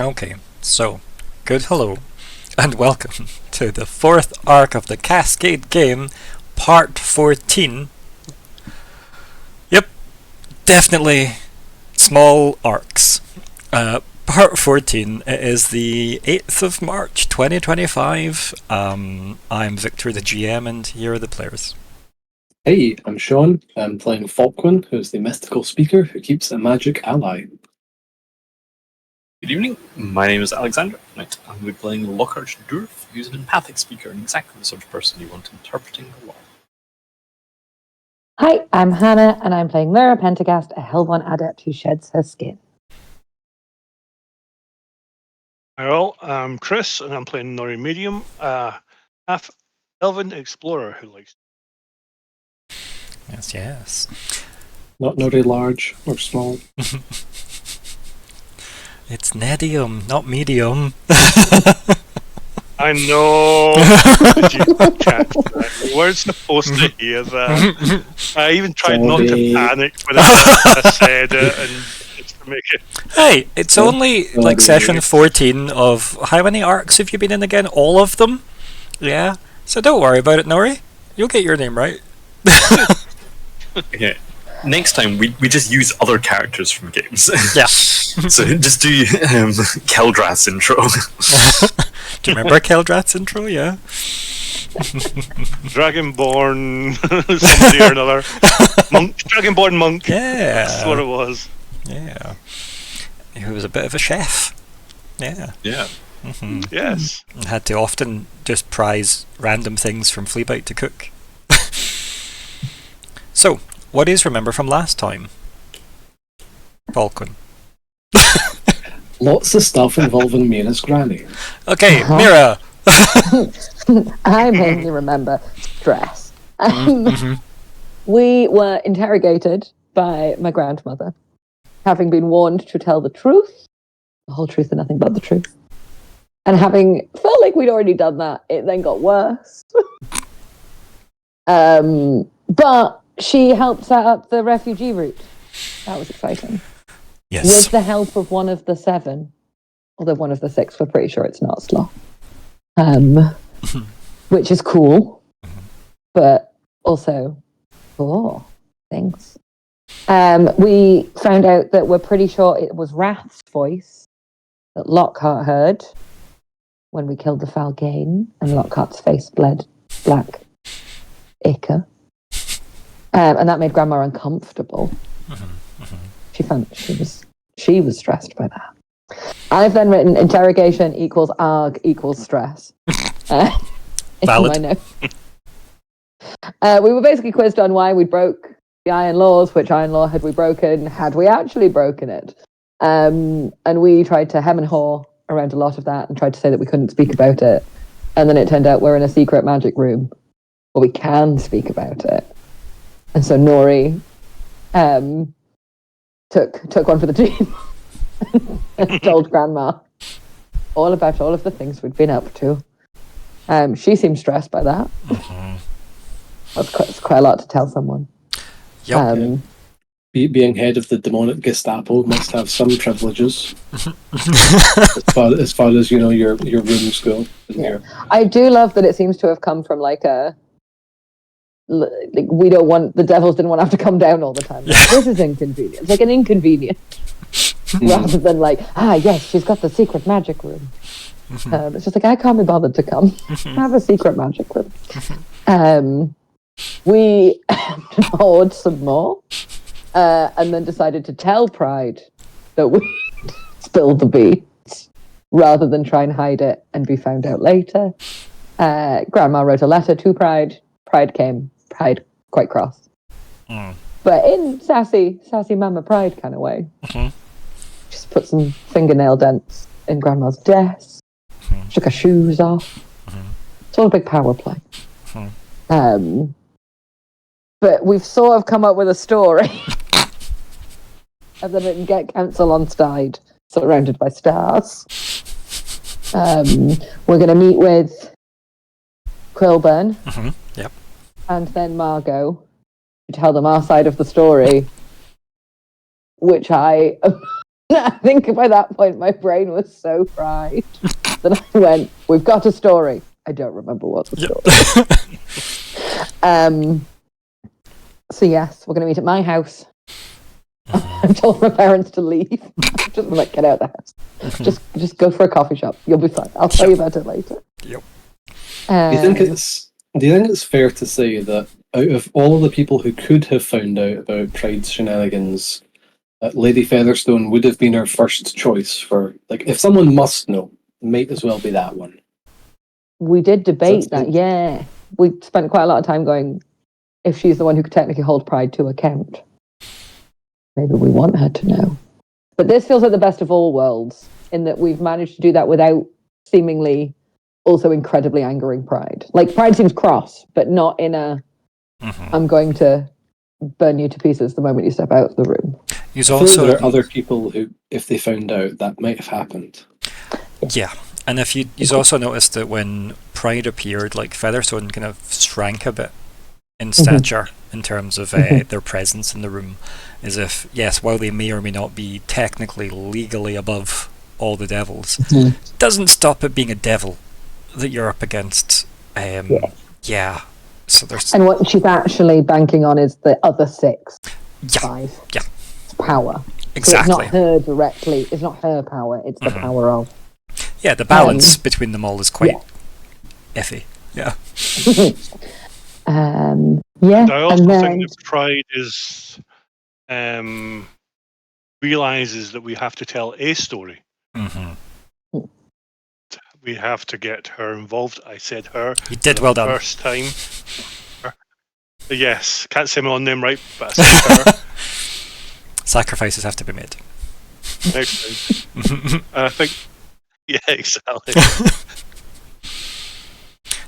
Okay, so, good hello, and welcome to the fourth arc of the Cascade game, part 14. Yep, definitely small arcs. Part 14, it is the 8th of March 2025. I'm Viktor, the GM, and here are the players. Hey, I'm Sean. I'm playing Falkwin, who's the mystical speaker who keeps a magic ally. Good evening, my name is Alexander, and I'm going to be playing Lockheart Dourf, who's an empathic speaker and exactly the sort of person you want interpreting the law. Hi, I'm Hannah, and I'm playing Myr'ra Pentergast, a Helborn Adept who sheds her skin. Hi all, I'm Chris, and I'm playing Nori Medium, a Half-Elven explorer who likes... Yes. Not very large or small. It's Nediam, not medium. I know! Did you catch that? You weren't supposed to hear that. I even tried not to panic when I said it, and just to make it... Hey, it's only like session 14 of... How many arcs have you been in again? All of them? Yeah. So don't worry about it, Nori. You'll get your name right. Okay. Next time, we just use other characters from games. Yeah. So just do Keldrat's intro. Do you remember Keldrat's intro? Yeah. Dragonborn... somebody or another. Monk. Dragonborn monk. Yeah. That's what it was. Yeah. He was a bit of a chef. Yeah. Yeah. Mm-hmm. Yes. And had to often just prize random things from Fleabite to cook. So, what do you remember from last time? Falkwin. Lots of stuff involving Myr'ra's granny. Okay, Myr'ra! I mainly remember stress. We were interrogated by my grandmother, having been warned to tell the truth, the whole truth and nothing but the truth. And having felt like we'd already done that, it then got worse. But she helped set up the refugee route. That was exciting. Yes. With the help of one of the 7, although one of the 6, we're pretty sure it's not Sloth. Which is cool, but also, things. We found out that we're pretty sure it was Wrath's voice that Lockhart heard when we killed the Falkwin, and Lockhart's face bled black ichor. And that made Grandma uncomfortable. She found she was stressed by that. I've then written interrogation equals arg equals stress. Valid. We were basically quizzed on why we broke the Iron Laws, which Iron Law had we broken, had we actually broken it? And we tried to hem and haw around a lot of that and tried to say that we couldn't speak about it. And then it turned out we're in a secret magic room where we can speak about it. And so Nori took one for the team and told Grandma all about all of the things we'd been up to. She seemed stressed by that. That's quite a lot to tell someone. Yep. Being head of the demonic Gestapo must have some privileges. as far as, your rooms go. I do love that it seems to have come from like we don't want, the devils didn't want to have to come down all the time. Like, this is inconvenient. Like an inconvenience. Rather than like, yes, she's got the secret magic room. It's just like, I can't be bothered to come. Have a secret magic room. We gnawed some more, and then decided to tell Pride that we spilled the beans, rather than try and hide it and be found out later. Grandma wrote a letter to Pride. Pride came. Pride quite cross. But in sassy Mama Pride kind of way. Just put some fingernail dents in Grandma's desk. Took her shoes off. It's all a big power play. But we've sort of come up with a story of them and get council on side, surrounded by stars. We're going to meet with Quilburn. Yep. And then Margot to tell them our side of the story, which I I think by that point my brain was so fried that I went, we've got a story. I don't remember what the story. So yes, we're going to meet at my house. I've told my parents to leave. I'm just like, get out of the house. Just go for a coffee shop. You'll be fine. I'll tell you about it later. Yep. Do you think it's fair to say that out of all of the people who could have found out about Pride's shenanigans, Lady Featherstone would have been her first choice for, like, if someone must know, it might as well be that one. We did debate that, yeah. We spent quite a lot of time going, if she's the one who could technically hold Pride to account, maybe we want her to know. But this feels like the best of all worlds, in that we've managed to do that without seemingly also incredibly angering Pride. Like, Pride seems cross, but not in a, I'm going to burn you to pieces the moment you step out of the room. He's also there are other people who, if they found out, that might have happened. Yeah, and if you've also noticed that when Pride appeared, like, Featherstone kind of shrank a bit in stature in terms of their presence in the room, as if, yes, while they may or may not be technically legally above all the devils, doesn't stop it being a devil that you're up against. Yeah. So there's, and what she's actually banking on is the other 6. Yeah. It's power. Exactly. So it's not her directly. It's not her power. It's the power of. Yeah, the balance between them all is quite iffy. Yeah. I also think that Pride is realizes that we have to tell a story. We have to get her involved. I said her. You did well done. First time. Yes, can't say my own name right, but I said her. Sacrifices have to be made. Next time. I think. Yeah, exactly.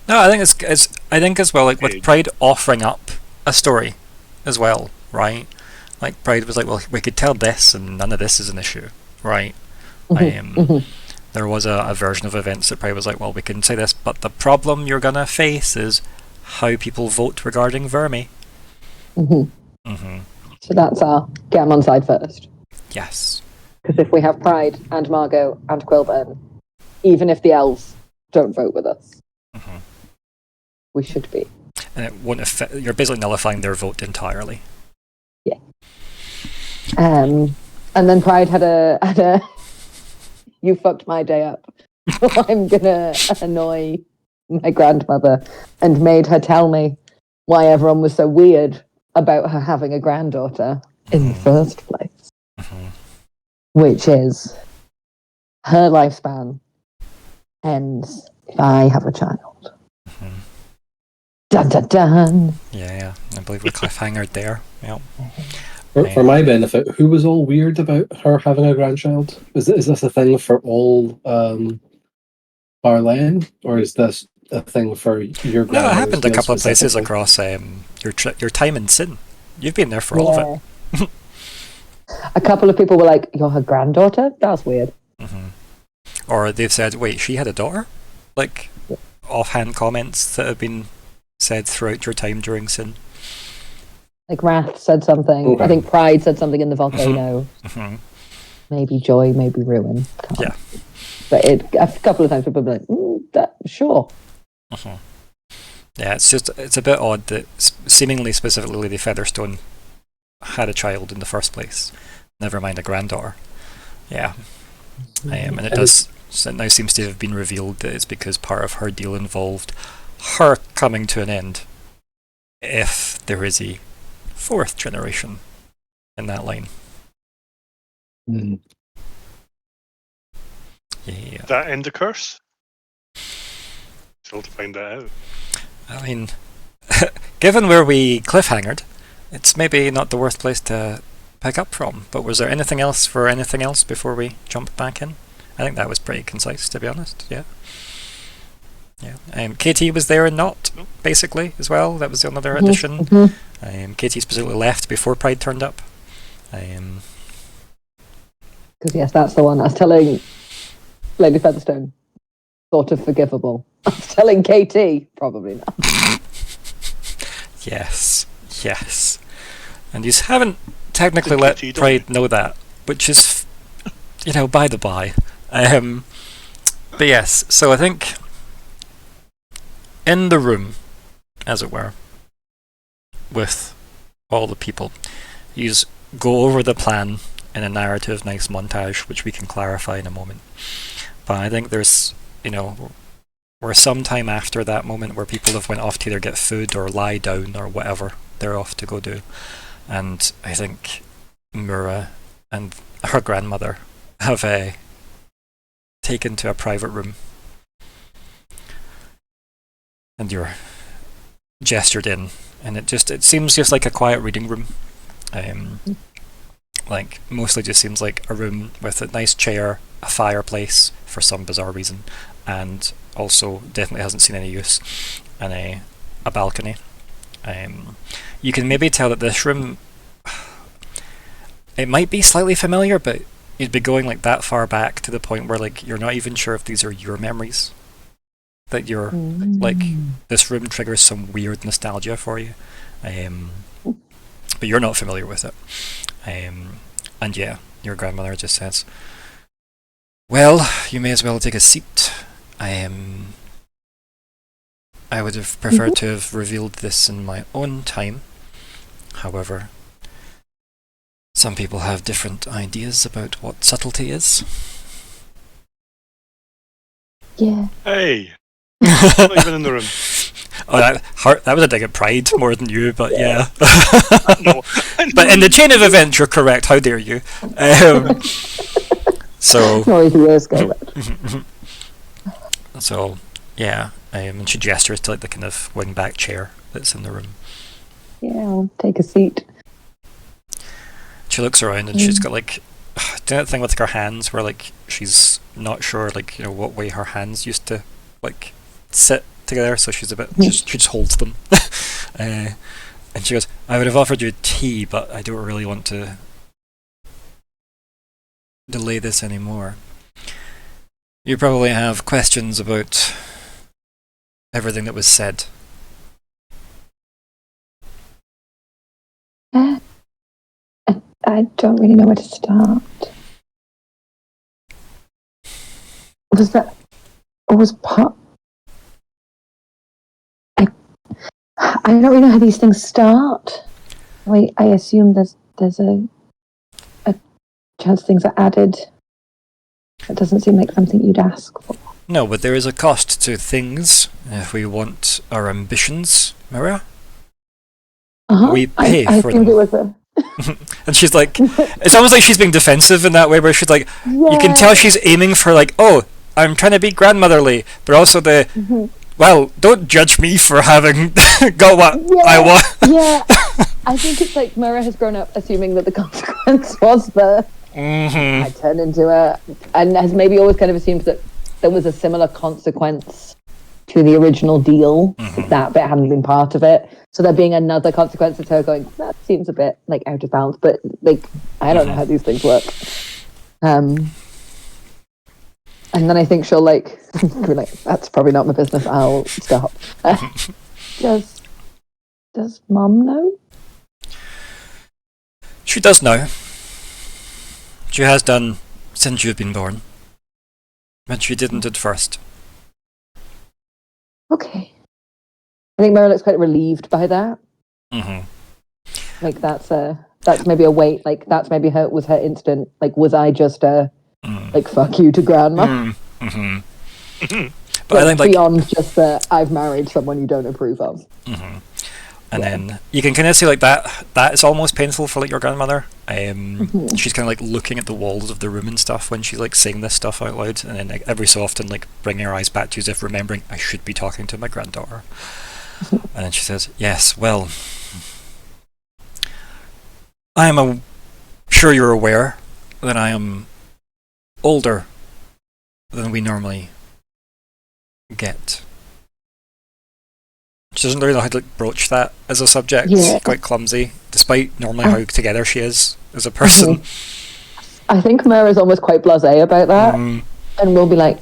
No, I think as well, like, with Pride offering up a story as well, right? Like, Pride was like, well, we could tell this and none of this is an issue, right? There was a version of events that Pride was like, well, we can say this, but the problem you're gonna face is how people vote regarding Vermi. So that's our get them on side first. Yes. Because if we have Pride and Margot and Quilburn, even if the elves don't vote with us, we should be. And it won't affect, you're basically nullifying their vote entirely. Yeah. And then Pride had a you fucked my day up. I'm gonna annoy my grandmother, and made her tell me why everyone was so weird about her having a granddaughter in the first place. Which is her lifespan ends if I have a child. Dun dun dun. Yeah. I believe we're cliffhangered there. Yep. For my benefit, who was all weird about her having a grandchild? Is this a thing for all Barlen, or is this a thing for your grandmother? No, it happened a couple of places across your time in Sin. You've been there for all of it. A couple of people were like, "You're her granddaughter? That's weird." Or they've said, "Wait, she had a daughter?" Like, offhand comments that have been said throughout your time during Sin. Like Wrath said something. Okay. I think Pride said something in the volcano. Maybe Joy, maybe Ruin. Yeah. But a couple of times people were like, sure. Yeah, it's a bit odd that seemingly specifically Lady Featherstone had a child in the first place. Never mind a granddaughter. Yeah. And it now seems to have been revealed that it's because part of her deal involved her coming to an end if there is a 4th generation in that line. Yeah. That end the curse? Still to find that out. I mean, given where we cliffhangered, it's maybe not the worst place to pick up from. But was there anything else before we jump back in? I think that was pretty concise, to be honest. Yeah. KT was there and not, basically, as well. That was another addition. KT specifically left before Pride turned up. Because yes, that's the one. I was telling Lady Featherstone, sort of forgivable. I was telling KT, probably not. Yes. And you haven't technically let Pride know that, which is by the by. But yes, so I think in the room, as it were, with all the people, you go over the plan in a narrative nice montage, which we can clarify in a moment. But I think there's, we're some time after that moment where people have went off to either get food or lie down or whatever they're off to go do. And I think Myr'ra and her grandmother have taken to a private room. And you're gestured in, and it seems just like a quiet reading room. Like, mostly just seems like a room with a nice chair, a fireplace for some bizarre reason, and also definitely hasn't seen any use, and a balcony. You can maybe tell that this room, it might be slightly familiar, but you'd be going like that far back to the point where like you're not even sure if these are your memories. That you're like, this room triggers some weird nostalgia for you, but you're not familiar with it. And yeah, your grandmother just says, "Well, you may as well take a seat. I would have preferred to have revealed this in my own time. However, some people have different ideas about what subtlety is." Yeah. Hey, not even in the room. Oh, that was a dig at pride more than you, but yeah. No. But in the chain of events, you're correct. How dare you? So. Nori's ears go red. So yeah, and she gestures to like the kind of wing-back chair that's in the room. Yeah, I'll take a seat. She looks around and she's got like, doing that thing with her hands where like she's not sure like what way her hands used to like sit together, so she's a bit she just holds them. And she goes, "I would have offered you tea, but I don't really want to delay this anymore. You probably have questions about everything that was said." I don't really know where to start. Was part... I don't really know how these things start. I assume there's a chance things are added. It doesn't seem like something you'd ask for. No, but there is a cost to things if we want our ambitions, Myr'ra. We pay I for think them. it was a... And she's like, it's almost like she's being defensive in that way, where she's like, you can tell she's aiming for like, oh, I'm trying to be grandmotherly, but also well, don't judge me for having got what I want. Yeah, I think it's like Myr'ra has grown up assuming that the consequence was I turn into a... And has maybe always kind of assumed that there was a similar consequence to the original deal, that bit hadn't been part of it. So there being another consequence of her going, that seems a bit like out of bounds, but like, I don't know how these things work. And then I think she'll like, be like, that's probably not my business, I'll stop. Does Mom know? She does know. She has done since you've been born. But she didn't at first. Okay. I think Myr'ra looks quite relieved by that. Like that's maybe a weight. Like that's maybe was her instant. Like was I just like fuck you to grandma? But I think like beyond just the I've married someone you don't approve of. And then you can kind of see like that is almost painful for like your grandmother. She's kind of like looking at the walls of the room and stuff when she's like saying this stuff out loud, and then like, every so often like bringing her eyes back to you as if remembering, I should be talking to my granddaughter. And then she says, yes, well, I am sure you're aware that I am older than we normally get. She doesn't really know how to like, broach that as a subject. Yeah. Quite clumsy, despite normally how together she is as a person. I think Myr'ra's almost quite blasé about that, and we'll be like,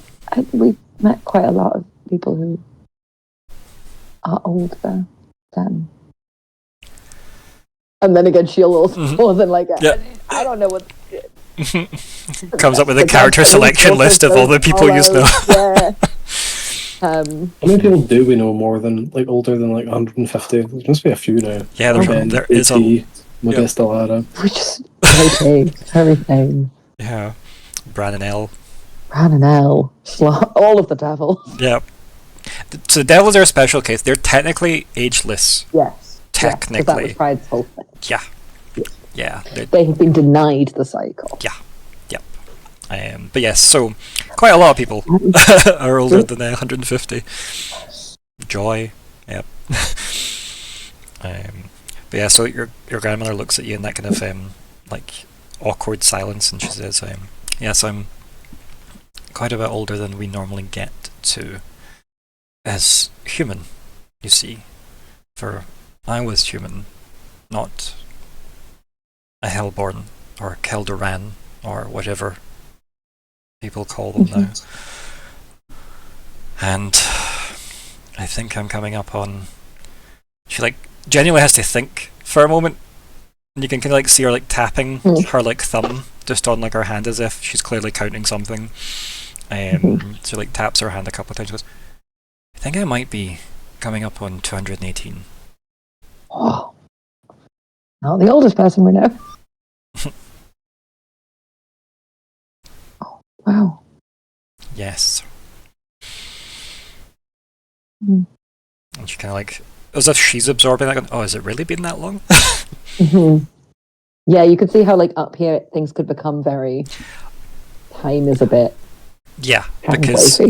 we've met quite a lot of people who are older than. And then again, she'll also more than like, I don't know what. Comes up with a The character guys that selection also list of all the don't people you know. follow. Yeah. How many people do we know more than, like, older than, like, 150? There must be a few now. Yeah, there is a... AT, Modesta Lara. Which is everything. Yeah. Bran and Elle. Bran and Elle. All of the devils. Yeah. So the devils are a special case. They're technically ageless. Yes. Technically. Yes, 'cause that was Pride's whole thing. Yeah. Yeah. They have been denied the cycle. Yeah. Yep. But yes, so quite a lot of people are older than 150. Joy. Yep. But yeah, so your grandmother looks at you in that kind of like awkward silence, and she says, "Yes, I'm quite a bit older than we normally get to as human. You see, for I was human, not a Helborn or Keldoran or whatever people call them now. And I think I'm coming up on..." She like genuinely has to think for a moment, and you can kind of like see her like tapping her like thumb just on like her hand as if she's clearly counting something. She like taps her hand a couple of times and goes, "I think I might be coming up on 218. Oh. Not the oldest person we know. Oh, wow. Yes." Mm. And she kind of like, as if she's absorbing that, going, "Oh, has it really been that long?" Yeah, you could see how like up here things could become very... Time is a bit... Yeah, because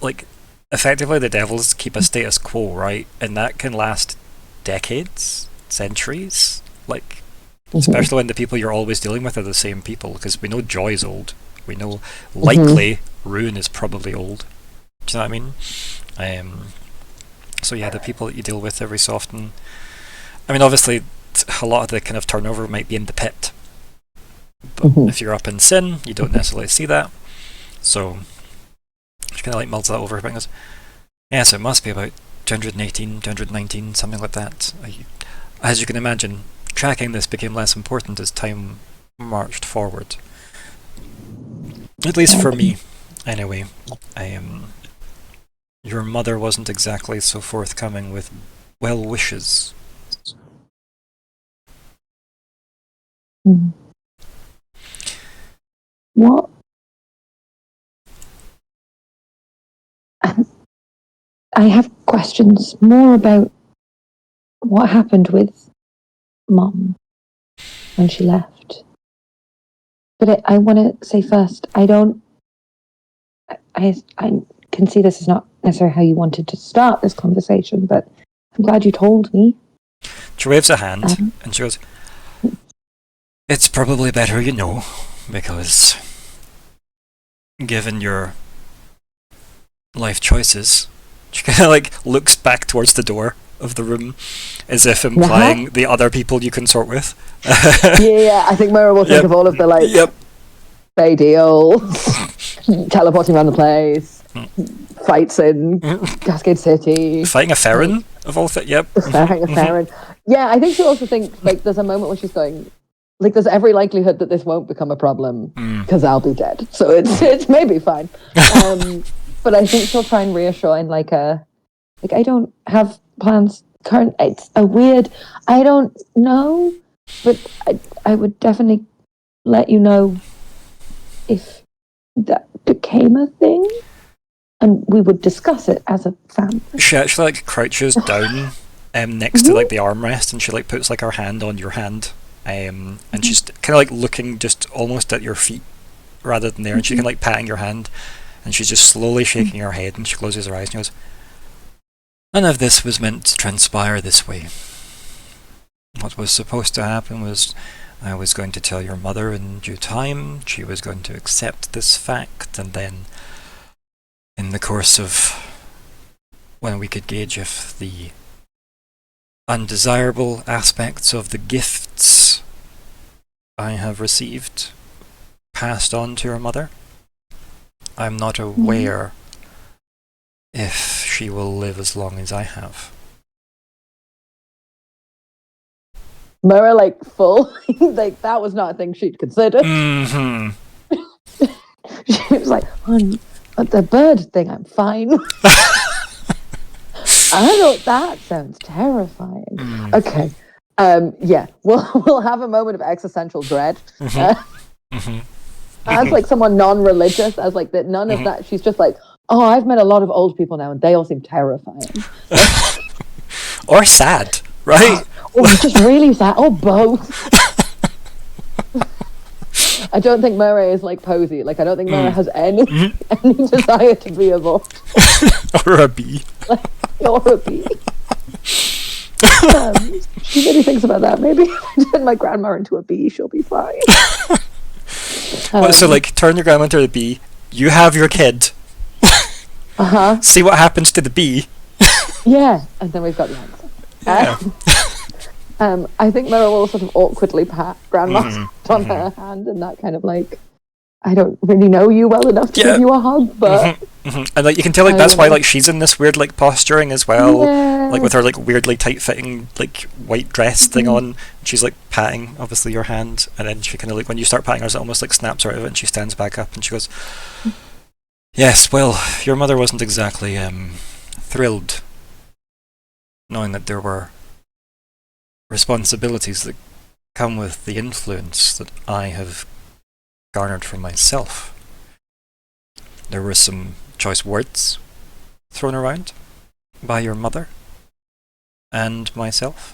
like effectively the devils keep a status quo, right? And that can last decades, centuries, like especially when the people you're always dealing with are the same people, because we know Joy's old, we know likely Rune is probably old. Do you know what I mean? So yeah, the people that you deal with every so often, I mean obviously a lot of the kind of turnover might be in the pit, but if you're up in sin you don't necessarily see that. So she kind of like mulls that over a bit and goes, "Yes, it must be about 218, 219, something like that." As you can imagine, tracking this became less important as time marched forward. At least for me, anyway. Your mother wasn't exactly so forthcoming with well wishes. What? I have questions more about what happened with Mom when she left. But I want to say first, I can see this is not necessarily how you wanted to start this conversation, but I'm glad you told me. She waves a hand and she goes, "It's probably better you know, because given your life choices..." She kind of like looks back towards the door of the room as if implying the other people you consort with. Yeah, I think Myr'ra will think of all of the like Bay deals, teleporting around the place, fights in Cascade City, fighting a Ferren of all things. Fighting a Ferren. Yeah, I think she also thinks like there's a moment when she's going, like there's every likelihood that this won't become a problem because I'll be dead, so it's maybe fine. But I think she'll try and reassure in like I don't have plans current. It's a weird, I don't know, but I would definitely let you know if that became a thing, and we would discuss it as a family. She actually like crouches down next to like the armrest, and she like puts like her hand on your hand, and she's kind of like looking just almost at your feet rather than there, and she's kind of like patting your hand. And she's just slowly shaking her head, and she closes her eyes and goes, "None of this was meant to transpire this way. What was supposed to happen was I was going to tell your mother in due time, she was going to accept this fact, and then in the course of when we could gauge if the undesirable aspects of the gifts I have received passed on to your mother. I'm not aware if she will live as long as I have." Myr'ra, like, full. Like, that was not a thing she'd considered. Mm-hmm. She was like, but the bird thing, I'm fine. I thought that sounds terrifying. Okay. Yeah, we'll have a moment of existential dread. As like someone non-religious, as like that, none of that. She's just like, oh, I've met a lot of old people now, and they all seem terrifying. Or sad, right? Or just really sad, or both. I don't think Myr'ra is like Posey. Like, I don't think Myr'ra has any desire to be a boy. Or a bee. Or a bee. She really thinks about that. Maybe if I turn my grandma into a bee, she'll be fine. So, like, turn your grandma into a bee. You have your kid. See what happens to the bee. Yeah, and then we've got the answer. Yeah. I think Myr'ra will sort of awkwardly pat Grandma on her hand, and that kind of like, I don't really know you well enough to give you a hug, but and like you can tell, like that's why like she's in this weird like posturing as well, like with her like weirdly tight-fitting like white dress thing on. She's like patting obviously your hand, and then she kind of like when you start patting her, it almost like snaps her out of it, and she stands back up and she goes, "Yes, well, your mother wasn't exactly thrilled knowing that there were responsibilities that come with the influence that I have garnered for myself. There were some choice words thrown around by your mother and myself."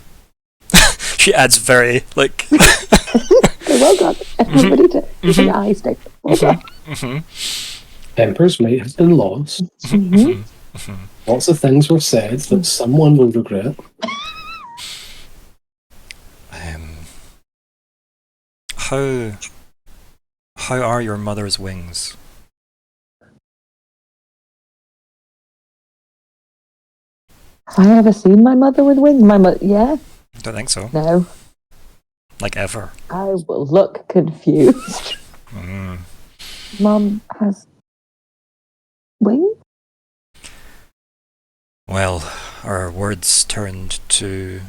She adds very like okay, well done. Everybody to the eye stick. Well done. Tempers might have been lost. Lots of things were said that someone will regret. How are your mother's wings? Have I ever seen my mother with wings? Yeah. Don't think so. No. Like ever. I will look confused. Mom has wings? Well, our words turned to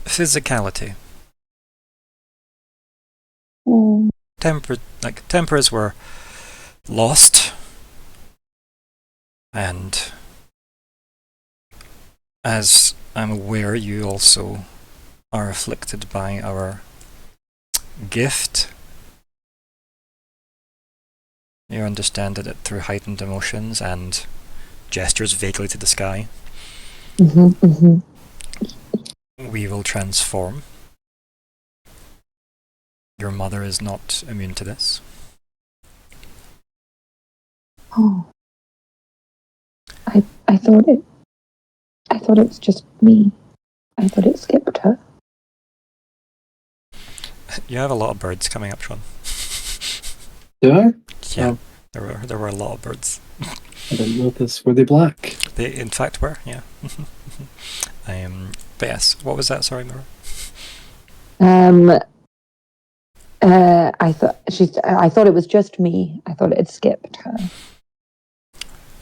physicality. Tempers were lost, and as I'm aware you also are afflicted by our gift. You understand it through heightened emotions and gestures vaguely to the sky. We will transform. Your mother is not immune to this. Oh. I thought it was just me. I thought it skipped her. You have a lot of birds coming up, Sean. Do I? Yeah. Oh. There were a lot of birds. I didn't notice. Were they black? They in fact were, yeah. But yes, what was that? Sorry, Myr'ra. I thought it was just me. I thought it had skipped her.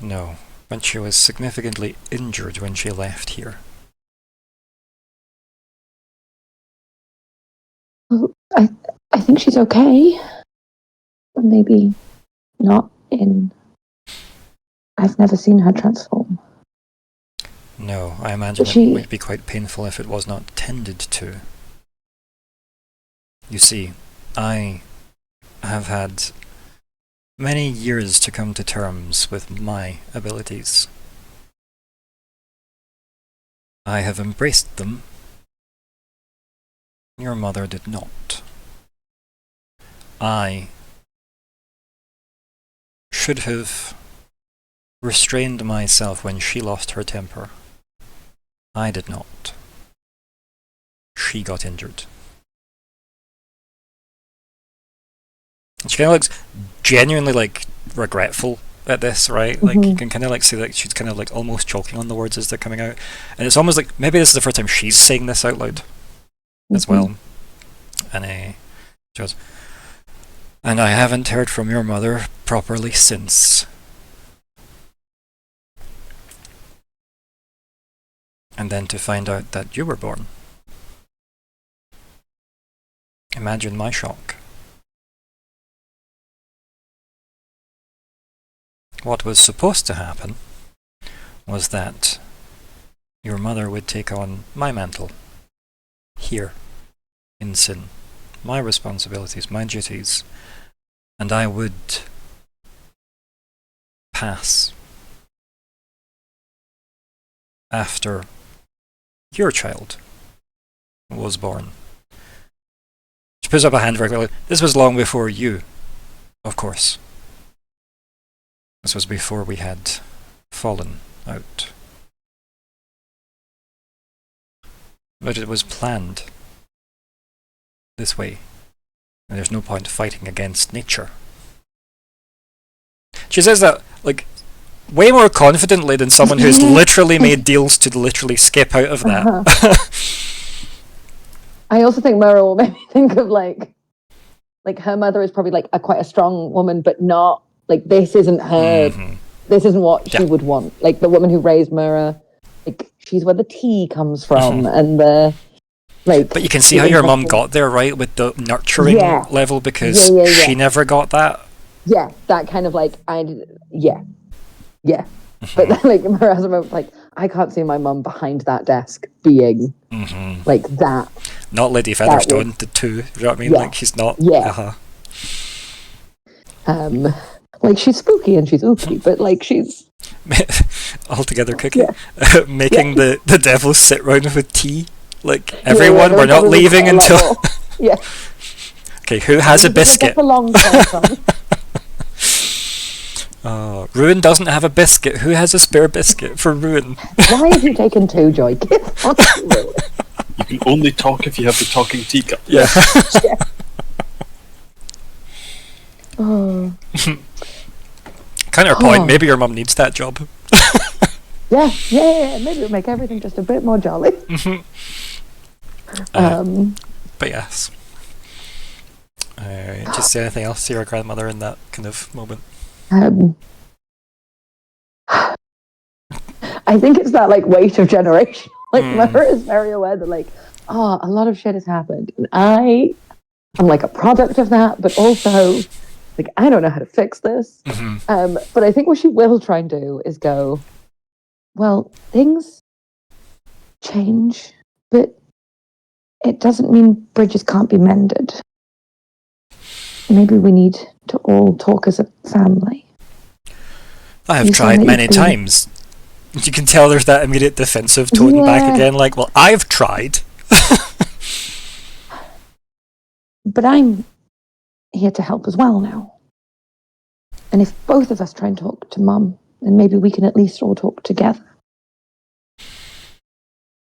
No, but she was significantly injured when she left here. Well, I think she's okay. Maybe not in... I've never seen her transform. No, I imagine it would be quite painful if it was not tended to. You see, I have had many years to come to terms with my abilities. I have embraced them. Your mother did not. I should have restrained myself when she lost her temper. I did not. She got injured. She kind of looks genuinely like regretful at this, right? Like you can kind of like see that she's kind of like almost choking on the words as they're coming out, and it's almost like maybe this is the first time she's saying this out loud as well. And she goes, "And I haven't heard from your mother properly since." And then to find out that you were born Imagine my shock. What was supposed to happen was that your mother would take on my mantle here in Sin, my responsibilities, my duties, and I would pass after your child was born. She puts up a hand very quickly. This was long before you, of course. This was before we had fallen out. But it was planned this way. And there's no point fighting against nature. She says that, like, way more confidently than someone who's literally made deals to literally skip out of that. I also think Myr'ra will make me think of like her mother is probably like quite a strong woman, but not like this isn't her. This isn't what she would want. Like the woman who raised Myr'ra, like she's where the tea comes from, and the like. But you can see how your mum got there, right, with the nurturing level, because she never got that. Yeah, that kind of like But then, like Myr'ra has a moment like I can't see my mum behind that desk being like that. Not Lady Featherstone, the two. You know what I mean? Yeah. Like she's not. Yeah. Like she's spooky and she's ooky, but like she's altogether cookie. Making the devils sit round with tea. Like everyone, we're not leaving until. Okay, who has a biscuit? Ruin doesn't have a biscuit. Who has a spare biscuit for Ruin? Why have you taken two, Joy? You can only talk if you have the talking teacup. Yeah. Counterpoint, maybe your mum needs that job. Yeah. Maybe it'll make everything just a bit more jolly. But yes. Just say anything else to your grandmother in that kind of moment? I think it's that like weight of generation. Like Myr'ra is very aware that like, a lot of shit has happened, and I'm like a product of that, but also like I don't know how to fix this. But I think what she will try and do is go, well, things change, but it doesn't mean bridges can't be mended. Maybe we need to all talk as a family. I have tried many times. You can tell there's that immediate defensive tone back again, like, well, I've tried. But I'm here to help as well now. And if both of us try and talk to Mum, then maybe we can at least all talk together.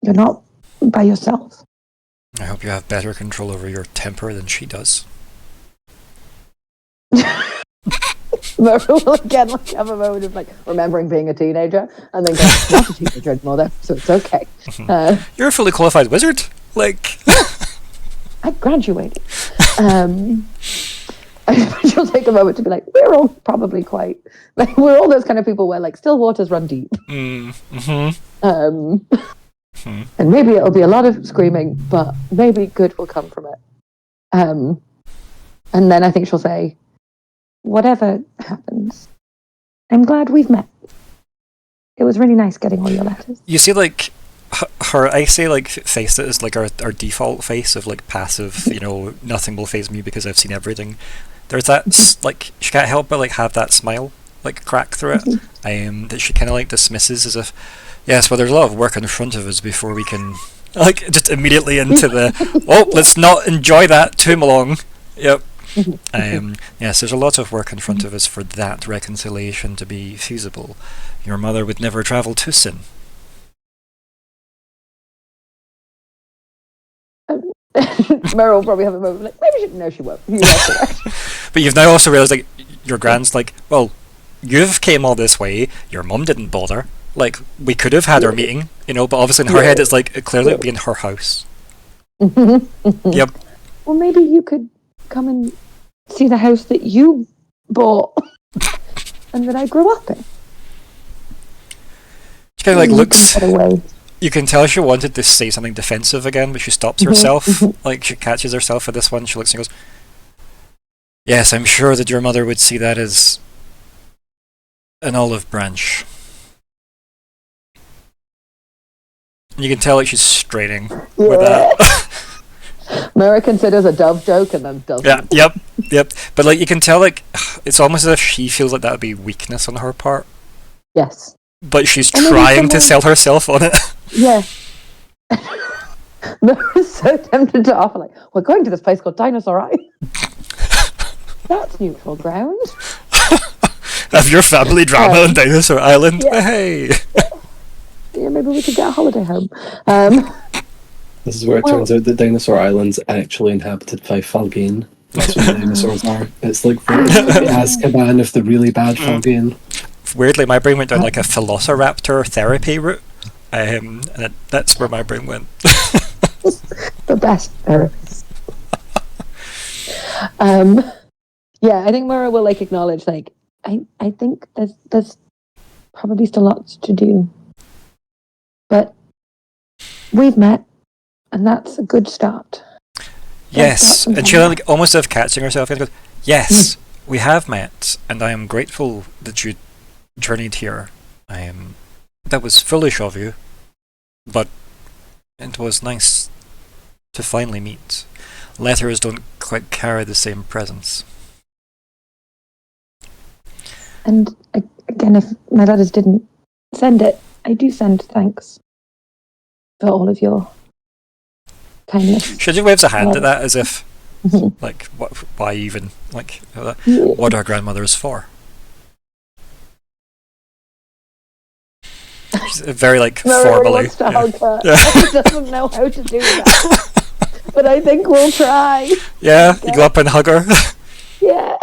You're not by yourself. I hope you have better control over your temper than she does. Myr'ra will again like have a moment of like remembering being a teenager and then go, not a teenager anymore though, so it's okay. You're a fully qualified wizard. Like I graduated. She'll take a moment to be like, we're all probably quite like we're all those kind of people where like still waters run deep. And maybe it'll be a lot of screaming, but maybe good will come from it. And then I think she'll say, whatever happens, I'm glad we've met. It was really nice getting all your letters. You see, like, her icy, like, face that is, like, our default face of, like, passive, you know, nothing will faze me because I've seen everything. There's that, like, she can't help but, like, have that smile, like, crack through it, that she kind of, like, dismisses as if, yes, well, there's a lot of work in front of us before we can, like, just immediately into the, let's not enjoy that too long. Yep. Yes, there's a lot of work in front of us for that reconciliation to be feasible. Your mother would never travel to Sin. Myr'ra will probably have a moment like, maybe she no, she won't. But you've now also realised, like, your grand's like, well, you've came all this way, your mum didn't bother. Like, we could have had our meeting, you know, but obviously in her head it's like, clearly it'd be in her house. Yep. Well, maybe you could come and see the house that you bought and that I grew up in. She kind of like looks You can tell she wanted to say something defensive again, but she stops herself. Like, she catches herself for this one. She looks and goes, "Yes, I'm sure that your mother would see that as an olive branch." You can tell like she's straining with that. Myr'ra considers a dove joke and then doesn't. Yeah, yep. But like you can tell like it's almost as if she feels like that would be weakness on her part. Yes. But she's trying to sell herself on it. Yeah. Myr'ra's so tempted to offer like, "We're going to this place called Dinosaur Island." That's neutral ground. Have your family drama on Dinosaur Island. Yeah. Hey. Yeah, maybe we could get a holiday home. This is where it turns out that Dinosaur Island's actually inhabited by Falkwin. That's what the dinosaurs are. It's like the Azkaban of the really bad Falkwin. Weirdly, my brain went down like a Velociraptor therapy route. And that's where my brain went. The best therapist. Yeah, I think Myr'ra will like acknowledge like I think there's probably still lots to do. But we've met, and that's a good start. Yes, and she'll like almost have catching herself and goes, "Yes, we have met, and I am grateful that you journeyed here. That was foolish of you, but it was nice to finally meet. Letters don't quite carry the same presence." And again, if my letters didn't send it, I do send thanks for all of your kindness. She just waves a hand at that as if, like, why even? Like, what are grandmothers for? She's very, like, formally. Wants to hug her. He doesn't know how to do that. But I think we'll try. Yeah, you go up and hug her. Yeah.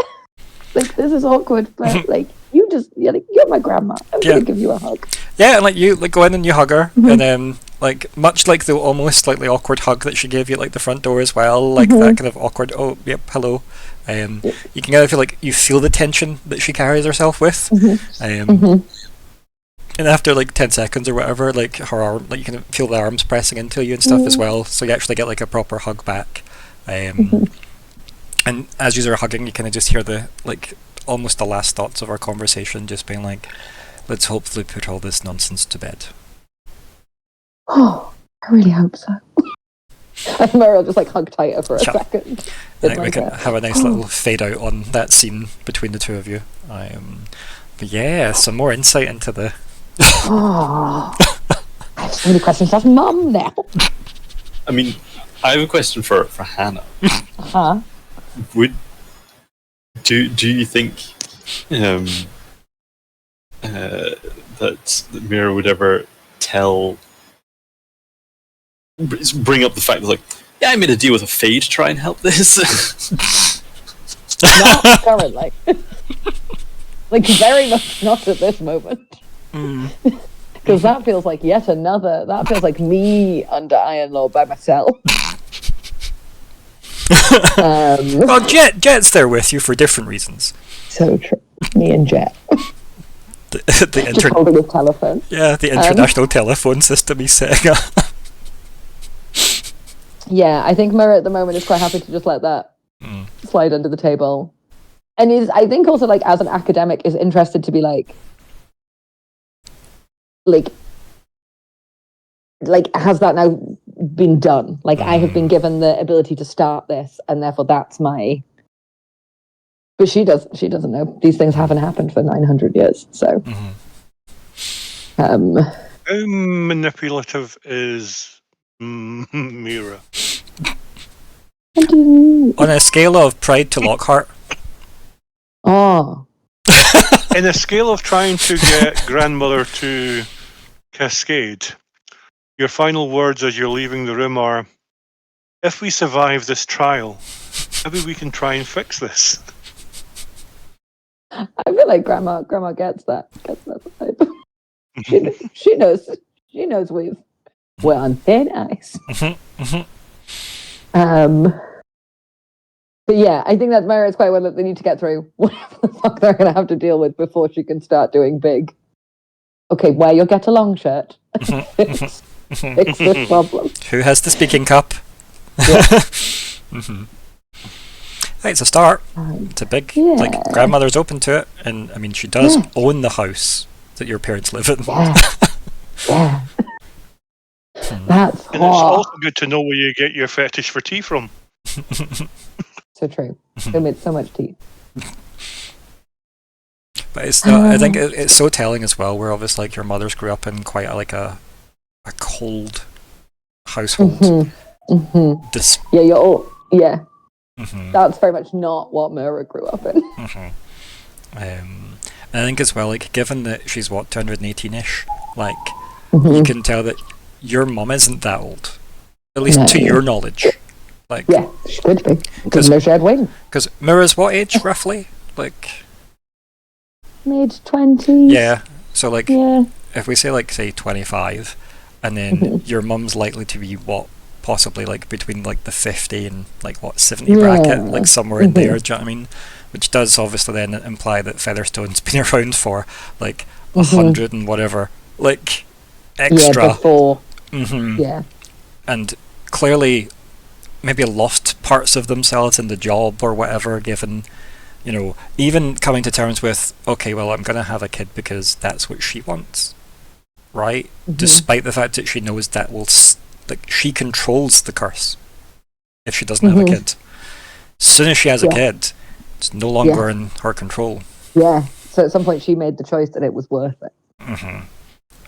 Like, this is awkward, but, like, you're my grandma. I'm going to give you a hug. Yeah, and like you like go in and you hug her, and then like much like the almost slightly awkward hug that she gave you at like the front door as well, like that kind of awkward. Oh, yep, hello. You can kind of feel like you feel the tension that she carries herself with. And after like 10 seconds or whatever, like her arm, like you can feel the arms pressing into you and stuff as well. So you actually get like a proper hug back. And as you are hugging, you kind of just hear the like almost the last thoughts of our conversation, just being like, "Let's hopefully put all this nonsense to bed." Oh, I really hope so. And Myr'ra will just like hug tighter for a second. I think we can have a nice little fade out on that scene between the two of you. But yeah, some more insight into the. I have so many questions to ask Mum now. I mean, I have a question for Hannah. Do you think that Myr'ra would ever bring up the fact that, like, yeah, I made a deal with a Fae to try and help this? Not currently. Like, very much not at this moment. Because that feels like that feels like me under Iron Law by myself. Well, Jet's there with you for different reasons. So true. Me and Jet. The holding his telephone. Yeah, the international telephone system he's setting up. Yeah, I think Myr'ra at the moment is quite happy to just let that slide under the table. And I think also, like, as an academic, is interested to be like, has that now been done? Like, I have been given the ability to start this, and therefore that's my... But she doesn't know. These things haven't happened for 900 years, so... How manipulative is Myr'ra? On a scale of pride to Lockhart. Oh. In a scale of trying to get grandmother to cascade, your final words as you're leaving the room are, "If we survive this trial, maybe we can try and fix this." I feel like Grandma gets that vibe. She knows we're on thin ice. But yeah, I think that Myr'ra is quite well that they need to get through whatever the fuck they're going to have to deal with before she can start doing big. Okay, wear your get along shirt. fix this problem. Who has the speaking cup? Yeah. Hey, it's a start. Right. It's a big, Yeah. like, grandmother's open to it, and I mean, she does Yeah. own the house that your parents live in. Yeah. Yeah. That's And it's hot. also good to know where you get your fetish for tea from. So true. Who made so much tea? But it's not, I think it's so telling as well, where obviously, like, your mother's grew up in quite a cold household. Yeah, you're all, yeah. Mhm. That's very much not what Myr'ra grew up in. And I think as well, like, given that she's what, 218-ish, like, you can tell that your mum isn't that old, at least to your knowledge. Like, Yeah, she could be. Because no shared wing. because Myrrah's what age roughly? Like, Mid-20s. yeah. So like, Yeah. if we say like say 25, and then your mum's likely to be what, possibly like between like the 50 and like what 70 bracket, like somewhere in there. Do you know what I mean? Which does obviously then imply that Featherstone's been around for like 100 and whatever, like extra. Yeah, before. Yeah. And clearly maybe lost parts of themselves in the job or whatever, given, you know, even coming to terms with, okay, well, I'm going to have a kid because that's what she wants, right? Despite the fact that she knows that will, like, she controls the curse if she doesn't have a kid. As soon as she has a kid, it's no longer in her control. Yeah. So at some point she made the choice that it was worth it.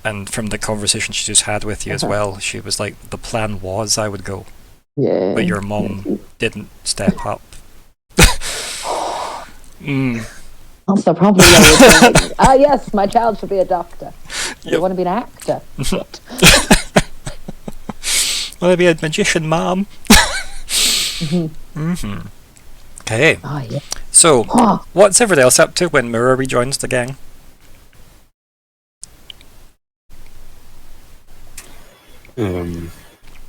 And from the conversation she just had with you as well, she was like, the plan was I would go. Yeah. But your mum didn't step up. That's the problem. Yes, my child should be a doctor. You want to be an actor. Want to be a magician, Mom? Okay. Oh, yeah. So, what's everybody else up to when Myr'ra rejoins the gang?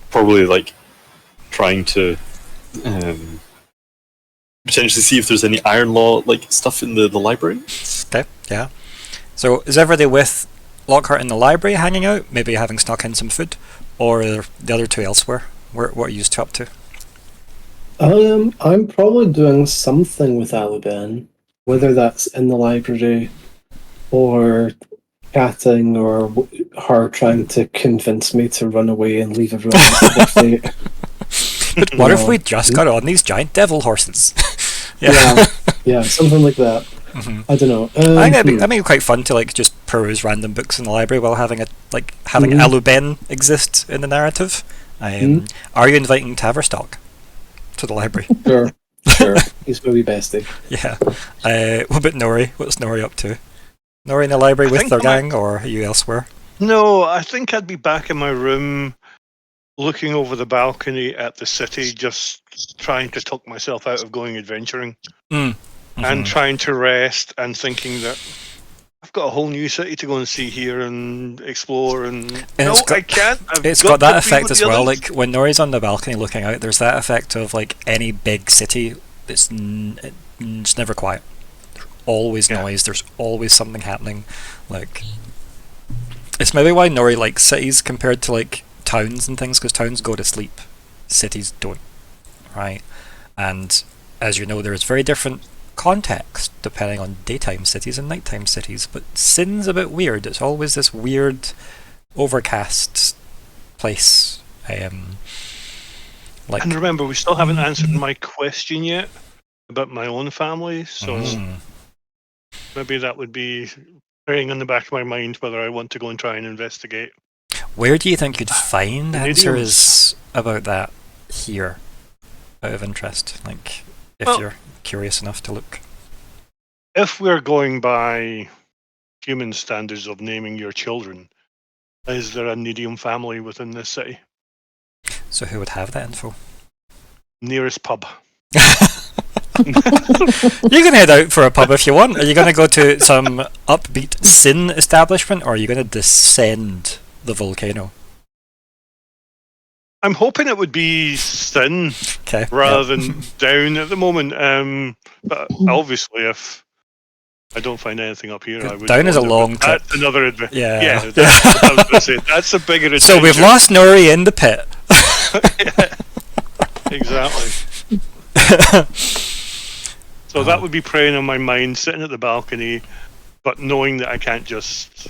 Probably like trying to potentially see if there's any Iron Law like stuff in the library. Okay, yeah. So is everybody with Lockhart in the library hanging out, maybe having snuck in some food, or are the other two elsewhere? What are you two up to? I'm probably doing something with Aliban, whether that's in the library or chatting or her trying to convince me to run away and leave everyone else at their fate. But what if we just got on these giant devil horses? Yeah, something like that. I don't know. I think that'd be quite fun to like just peruse random books in the library while having Aluben exist in the narrative. Are you inviting Taverstock to the library? Sure. He's my wee bestie. Yeah. What about Nori? What's Nori up to? Nori in the library with their gang, or are you elsewhere? No, I think I'd be back in my room looking over the balcony at the city, just trying to talk myself out of going adventuring. And trying to rest and thinking that I've got a whole new city to go and see here and explore, and I can't. It's got that effect as well. Like when Nori's on the balcony looking out, there's that effect of like any big city. It's never quiet. There's always noise. There's always something happening. Like it's maybe why Nori likes cities compared to like towns and things, because towns go to sleep, cities don't, right? And as you know, there's very different context depending on daytime cities and nighttime cities, but Sin's a bit weird. It's always this weird overcast place. And remember, we still haven't answered my question yet about my own family, so maybe that would be playing in the back of my mind whether I want to go and try and investigate. Where do you think you'd find Nediams. answers about that here, out of interest? Like, if you're curious enough to look. If we're going by human standards of naming your children, is there a Nediam family within this city? So who would have that info? Nearest pub. You can head out for a pub if you want. Are you going to go to some upbeat Sin establishment, or are you going to descend the volcano? I'm hoping it would be Sin rather than down at the moment. But obviously, if I don't find anything up here. I would Down is a wonder, long but trip. That's another adventure. Yeah. That's what I was going to say. That's a bigger adventure. So we've lost Nori in the pit. Exactly. So that would be preying on my mind, sitting at the balcony, but knowing that I can't just...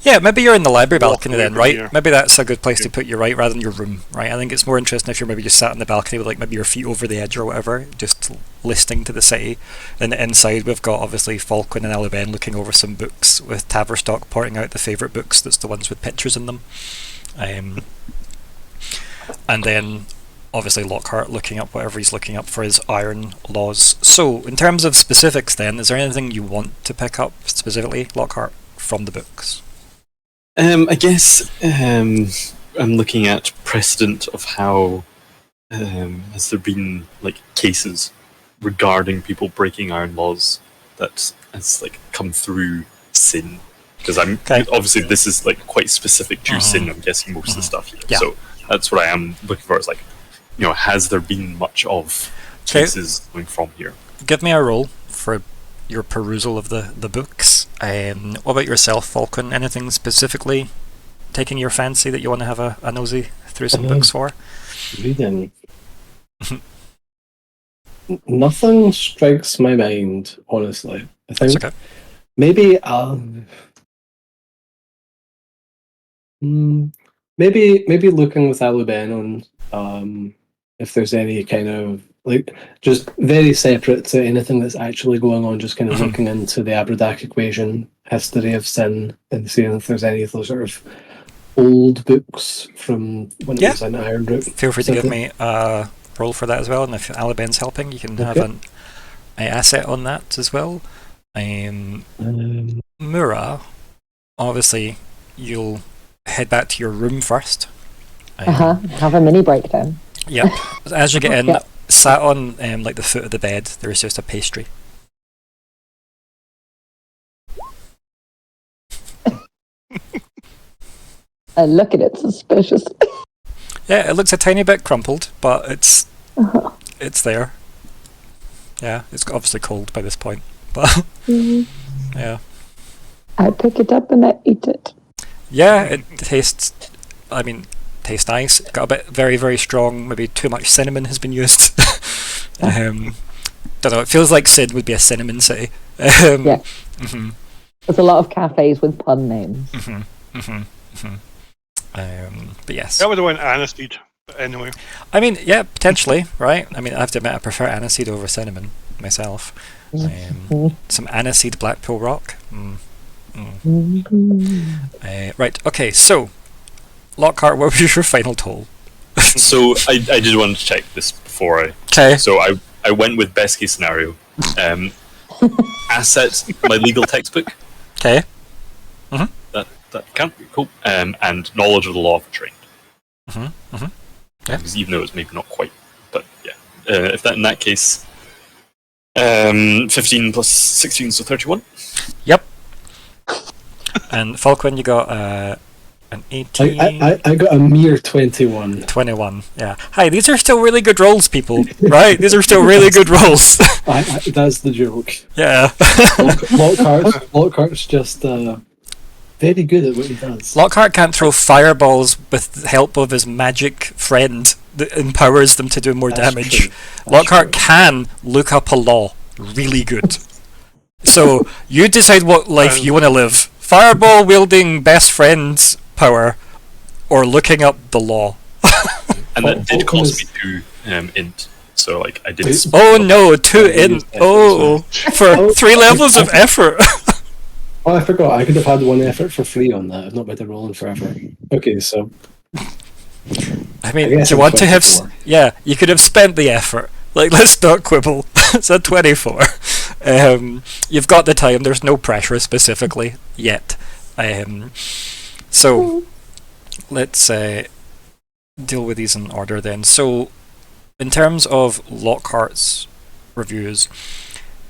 Yeah, maybe you're in the library balcony away then, from right? here. Maybe that's a good place to put you, right, rather than your room, right? I think it's more interesting if you're maybe just sat on the balcony with like maybe your feet over the edge or whatever, just listening to the city. And inside we've got obviously Falkwin and Elves looking over some books with Taverstock pointing out the favourite books, that's the ones with pictures in them. And then obviously Lockheart looking up whatever he's looking up for his iron laws. So in terms of specifics then, is there anything you want to pick up specifically, Lockheart, from the books? I guess I'm looking at precedent of how has there been like cases regarding people breaking iron laws that has like come through sin, because obviously this is like quite specific to sin. I'm guessing most of the stuff here. Yeah. So that's what I am looking for. Is like, has there been much of cases coming from here? Give me a roll for your perusal of the books. What about yourself, Falkwin? Anything specifically taking your fancy that you want to have a nosy through some books for? Reading. Nothing strikes my mind, honestly. I think It's okay. maybe maybe looking with Alban on if there's any kind of like just very separate to anything that's actually going on, just kind of looking into the Abradak equation, history of sin, and seeing if there's any of those sort of old books from when it was an Iron Root. Feel free to give me a roll for that as well, and if Alban's helping, you can have an asset on that as well. Myr'ra, obviously, you'll head back to your room first. Have a mini breakdown. Yep. As you get in, sat on like the foot of the bed, there's just a pastry. I look at it suspiciously. Yeah, it looks a tiny bit crumpled, but it's there. Yeah, it's obviously cold by this point, but yeah. I pick it up and I eat it. Yeah, it tastes nice. Got a bit very, very strong, maybe too much cinnamon has been used. Don't know, it feels like Sid would be a cinnamon city. Yeah. There's a lot of cafes with pun names. But yes. That would have went aniseed, but anyway. I mean, yeah, potentially, right? I mean, I have to admit, I prefer aniseed over cinnamon myself. Some aniseed Blackpool Rock. Right, okay, so Lockhart, what was your final toll? So I did want to check this before I... Okay. So I went with best case scenario. Assets, my legal textbook. Okay. That can't be cool. And knowledge of the law for trained. Yeah. Because even though it's maybe not quite, but yeah. If that in that case, 15 plus 16, so 31. Yep. And Falkwin, you got an 18. I got a mere 21. 21. Yeah. Hi, these are still really good rolls, people. Right? These are still really good rolls. That's the joke. Yeah. Lockhart's just very good at what he does. Lockhart can't throw fireballs with the help of his magic friend that empowers them to do more damage. Lockhart can look up a law really good. So you decide what life you want to live. Fireball wielding best friend's power, or looking up the law. And that did cost me 2 int. So like I did. Oh no, 2 int. Oh, for 3 levels of effort. Oh, I forgot. I could have had 1 effort for free on that. I've not been rolling forever. Okay, so. I mean, do you want to have? Yeah, you could have spent the effort. Like, let's not quibble. It's a 24. You've got the time. There's no pressure specifically yet. So let's deal with these in order then. So, in terms of Lockhart's reviews,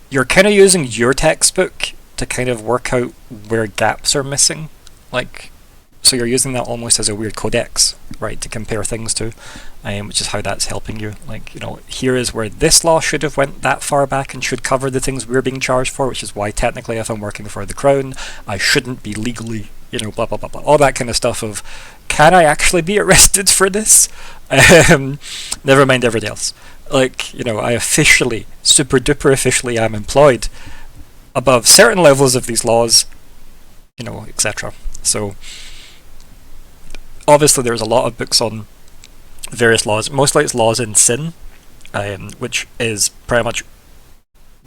you're kind of using your textbook to kind of work out where gaps are missing. Like, So you're using that almost as a weird codex, right, to compare things to, which is how that's helping you. Like, here is where this law should have went that far back and should cover the things we're being charged for, which is why technically if I'm working for the Crown, I shouldn't be legally, blah, blah, blah, blah. All that kind of stuff of, can I actually be arrested for this? Never mind everything else. Like, I officially, super duper officially am employed above certain levels of these laws, etc. So, obviously there's a lot of books on various laws. Mostly it's laws in sin, which is pretty much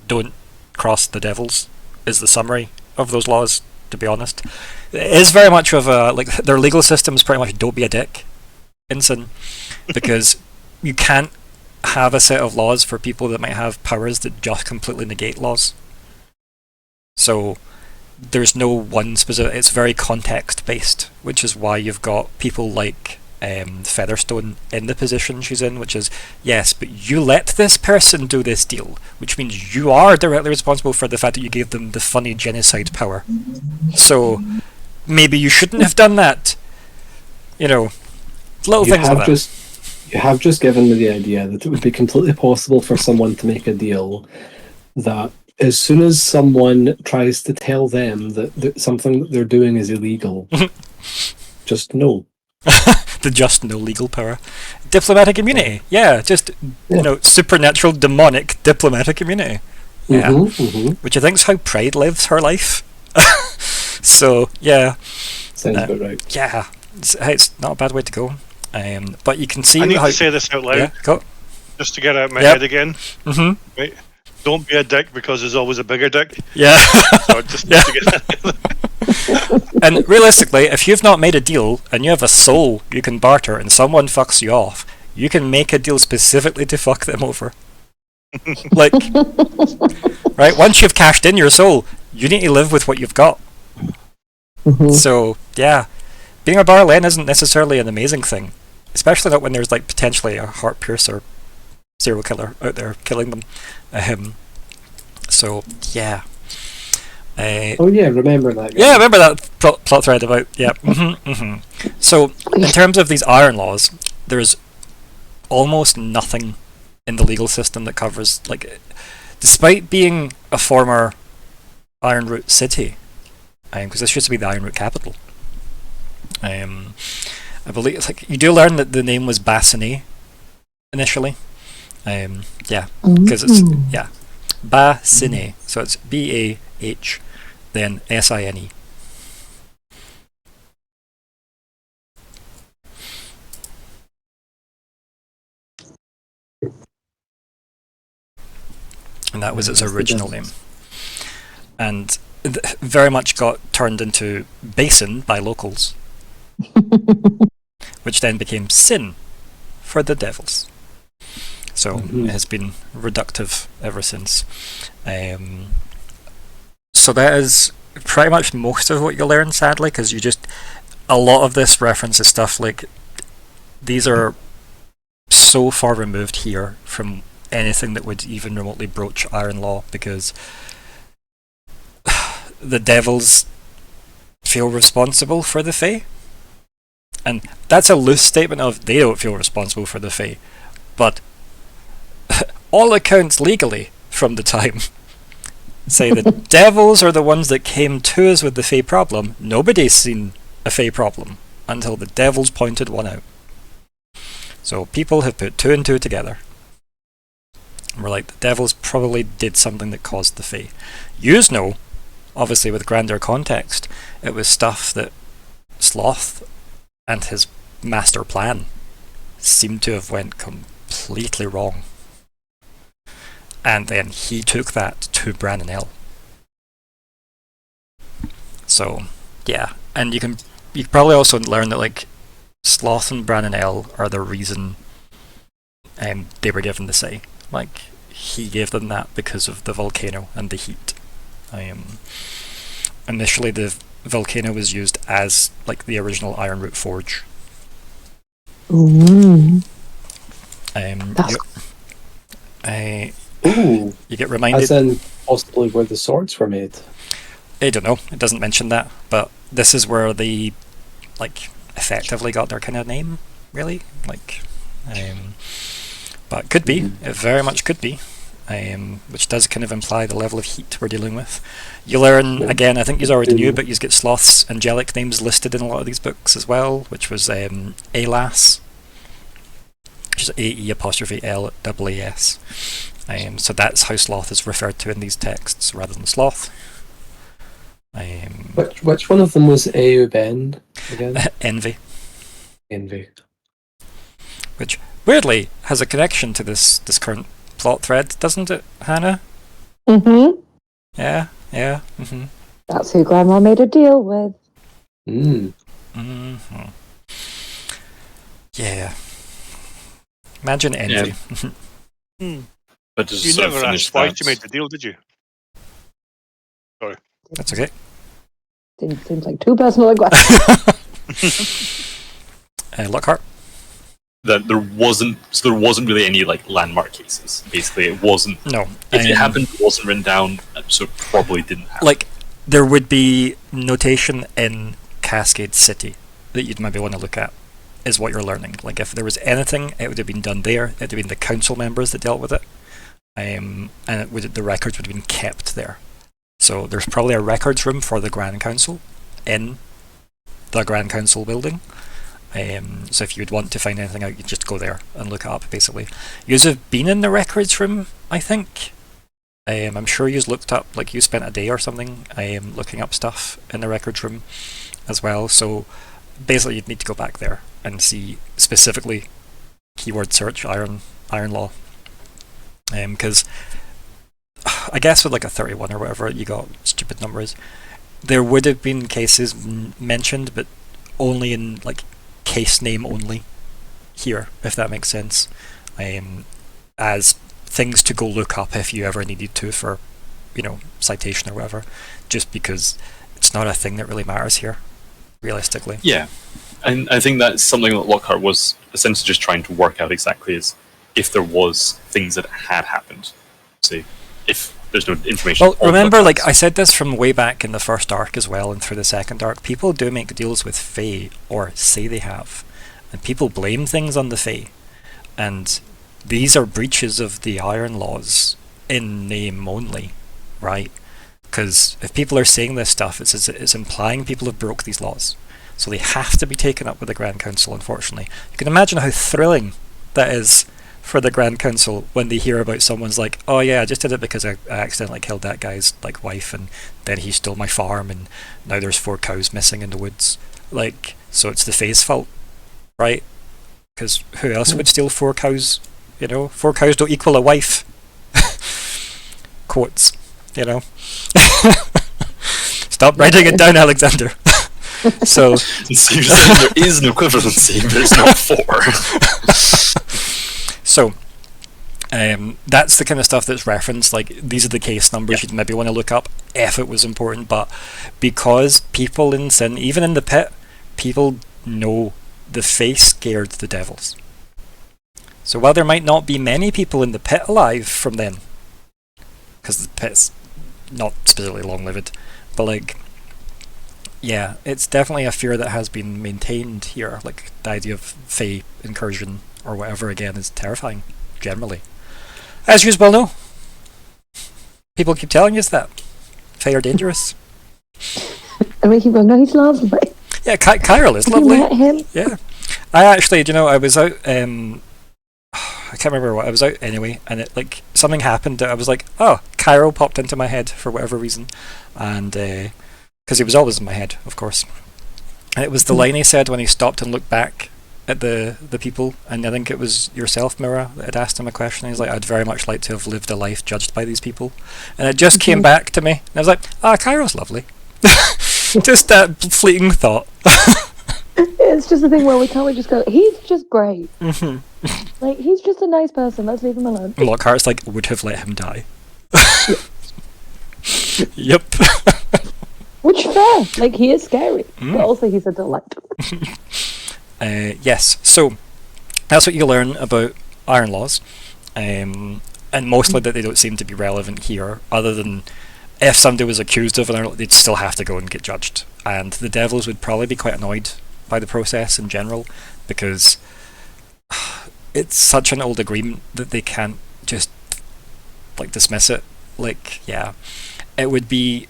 don't cross the devils, is the summary of those laws, to be honest. It is very much of a, like, their legal system is pretty much don't be a dick in sin, because you can't have a set of laws for people that might have powers that just completely negate laws. So there's no one specific, it's very context based, which is why you've got people like Featherstone in the position she's in, which is, yes, but you let this person do this deal, which means you are directly responsible for the fact that you gave them the funny genocide power. So maybe you shouldn't have done that. Little things like that. You have just given me the idea that it would be completely possible for someone to make a deal that as soon as someone tries to tell them that something that they're doing is illegal, just no. The just no legal power. Diplomatic immunity. Yeah, supernatural, demonic diplomatic immunity. Yeah. Which I think is how Pride lives her life. So, yeah. Sounds about right. Yeah. It's not a bad way to go. But you can see I need how... to say this out loud. Yeah, go. Just to get out of my head again. Mm-hmm. Right? Don't be a dick because there's always a bigger dick. Yeah. So just to get that. And realistically, if you've not made a deal and you have a soul you can barter and someone fucks you off, you can make a deal specifically to fuck them over. Like, right? Once you've cashed in your soul, you need to live with what you've got. So, yeah. Being a Barlen isn't necessarily an amazing thing. Especially not when there's, like, potentially a heart piercer serial killer out there killing them. So, yeah. Remember that. Yeah, remember that plot thread about, yeah. So, in terms of these iron laws, there's almost nothing in the legal system that covers, like, despite being a former Ironroot city, because this used to be the Ironroot capital. I believe, like, you do learn that the name was Bassinet initially. Because it's, Bassinet. So it's B-A-H, then S-I-N-E. And that was its original name. And very much got turned into Basin by locals. Which then became Sin for the devils. So it has been reductive ever since. So that is pretty much most of what you learn, sadly, because a lot of this references stuff like, these are so far removed here from anything that would even remotely broach Iron Law, because the devils feel responsible for the Fae. And that's a loose statement of they don't feel responsible for the Fae. But all accounts legally from the time say the devils are the ones that came to us with the Fae problem. Nobody's seen a Fae problem until the devils pointed one out. So people have put two and two together. And we're like, the devils probably did something that caused the Fae. Yous know, obviously with grander context, it was stuff that Sloth and his master plan seemed to have went completely wrong. And then he took that to Bran and El. So, yeah. And you can probably also learn that, like, Sloth and Bran and El are the reason they were given the say. Like, he gave them that because of the volcano and the heat. Initially the volcano was used as, like, the original Ironroot Forge. You get reminded. As in possibly where the swords were made. I don't know. It doesn't mention that, but this is where like effectively got their kind of name, really. Like, but could be. It very much could be. Which does kind of imply the level of heat we're dealing with. You learn, again, I think you already knew, but you get Sloth's angelic names listed in a lot of these books as well, which was Alas, which is AE''L''AS. So that's how Sloth is referred to in these texts, rather than Sloth. Which one of them was Euben again? Envy. Envy. Which, weirdly, has a connection to this current plot thread, doesn't it, Hannah? Mm-hmm. Yeah. That's who Grandma made a deal with. Yeah. Imagine envy. But just You sort of never finish asked why that. you made the deal, did you? That's okay. Seems like too personal a question. Lockhart. That there wasn't really any like landmark cases. Basically, it wasn't. No. If it happened, it wasn't written down, so it probably didn't happen. Like, there would be notation in Cascade City that you'd maybe want to look at, is what you're learning. Like, if there was anything, it would have been done there. It would have been the council members that dealt with it, and the records would have been kept there. So there's probably a records room for the Grand Council in the Grand Council building. So if you'd want to find anything out, you'd just go there and look it up, basically. You've have been in the records room, I think. I'm sure you've looked up, like you spent a day or something looking up stuff in the records room as well. So basically you'd need to go back there and see specifically keyword search Iron Law. Because I guess with like a 31 or whatever, you got stupid numbers. There would have been cases mentioned, but only in like case name only here, if that makes sense, as things to go look up if you ever needed to for, citation or whatever, just because it's not a thing that really matters here, realistically. Yeah, and I think that's something that Lockhart was essentially just trying to work out exactly, is if there was things that had happened. See, if there's no information. Well, remember, like I said this from way back in the first arc as well, and through the second arc, people do make deals with Fae, or say they have, and people blame things on the Fae, and these are breaches of the Iron Laws in name only, right? Because if people are saying this stuff, it's implying people have broke these laws, so they have to be taken up with the Grand Council. Unfortunately, you can imagine how thrilling that is for the Grand Council when they hear about someone's like, oh yeah, I just did it because I accidentally killed that guy's like wife, and then he stole my farm, and now there's 4 cows missing in the woods. Like, so it's the Fae's fault, right? Because who else would steal 4 cows? 4 cows don't equal a wife. Quotes, Stop writing it down, Alexander. So you're saying there is an equivalency, there's not 4. So, that's the kind of stuff that's referenced. Like, these are the case numbers you'd maybe want to look up if it was important. But because people in Sin, even in the pit, people know the Fae scared the devils. So while there might not be many people in the pit alive from then, because the pit's not specifically long-lived, but like, yeah, it's definitely a fear that has been maintained here. Like, the idea of Fae incursion or whatever, again, is terrifying, generally. As you well know. People keep telling us that. Fae are dangerous. And we keep going, no, he's lovely. Yeah, Kyril is Have lovely. you met him? Yeah. I actually, I was out, I can't remember what, I was out anyway, and it, like, something happened that I was like, oh, Kyril popped into my head for whatever reason, and, because he was always in my head, of course. And it was the line he said when he stopped and looked back at the people, and I think it was yourself, Myr'ra, that had asked him a question. He's like, I'd very much like to have lived a life judged by these people. And it just came back to me, and I was like, Kyro's lovely. Just that fleeting thought. It's just the thing where we can't just go, he's just great. Mm-hmm. Like, he's just a nice person, let's leave him alone. Lockhart's like, would have let him die. Yep. Which fair, like, he is scary, but also he's a delight. Yes, so that's what you learn about Iron Laws, and mostly that they don't seem to be relevant here, other than if somebody was accused of an Iron Law, they'd still have to go and get judged, and the Devils would probably be quite annoyed by the process in general, because it's such an old agreement that they can't just like dismiss it. Like, yeah, it would be.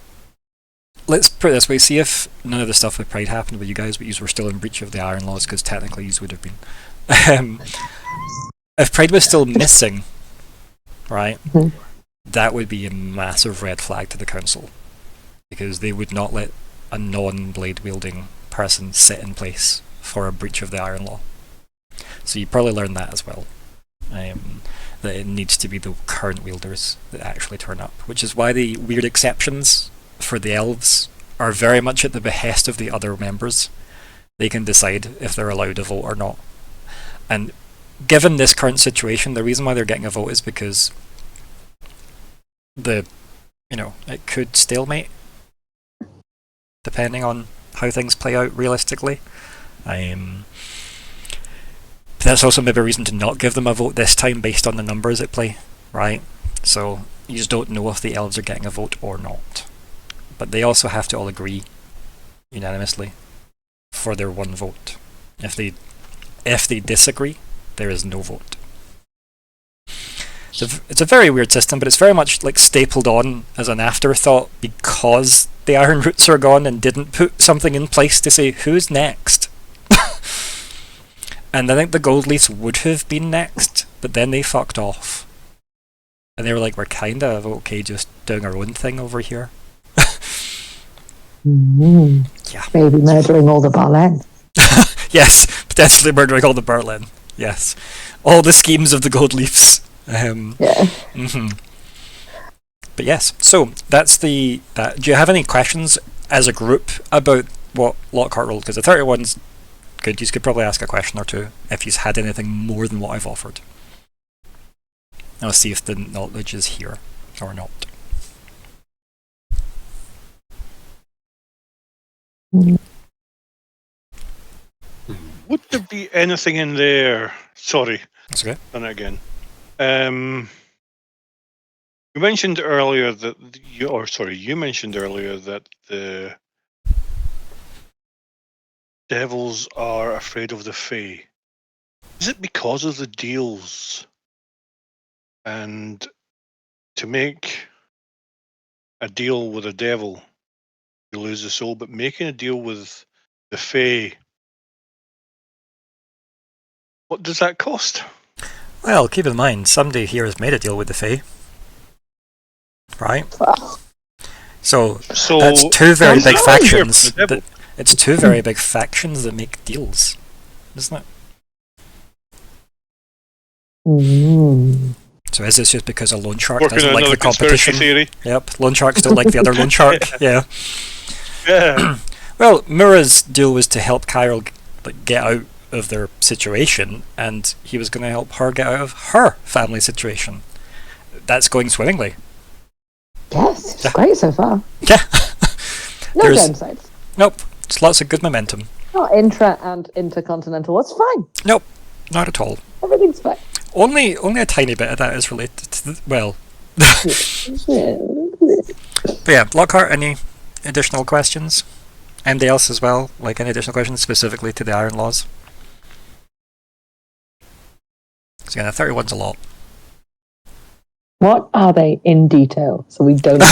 Let's put it this way: see if none of the stuff with Pride happened with you guys, but you were still in breach of the Iron Laws, because technically you would have been. If Pride was still missing, right, that would be a massive red flag to the council, because they would not let a non-blade wielding person sit in place for a breach of the Iron Law. So you probably learned that as well. That it needs to be the current wielders that actually turn up, which is why the weird exceptions for the elves are very much at the behest of the other members. They can decide if they're allowed to vote or not. And given this current situation, the reason why they're getting a vote is because it could stalemate depending on how things play out realistically. That's also maybe a reason to not give them a vote this time based on the numbers at play, right? So you just don't know if the elves are getting a vote or not. But they also have to all agree unanimously for their one vote. If they disagree, there is no vote. It's a very weird system, but it's very much like stapled on as an afterthought because the Iron Roots are gone and didn't put something in place to say who's next. And I think the Gold Leafs would have been next, but then they fucked off. And they were like, we're kind of okay just doing our own thing over here. Yeah. Maybe murdering all the Berlin. Yes, potentially murdering all the Berlin. Yes. All the schemes of the Gold Leafs. Yeah. But yes, so that's do you have any questions as a group about what Lockhart rolled? Because the 31's good. You could probably ask a question or two if you've had anything more than what I've offered. I'll see if the knowledge is here or not. Would there be anything in there? Sorry. That's okay. Done it again. You mentioned earlier that you mentioned earlier that the devils are afraid of the Fae. Is it because of the deals? And to make a deal with a devil, you lose the soul, but making a deal with the Fae, what does that cost? Well, keep in mind, somebody here has made a deal with the Fae. Right? So that's two very big factions. It's two very big factions that make deals, isn't it? So is this just because a loan shark doesn't like the competition? Theory. Yep, loan sharks don't like the other loan shark. Yeah. Yeah. Well, Myr'ra's deal was to help Kyril get out of their situation, and he was going to help her get out of her family situation. That's going swimmingly. Yes, it's great so far. Yeah. No downsides. Nope. It's lots of good momentum. Not intra and intercontinental. It's fine. Nope. Not at all. Everything's fine. Only a tiny bit of that is related to but yeah, Lockhart, any additional questions? Anybody else as well? Like any additional questions specifically to the Iron Laws? So again, 31's a lot. What are they in detail so we don't know?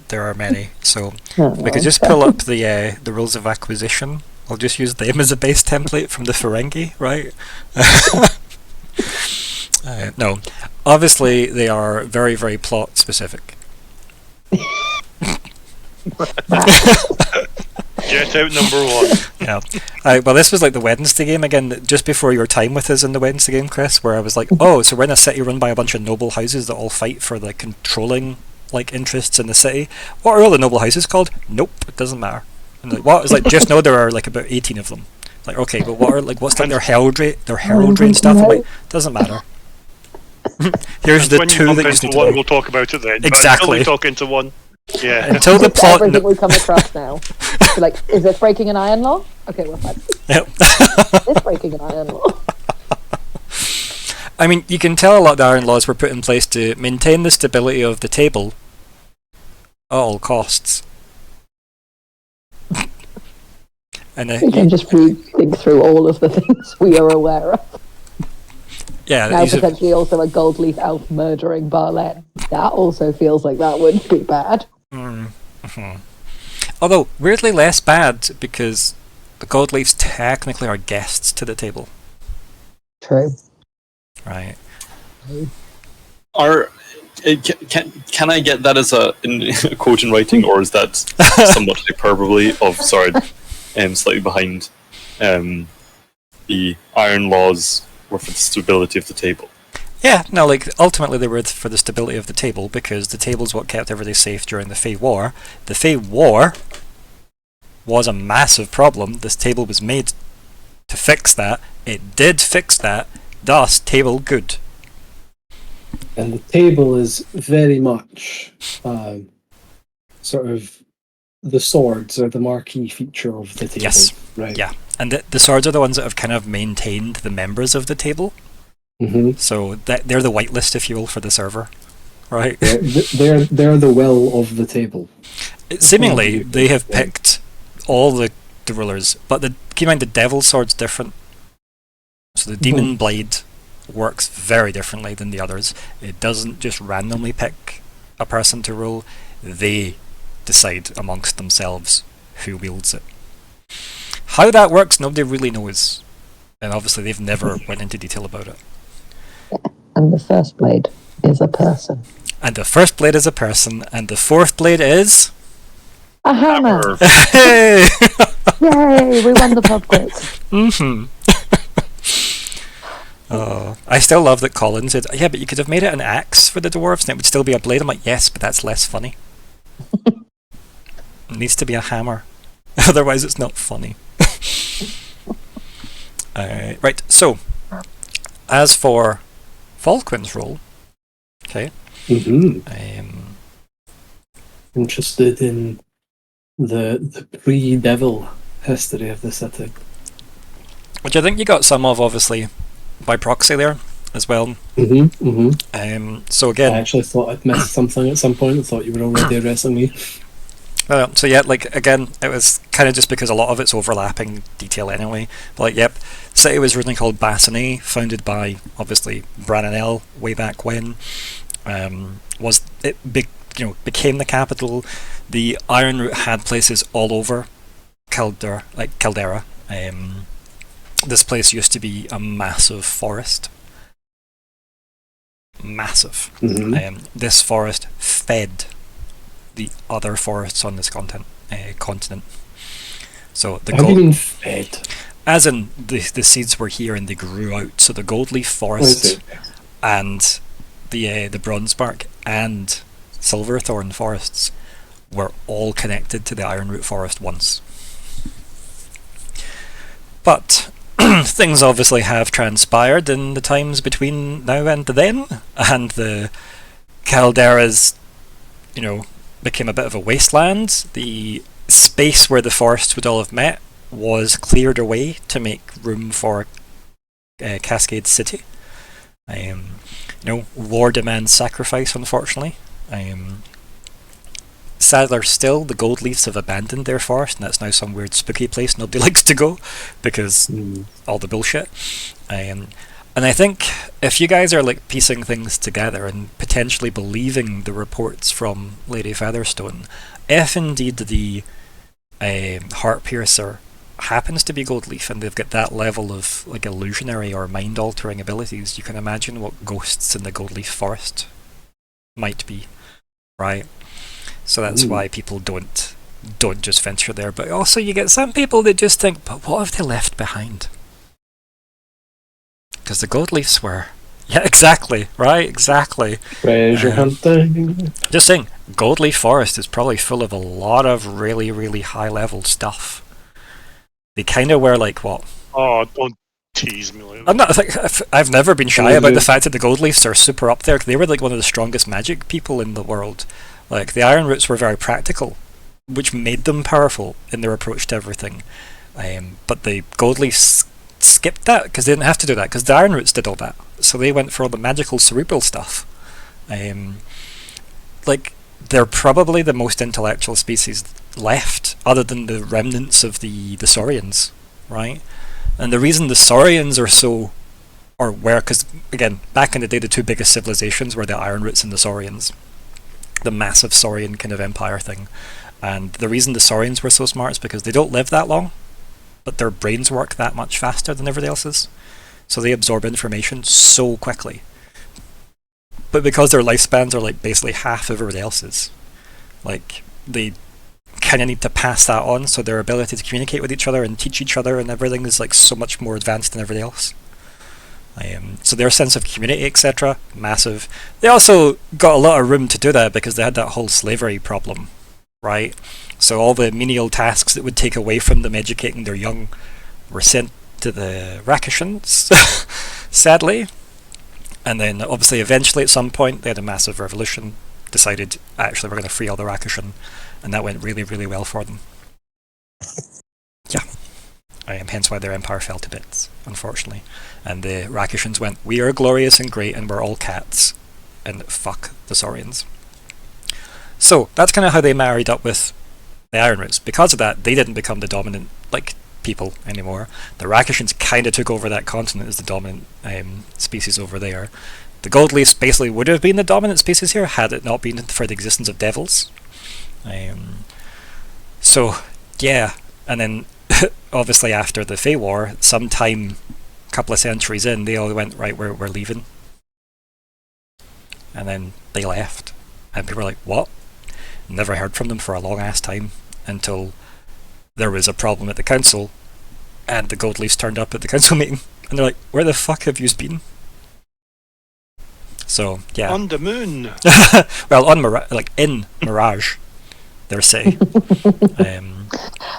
There are many. So we could just pull up the rules of acquisition. I'll just use them as a base template from the Ferengi, right? No, obviously they are very, very plot specific. Jet out number one. Yeah. Well, this was like the Wednesday game again, just before your time with us in the Wednesday game, Chris, where I was like, oh, so we're in a city run by a bunch of noble houses that all fight for the controlling interests in the city. What are all the noble houses called? Nope, it doesn't matter. And like, what? It's like, just know there are like about 18 of them. Like, okay, but what's like their heraldry and stuff? I'm like, doesn't matter. Here's the two that you need to know. We'll talk about it then. Exactly. We'll talk into one. Yeah. Until the plot. Everything we come across now. We're like, is this breaking an iron law? Okay, we're fine. Yep. It's breaking an iron law. I mean, you can tell a lot of the Iron Laws were put in place to maintain the stability of the table, at all costs. And We can just think through all of the things we are aware of. yeah, Now these are- potentially also a gold leaf elf murdering Barlet. That also feels like that would be bad. Mhm. Although weirdly less bad because the gold leaves technically are guests to the table, True. right? Are can I get that as a quote in writing, or is that somewhat hyperbole of slightly behind? The iron laws were for the stability of the table. Yeah, no, like ultimately they were for the stability of the table because the table's what kept everybody safe during the Fey War. The Fey War was a massive problem. This table was made to fix that. It did fix that. Thus, table good. And the table is very much sort of the swords are the marquee feature of the table. Yes. Right. Yeah. And the swords are the ones that have kind of maintained the members of the table. Mm-hmm. So they're the whitelist, if you will, for the server, right? They're the will of the table. Seemingly, they have picked all the rulers, but keep in mind the devil sword's different. So the demon blade works very differently than the others. It doesn't just randomly pick a person to rule. They decide amongst themselves who wields it. How that works, nobody really knows. And obviously they've never went into detail about it. And the first blade is a person. And the first blade is a person, and the fourth blade is... A hammer! Hey! Yay! We won the pub quiz. Mm-hmm. Oh, I still love that Colin said, yeah, but you could have made it an axe for the dwarves and it would still be a blade. I'm like, yes, but that's less funny. It needs to be a hammer. Otherwise it's not funny. Right, so, as for Falkwin's role, okay, Interested in the pre-devil history of the city. which I think you got some of, obviously, by proxy there as well. So again, I actually thought I'd missed something at some point. I thought you were already addressing me. so yeah, like again, it was kind of just because a lot of it's overlapping detail anyway. But like, yep, the city was originally called Bassanet, founded by obviously Brananel way back when. Became the capital. The Ironroot had places all over Caldera. This place used to be a massive forest. Massive. This forest fed the other forests on this continent. So the How do you mean fed? as in the seeds were here and they grew out. So the goldleaf forest and the bronzebark and silverthorn forests were all connected to the ironroot forest once. But things obviously have transpired in the times between now and then, and the Caldera's, became a bit of a wasteland. The space where the forests would all have met was cleared away to make room for Cascade City. War demands sacrifice, unfortunately. Sadder still, the gold leafs have abandoned their forest, and that's now some weird spooky place nobody likes to go because all the bullshit. And I think if you guys are like piecing things together and potentially believing the reports from Lady Featherstone, if indeed the Heart Piercer happens to be gold leaf and they've got that level of like illusionary or mind altering abilities, you can imagine what ghosts in the gold leaf forest might be, right? So that's why people don't just venture there. But also you get some people that just think, but what have they left behind? Because the gold leafs were... Yeah, exactly, right, exactly. Treasure hunting. Just saying, gold leaf forest is probably full of a lot of really, really high level stuff. They kind of were like, what? Oh, don't tease me like that. I'm not. I've never been shy about the fact that the gold leafs are super up there. They were like one of the strongest magic people in the world. Like the iron roots were very practical, which made them powerful in their approach to everything. But the gold leafs skipped that because they didn't have to do that because the iron roots did all that. So they went for all the magical cerebral stuff. Like they're probably the most intellectual species left, other than the remnants of the Saurians, right? And the reason the Saurians are so, or were, because again, back in the day, the two biggest civilizations were the Iron Roots and the Saurians, the massive Saurian kind of empire thing. And the reason the Saurians were so smart is because they don't live that long, but their brains work that much faster than everybody else's, so they absorb information so quickly. But because their lifespans are like basically half of everybody else's, like they kind of need to pass that on, so their ability to communicate with each other and teach each other and everything is like so much more advanced than everybody else. So their sense of community, etc., massive. They also got a lot of room to do that because they had that whole slavery problem, right? So all the menial tasks that would take away from them educating their young were sent to the Rakashans, sadly. And then obviously eventually at some point they had a massive revolution, decided actually we're going to free all the Rakashan, and that went really, really well for them. Yeah. Hence why their empire fell to bits, unfortunately. And the Rakashans went, we are glorious and great and we're all cats, and fuck the Saurians. So that's kind of how they married up with the Iron Roots. Because of that, they didn't become the dominant people anymore. The Rakashans kind of took over that continent as the dominant species over there. The Goldleafs basically would have been the dominant species here had it not been for the existence of devils. So yeah, and then obviously after the Fey War, sometime a couple of centuries in, they all went, right, we're leaving. And then they left. And people were like, what? Never heard from them for a long ass time, until there was a problem at the council, and the Goldleafs turned up at the council meeting, and they're like, where the fuck have you been? So, yeah. On the moon. Well, on in Mirage, their city.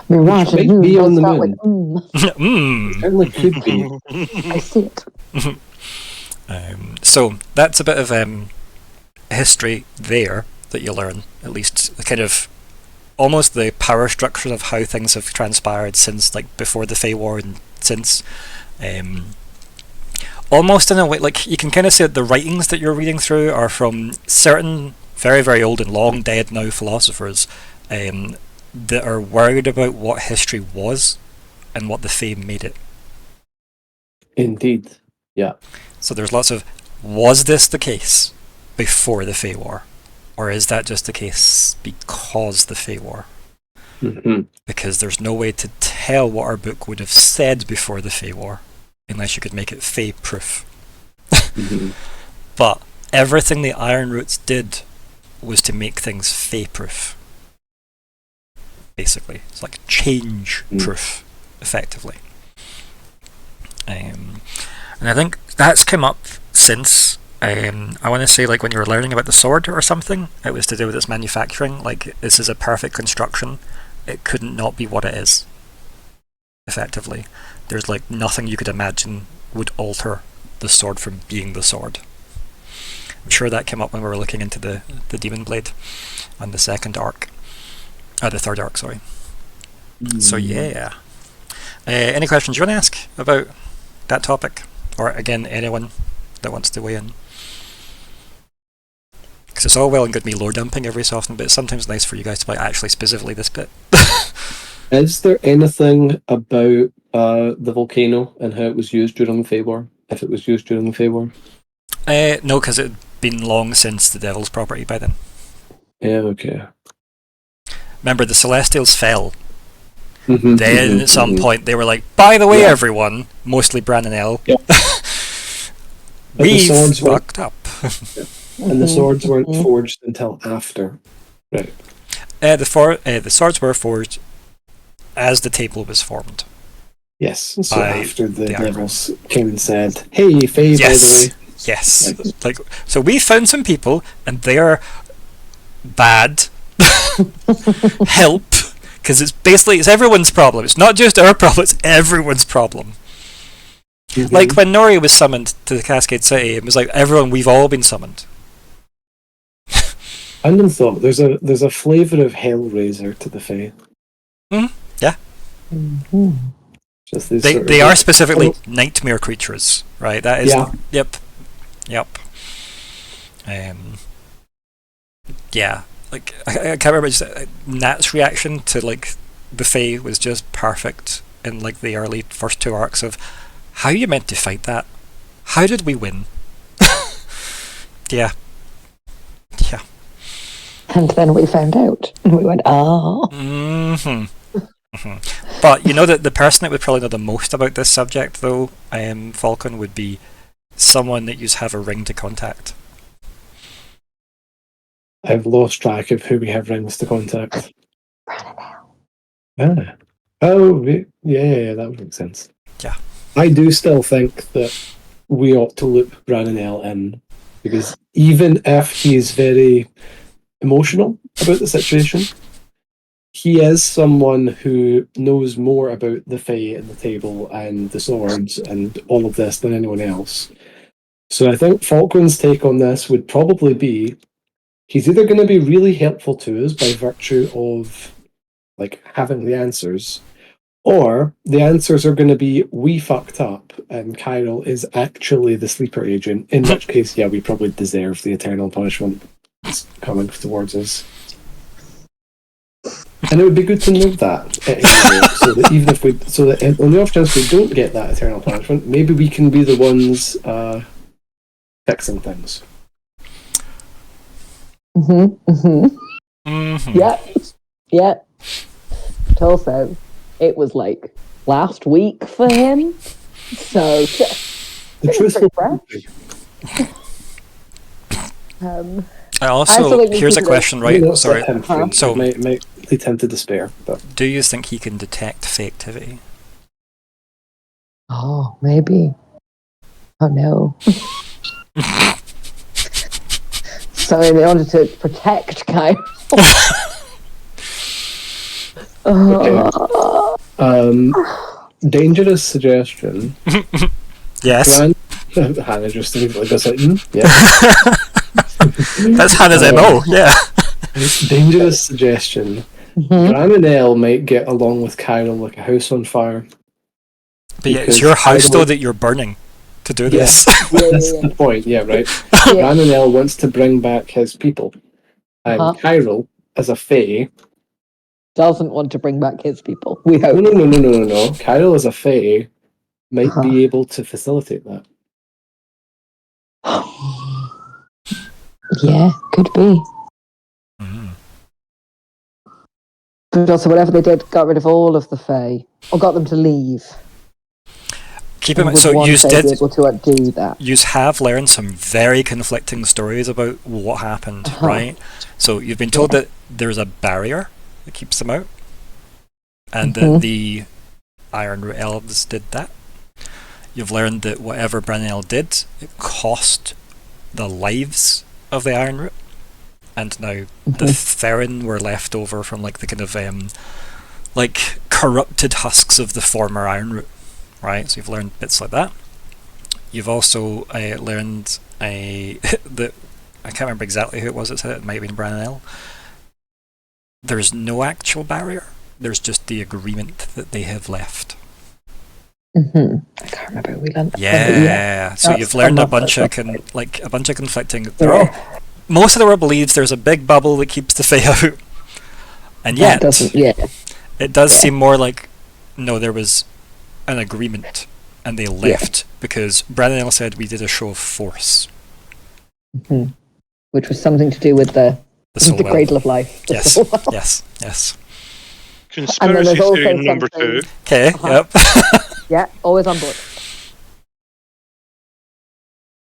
Mirage Might and be on the start moon. with, It certainly could be. I see it. So that's a bit of history there that you learn, at least the kind of almost the power structure of how things have transpired since before the Fey War and since. Almost in a way, you can kind of say that the writings that you're reading through are from certain very, very old and long dead now philosophers that are worried about what history was and what the Fey made it. Indeed, yeah. So there's lots of, was this the case before the Fey War? Or is that just the case because the Fey War? Mm-hmm. Because there's no way to tell what our book would have said before the Fey War, unless you could make it Fey-proof. Mm-hmm. But everything the Iron Roots did was to make things Fey-proof. Basically. It's like change-proof, effectively. And I think that's come up since, I want to say when you were learning about the sword or something, it was to do with its manufacturing. This is a perfect construction. It couldn't not be what it is. Effectively. There's nothing you could imagine would alter the sword from being the sword. I'm sure that came up when we were looking into the Demon Blade on the second arc. The third arc, sorry. So yeah. Any questions you want to ask about that topic? Or again, anyone that wants to weigh in? Because it's all well and good me lore dumping every so often, but it's sometimes nice for you guys to actually specifically this bit. Is there anything about the volcano and how it was used during the Fey War? If it was used during the Fey War? No, because it had been long since the Devil's property by then. Yeah, okay. Remember, the Celestials fell. Mm-hmm, Then at some point they were like, by the way, everyone, mostly Bran and Elle, we fucked up. And the swords weren't forged until after. Right. The swords were forged as the table was formed. Yes, so By after the the devils came and said, hey, Faye, by the way. Yes. So we found some people, and they're bad. Help. Because it's everyone's problem. It's not just our problem, it's everyone's problem. Mm-hmm. When Nori was summoned to the Cascade City, it was everyone, we've all been summoned. I hadn't thought there's a flavour of Hellraiser to the Fae. Yeah. Mm-hmm. Just these They are specifically nightmare creatures, right? That is Yep. Yeah. like I can't remember. Just, Nat's reaction to like the Fae was just perfect in like the early first two arcs of how you meant to fight that. How did we win? Yeah. Yeah. And then we found out, and we went, oh. But you know that the person that would probably know the most about this subject, though, Falcon, would be someone that you have a ring to contact. I've lost track of who we have rings to contact. Ah. Oh, yeah, that would make sense. Yeah. I do still think that we ought to loop Branonel in, because even if he's very emotional about the situation, he is someone who knows more about the Fae and the table and the swords and all of this than anyone else. So I think Falkwin's take on this would probably be he's either going to be really helpful to us by virtue of like having the answers, or the answers are going to be we fucked up and Kyril is actually the sleeper agent, in which case, yeah, we probably deserve the eternal punishment that's coming towards us. And it would be good to know that, so that even if on the off chance we don't get that eternal punishment, maybe we can be the ones fixing things. Yeah. Also, it was like last week for him, so The truthful I also here's a question, right? Sorry. So might lead him to despair. But do you think he can detect Fae activity? Oh, maybe. Oh no. So in order to protect Kyle. Dangerous suggestion. Yes. Hannah just goes like, yeah. That's Hannah's MO, yeah. Dangerous suggestion. Branonel might get along with Kyril like a house on fire. But yeah, it's your house though that you're burning to do this. That's the point, yeah, right. Branonel wants to bring back his people. And Kyril, as a Fae, doesn't want to bring back his people. We hope. No. Kyril, as a Fae, might be able to facilitate that. Yeah, could be. But also, whatever they did, got rid of all of the Fae, or got them to leave. Keep in mind, so you did able to do that. You have learned some very conflicting stories about what happened, right? So you've been told that there's a barrier that keeps them out, and that the Iron Root Elves did that. You've learned that whatever Branonel did, it cost the lives of the Iron Root, and now the Therin were left over from like the kind of like corrupted husks of the former Iron Root, right? So you've learned bits like that. You've also learned that I can't remember exactly who it was that said it. It might have been Branonel. There's no actual barrier. There's just the agreement that they have left. I can't remember who we learned that. Yeah. So you've learned a bunch of conflicting. Most of the world believes there's a big bubble that keeps the Fae out, and yet it does seem more like no, there was an agreement and they left because Branonel said we did a show of force, which was something to do with the cradle of life. Yes. Conspiracy theory number 2. Okay. Yep. Yeah, always on board.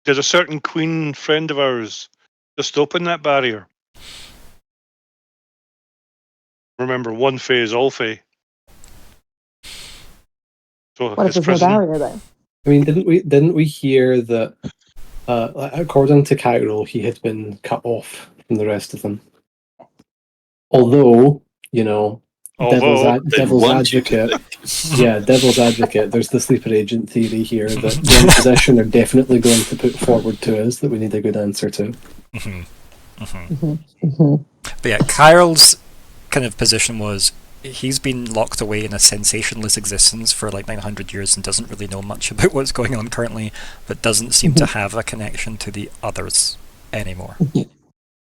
Did a certain queen friend of ours just open that barrier? Remember, one Fae is all Fae. So what if there's no barrier then? I mean, didn't we hear that? According to Kyril, he had been cut off from the rest of them. Although, devil's advocate. Devil's advocate. There's the sleeper agent theory here that the Inquisition are definitely going to put forward to us that we need a good answer to. But yeah, Kyril's kind of position was he's been locked away in a sensationless existence for like 900 years and doesn't really know much about what's going on currently, but doesn't seem to have a connection to the others anymore.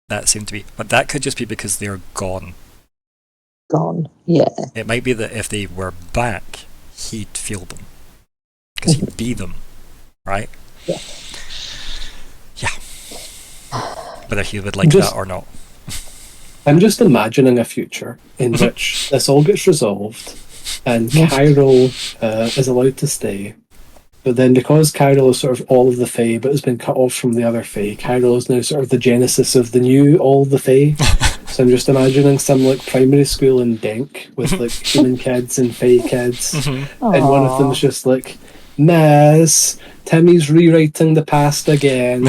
That seemed to be, but that could just be because they're gone. Gone. Yeah. It might be that if they were back, he'd feel them. Because he'd be them, right? Yeah. Yeah. Whether he would like that or not. I'm just imagining a future in which this all gets resolved and Cairo is allowed to stay. But then because Cairo is sort of all of the Fae but has been cut off from the other Fae, Cairo is now sort of the genesis of the new all the Fae. So I'm just imagining some like primary school in Denk with like human kids and Fae kids. And one of them's just like, Miss, Timmy's rewriting the past again.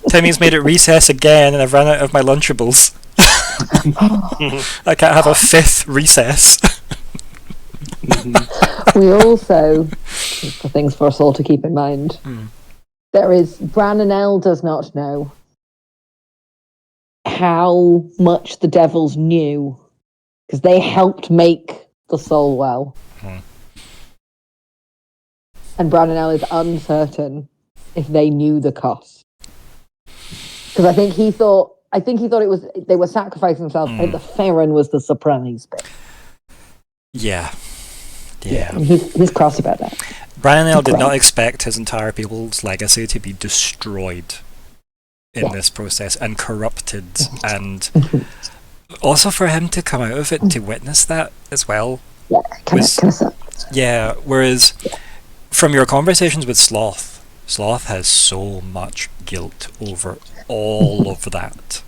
Timmy's made it recess again and I've run out of my Lunchables. I can't have a fifth recess. We also, the things for us all to keep in mind, there is, Bran and Elle does not know how much the devils knew, because they helped make the soul well. And Bran and Elle is uncertain if they knew the cost. Because I think he thought it was, they were sacrificing themselves. I think the Farron was the surprise bit. Yeah. And he's cross about that. Bran and Elle did not expect his entire people's legacy to be destroyed in this process and corrupted, and also for him to come out of it to witness that as well. Yeah, kind of. Yeah, whereas from your conversations with Sloth has so much guilt over all of that.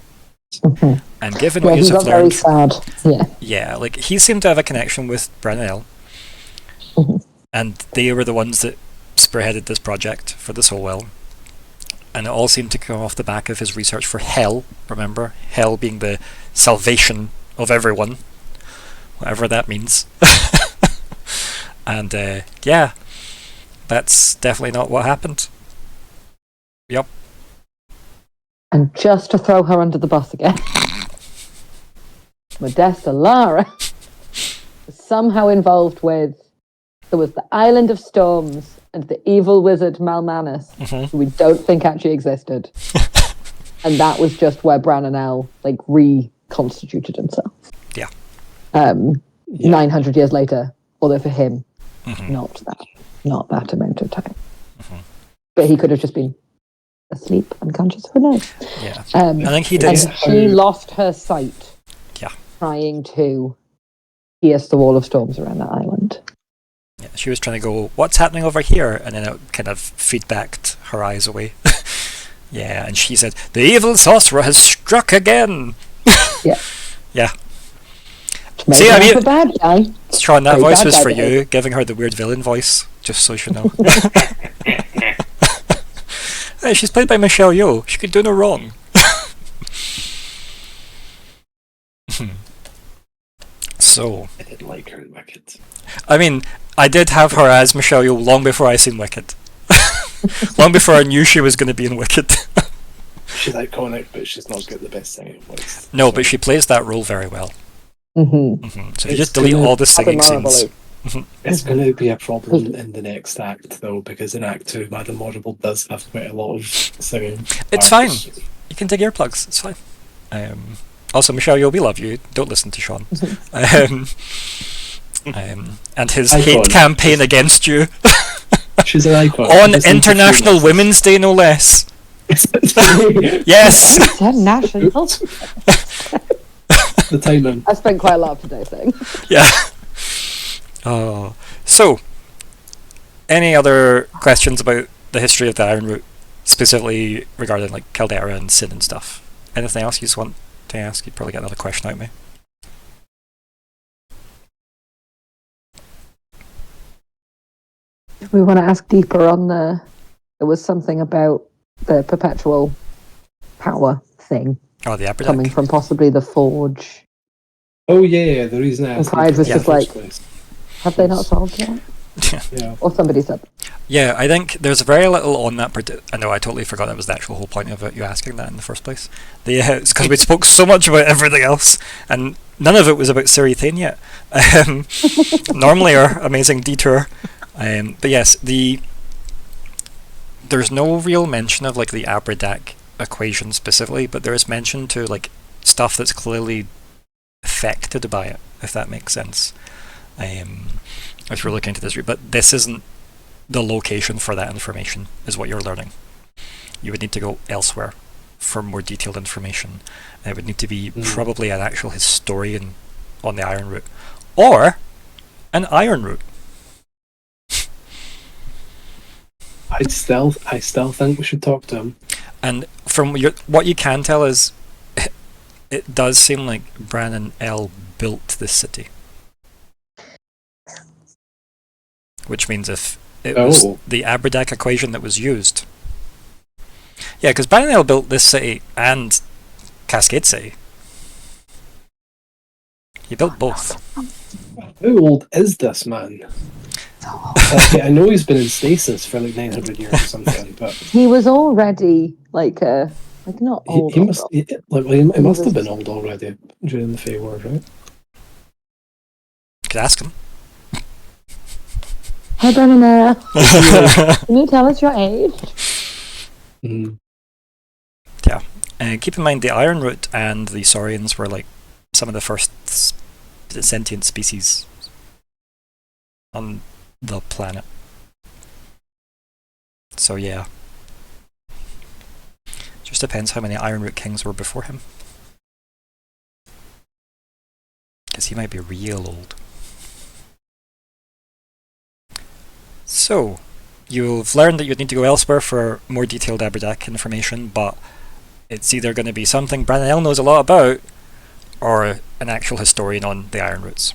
And given what he got learned, very sad. Yeah, like he seemed to have a connection with Bran and Elle. And they were the ones that spearheaded this project for the Soulwell. And it all seemed to come off the back of his research for Hell, remember? Hell being the salvation of everyone, whatever that means. And yeah, that's definitely not what happened. Yep. And just to throw her under the bus again, Modesta Lara was somehow involved with, there was the Island of Storms and the evil wizard Mal'Manus, who we don't think actually existed. And that was just where Bran and Elle like reconstituted himself. Yeah. 900 years later, although for him, not that amount of time. But he could have just been asleep, unconscious, who knows? Yeah. I think he did. And she lost her sight. Yeah. Trying to pierce the wall of storms around that island. Yeah, she was trying to go, what's happening over here? And then it kind of feedbacked her eyes away. Yeah, and she said, the evil sorcerer has struck again! Yeah. Yeah. See, I mean, a bad guy. Sean, that voice was for you, giving her the weird villain voice, just so you know. Hey, she's played by Michelle Yeoh. She could do no wrong. So, I didn't like her in Wicked. I mean, I did have her as Michelle Yeoh long before I seen Wicked. Long before I knew she was going to be in Wicked. She's iconic, but she's not got the best singing voice. No, but she plays that role very well. So if you just delete all the singing scenes. It's going to be a problem in the next act, though, because in Act 2, Madame Horrible does have quite a lot of singing. It's fine. You can take earplugs. It's fine. Also, Michelle Yeoh, we love you. Don't listen to Sean. And his hate campaign against you. She's an icon. On International Women's Day, no less. Yes! International. The timing. I spent quite a lot of today saying. Yeah. Oh. So, any other questions about the history of the Iron Root, specifically regarding like Caldera and Sin and stuff? Anything else you just want to ask? You'd probably get another question out of me. If we want to ask deeper on there was something about the perpetual power thing. Oh, the Adept. Coming from possibly the Forge. Oh yeah, the reason I asked. Pride was just like, have they not solved it? Yeah. Or somebody said. Yeah, I think there's very little on that. I know, I totally forgot that was the actual whole point of it, you asking that in the first place. It's because we spoke so much about everything else, and none of it was about Siri yet. Normally our amazing detour. But yes, there's no real mention of like the Abradak equation specifically, but there is mention to like stuff that's clearly affected by it, if that makes sense. If you're looking into this route, but this isn't the location for that information, is what you're learning. You would need to go elsewhere for more detailed information. And it would need to be probably an actual historian on the Iron Route, or an Iron Route. I still think we should talk to him. And from what you can tell is, it does seem like Bran and El built this city. Which means if it was the Aberdac equation that was used. Yeah, because Bran and El built this city and Cascade City. He built both. How old is this man? I know he's been in stasis for like 900 years or something, but he was already like not old. He must have been old already during the Fey Wars, right? Could ask him. Hey, Brennan, can you tell us your age? Yeah, and keep in mind the Iron Root and the Saurians were like some of the first sentient species on the planet. So yeah, just depends how many Iron Root kings were before him, because he might be real old. So, you've learned that you'd need to go elsewhere for more detailed Aberdac information, but it's either going to be something Branagh knows a lot about, or an actual historian on the Iron Roots.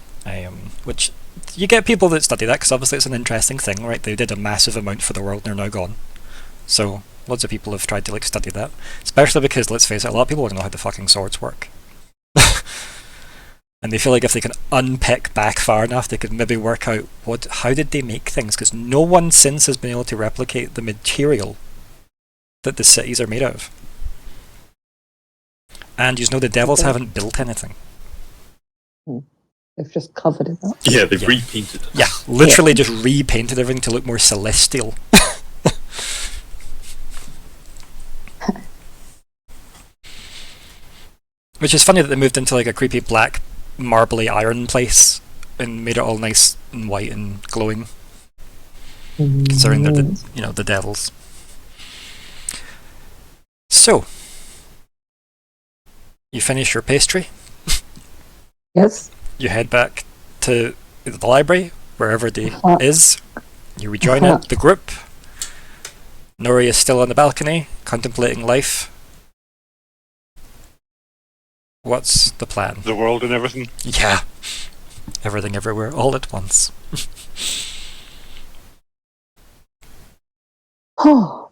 Which, you get people that study that, because obviously it's an interesting thing, right? They did a massive amount for the world and they're now gone. So, lots of people have tried to like study that. Especially because, let's face it, a lot of people don't know how the fucking swords work. And they feel like if they can unpick back far enough, they could maybe work out how did they make things, because no one since has been able to replicate the material that the cities are made out of. And you know the devils haven't built anything. They've just covered it up. Yeah, they've repainted it. Yeah, literally just repainted everything to look more celestial. Which is funny that they moved into like a creepy black marbly iron place and made it all nice and white and glowing, considering they're the devils. So, you finish your pastry. Yes. You head back to the library, wherever it is. You rejoin it, the group. Nori is still on the balcony, contemplating life. What's the plan? The world and everything. Yeah. Everything everywhere, all at once. Oh.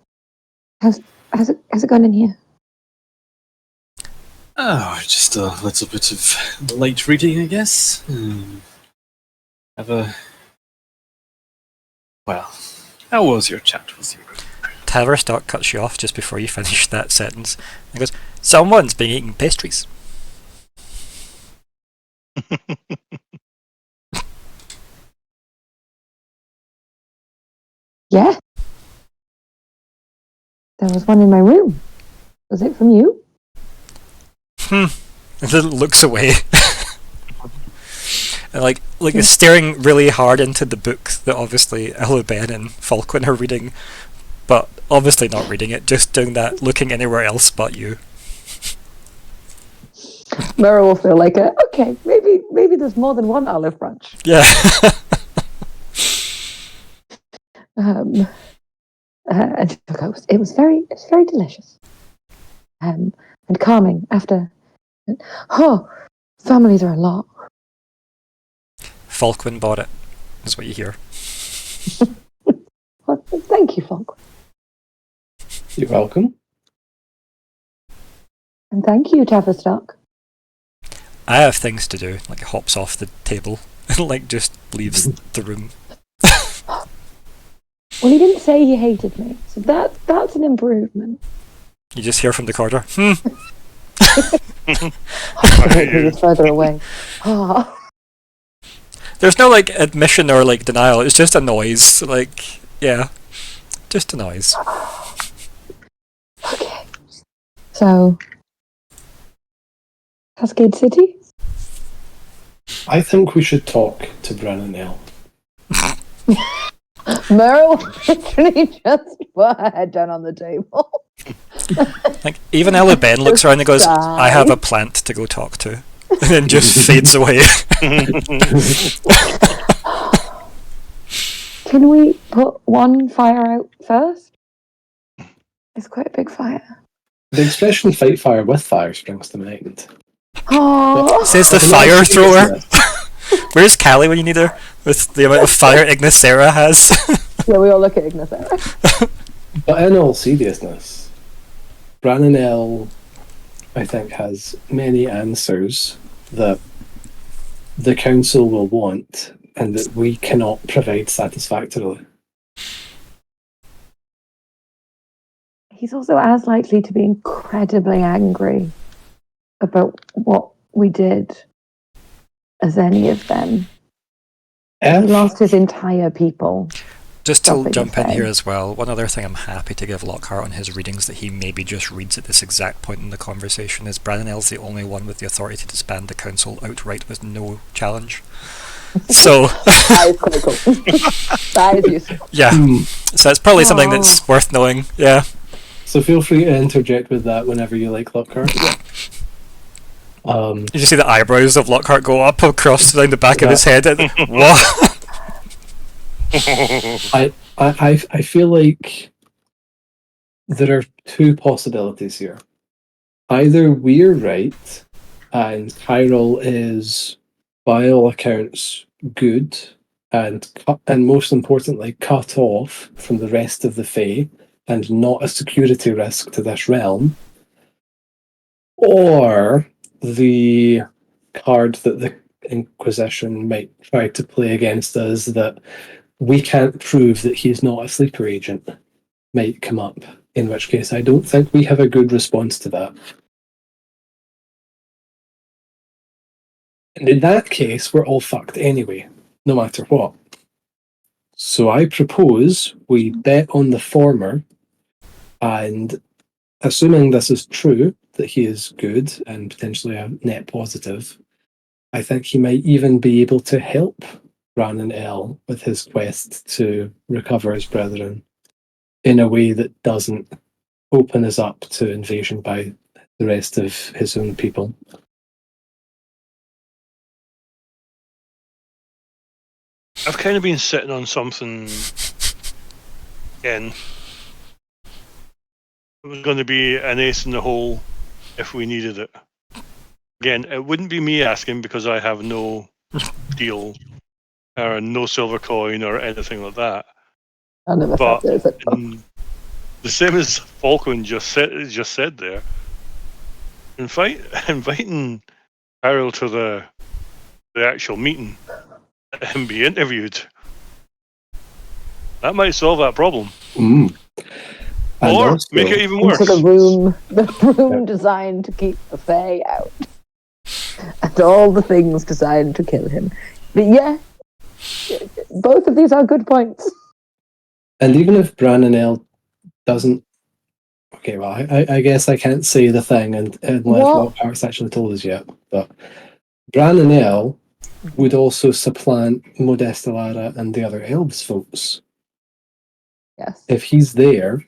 How's it going in here? Oh, just a little bit of light reading, I guess. Well, how was your chat with your group? Tavistock cuts you off just before you finish that sentence and goes, "Someone's been eating pastries." Yeah. There was one in my room. Was it from you? And then looks away. And like is staring really hard into the book that obviously Ben and Falkwin are reading, but obviously not reading it, just doing that, looking anywhere else but you. Myr'ra will feel like okay, maybe there's more than one olive branch. Yeah. And it was very delicious. And calming after. Families are a lot. Falkwin bought it, is what you hear. Well, thank you, Falkwin. You're welcome. And thank you, Tavistock. I have things to do. Like, hops off the table and like just leaves the room. Well, he didn't say he hated me, so that's an improvement. You just hear from the corridor. He was further away. There's no like admission or like denial. It's just a noise. Like, yeah, just a noise. Okay. So, Cascade City? I think we should talk to Brennan L. Myr'ra literally just put her head down on the table. Like, even Ella Ben looks around and goes, I have a plant to go talk to. And then just fades away. Can we put one fire out first? It's quite a big fire. The expression "fight fire with fire" springs to mind. Oh, Says the fire thrower. Where's Kalli when you need her? With the amount of fire Ignysera has. yeah, we all look at Ignysera. But in all seriousness, Brannon L, I think, has many answers that the council will want and that we cannot provide satisfactorily. He's also as likely to be incredibly angry about what we did as any of them. He lost his entire people. Just to jump in here as well, one other thing I'm happy to give Lockhart on his readings that he maybe just reads at this exact point in the conversation is Branonel's the only one with the authority to disband the council outright with no challenge. So that is quite cool. That is useful. Yeah. So it's probably something that's worth knowing. Yeah. So feel free to interject with that whenever you like, Lockhart. You just see the eyebrows of Lockhart go up across down the back of his head. What? I feel like there are two possibilities here. Either we're right, and Hyrule is, by all accounts, good, and most importantly, cut off from the rest of the Fae, and not a security risk to this realm, or the card that the Inquisition might try to play against us, that we can't prove that he's not a sleeper agent, might come up, in which case I don't think we have a good response to that. And in that case, we're all fucked anyway, no matter what. So I propose we bet on the former, and assuming this is true, that he is good and potentially a net positive, I think he might even be able to help Brannon L with his quest to recover his brethren in a way that doesn't open us up to invasion by the rest of his own people. I've kind of been sitting on something again. It was going to be an ace in the hole if we needed it. Again, it wouldn't be me asking because I have no deal or no silver coin or anything like that. I never thought there was a the same as Falkwin just said there. Inviting Harold to the actual meeting and be interviewed. That might solve that problem. Or make it even worse. Into the room designed to keep the Fae out. And all the things designed to kill him. But yeah, both of these are good points. And even if Brannon L doesn't... Okay, well, I guess I can't say the thing unless Lockhart's actually told us yet. But Brannon L would also supplant Modesta Lara and the other Elves folks. Yes. If he's there,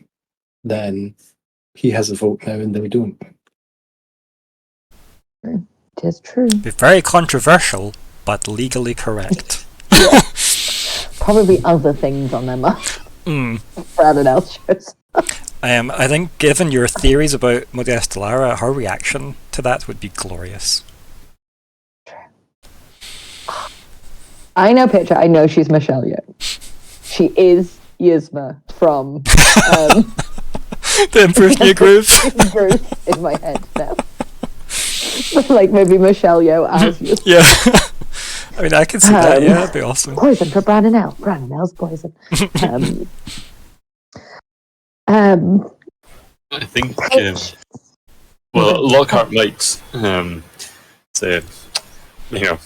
then he has a vote now and they don't. It is true. Be very controversial, but legally correct. Yeah. Probably other things on their mind. Brannon L shows. I think given your theories about Modesta Lara, her reaction to that would be glorious. I know picture. I know she's Michelle Yeoh. She is Yzma from the Improved New Groove. In my head now. Like maybe Michelle Yeoh as Yzma. Yeah. I mean, I can see that. Yeah, that'd be awesome. Poison for Brannon L. Brannon L's poison. I think, Lockhart might say,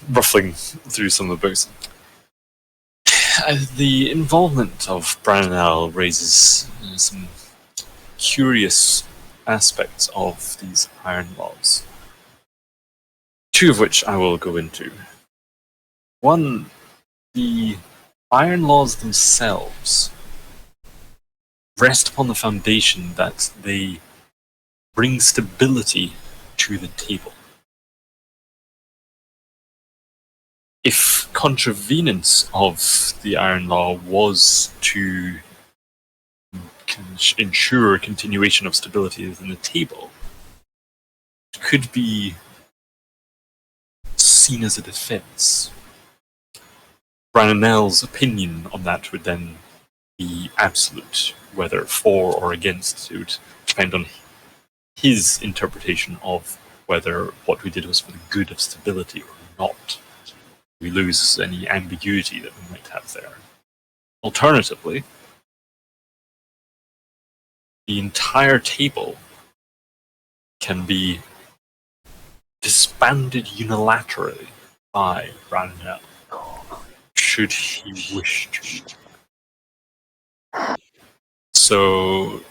ruffling through some of the books. The involvement of Brannon L raises some curious aspects of these Iron Laws. Two of which I will go into. One, the Iron Laws themselves rest upon the foundation that they bring stability to the table. If contravenance of the Iron Law was to ensure continuation of stability within the table, it could be seen as a defense. Branonel's opinion on that would then be absolute, whether for or against. It would depend on his interpretation of whether what we did was for the good of stability or not. We lose any ambiguity that we might have there. Alternatively, the entire table can be disbanded unilaterally by Branonel, should he wish to. So,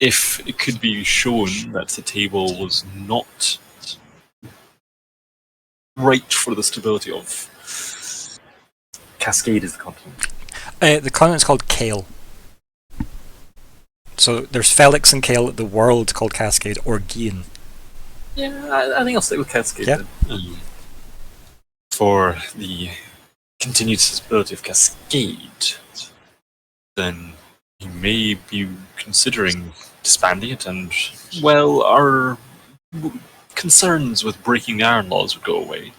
if it could be shown that the table was not right for the stability of Cascade is the continent. The continent's called Kale. So there's Felix and Kale, the world called Cascade, or Gian. Yeah, I think I'll stick with Cascade Yeah. then. For the continued stability of Cascade, then you may be considering disbanding it, and, well, our concerns with breaking the Iron Laws would go away.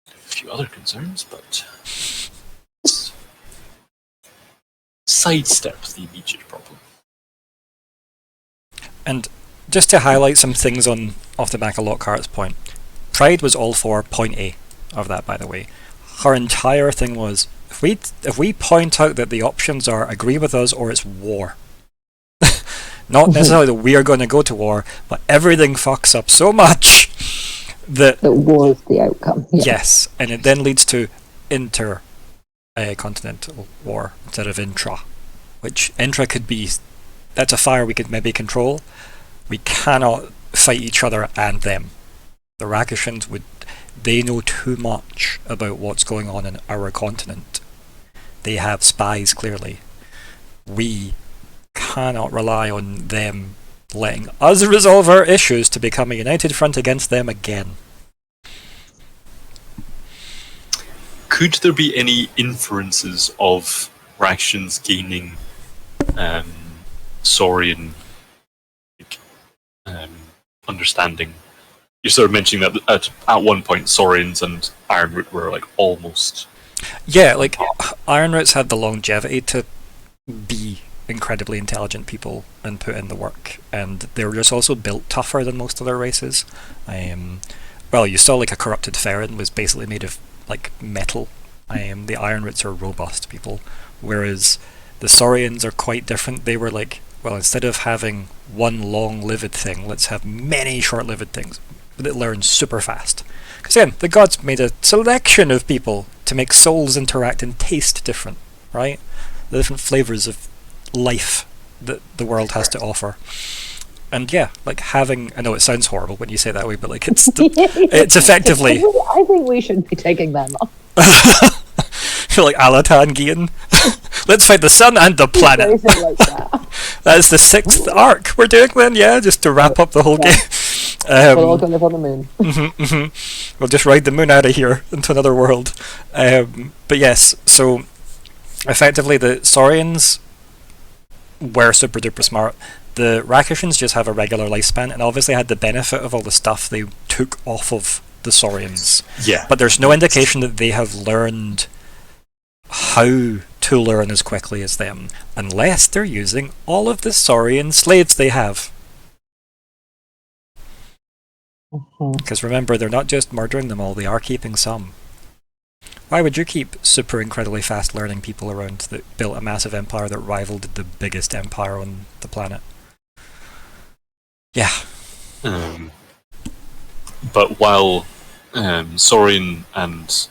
A few other concerns, but sidestep the immediate problem. And just to highlight some things off the back of Lockhart's point, Pride was all for point A of that, by the way. Her entire thing was, if we point out that the options are agree with us or it's war. Not necessarily that we are going to go to war, but everything fucks up so much that war is the outcome. Yeah. Yes, and it then leads to intercontinental war instead of intra, which intra could be, that's a fire we could maybe control. We cannot fight each other and them. The Rakishans they know too much about what's going on in our continent. They have spies, clearly. We cannot rely on them letting us resolve our issues to become a united front against them again. Could there be any inferences of Rakishans gaining Saurian understanding? You're sort of mentioning that at one point Saurians and Ironroot were like almost... Yeah, like Ironroots had the longevity to be incredibly intelligent people and put in the work, and they were just also built tougher than most other races. Well, you saw like a corrupted Ferran was basically made of like metal. The Ironroots are robust people, whereas the Saurians are quite different. They were like, well, instead of having one long-lived thing, let's have many short-lived things that learn super fast. Because again, the gods made a selection of people to make souls interact and taste different, right? The different flavours of life that the world has to offer. And yeah, like having, I know it sounds horrible when you say it that way, but like it's effectively... I think we should be taking them off. You're like Alatan Gian. Let's fight the sun and the planet. Like that. That's the 6th arc we're doing then, yeah, just to wrap up the whole game. We'll all go live on the moon. We'll just ride the moon out of here into another world. But yes, so effectively the Saurians were super duper smart. The Rakishans just have a regular lifespan and obviously had the benefit of all the stuff they took off of the Saurians. Yeah. But there's no indication that they have learned how to learn as quickly as them, unless they're using all of the Saurian slaves they have. Because remember, they're not just murdering them all, they are keeping some. Why would you keep super incredibly fast learning people around that built a massive empire that rivaled the biggest empire on the planet? Yeah. But while Saurian and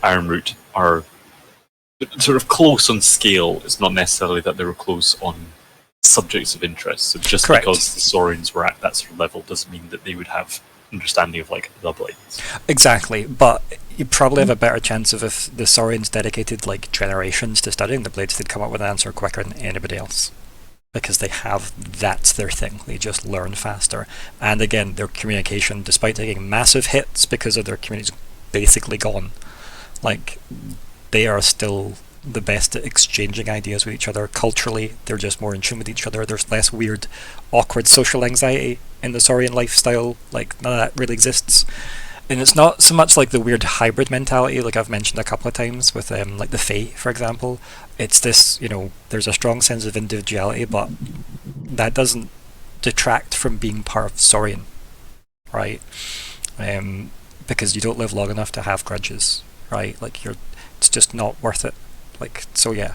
Ironroot are sort of close on scale, it's not necessarily that they were close on subjects of interest. So just Correct. because the Saurians were at that sort of level doesn't mean that they would have understanding of like the blades. Exactly, but you probably have a better chance of if the Saurians dedicated like generations to studying the blades, they'd come up with an answer quicker than anybody else. Because that's their thing. They just learn faster. And again, their communication, despite taking massive hits because of their community's basically gone, like, they are still the best at exchanging ideas with each other. Culturally, they're just more in tune with each other. There's less weird, awkward social anxiety in the Saurian lifestyle. Like, none of that really exists. And it's not so much like the weird hybrid mentality, like I've mentioned a couple of times with like the Fae, for example. It's this, there's a strong sense of individuality, but that doesn't detract from being part of Saurian, right? Because you don't live long enough to have grudges, right? Like, it's just not worth it. Like, so yeah.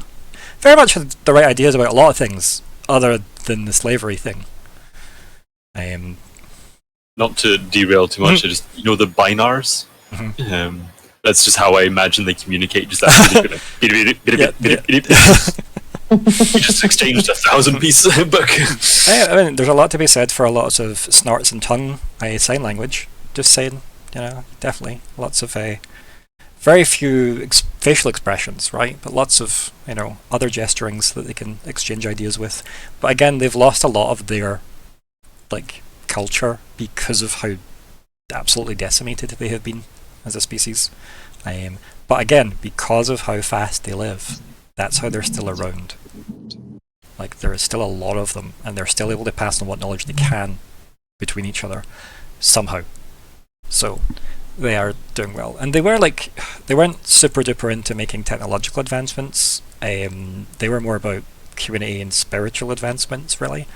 Very much had the right ideas about a lot of things, other than the slavery thing. Not to derail too much, I just the binars. That's just how I imagine they communicate. Just that. You just exchanged 1,000 pieces of a book. I mean, there's a lot to be said for a lot of snorts and tongue, sign language. Just saying, definitely lots of very few facial expressions, right? But lots of other gesturings that they can exchange ideas with. But again, they've lost a lot of their culture because of how absolutely decimated they have been as a species. But again, because of how fast they live, that's how they're still around. Like, there is still a lot of them, and they're still able to pass on what knowledge they can between each other somehow. So they are doing well, and they weren't super duper into making technological advancements. They were more about community and spiritual advancements, really.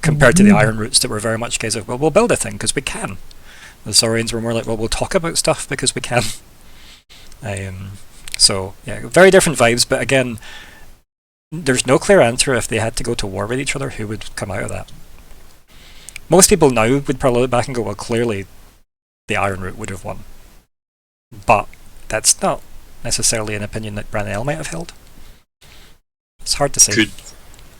Compared to the Iron Roots that were very much a case of, well, we'll build a thing because we can. The Saurians were more like, well, we'll talk about stuff because we can. So, yeah, very different vibes, but again, there's no clear answer if they had to go to war with each other, who would come out of that. Most people now would probably look back and go, well, clearly the Iron Root would have won. But that's not necessarily an opinion that Branel might have held. It's hard to say.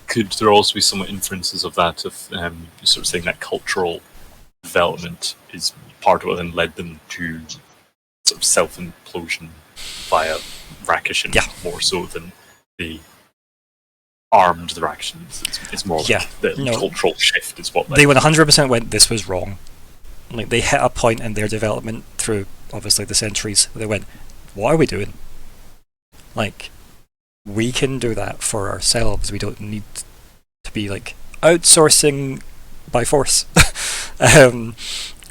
Could there also be some inferences of that, of sort of saying that cultural development is part of what then led them to sort of self-implosion via Rakishan, more so than the armed the Rakishans? It's more like the cultural shift is what they 100% went, this was wrong. Like, they hit a point in their development through, obviously, the centuries. They went, what are we doing? Like, we can do that for ourselves. We don't need to be outsourcing by force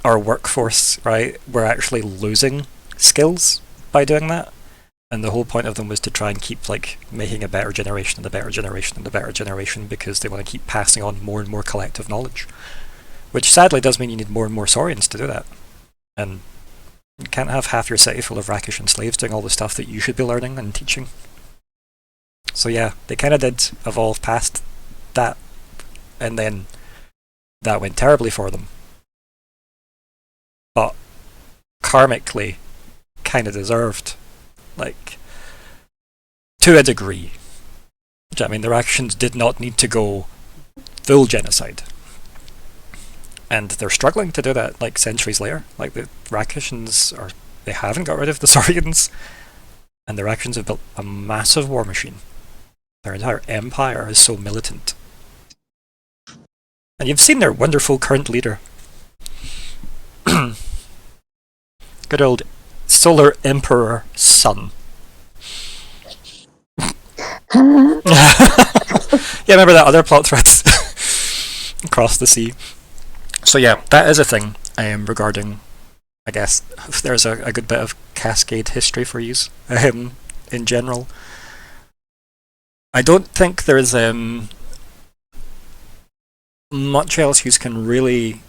our workforce, right? We're actually losing skills by doing that. And the whole point of them was to try and keep making a better generation and a better generation and a better generation, because they want to keep passing on more and more collective knowledge. Which sadly does mean you need more and more Saurians to do that. And you can't have half your city full of Rakishan slaves doing all the stuff that you should be learning and teaching. So yeah, they kind of did evolve past that, and then that went terribly for them. But karmically, kind of deserved, to a degree. I mean, the Rakishans did not need to go full genocide. And they're struggling to do that, centuries later. The Rakishans they haven't got rid of the Saurians, and the Rakishans have built a massive war machine. Their entire empire is so militant. And you've seen their wonderful current leader. Good old Solar Emperor Sun. Yeah, remember that other plot thread? Across the sea. So yeah, that is a thing regarding, I guess, there's a good bit of Cascade history for use in general. I don't think there's much else you can really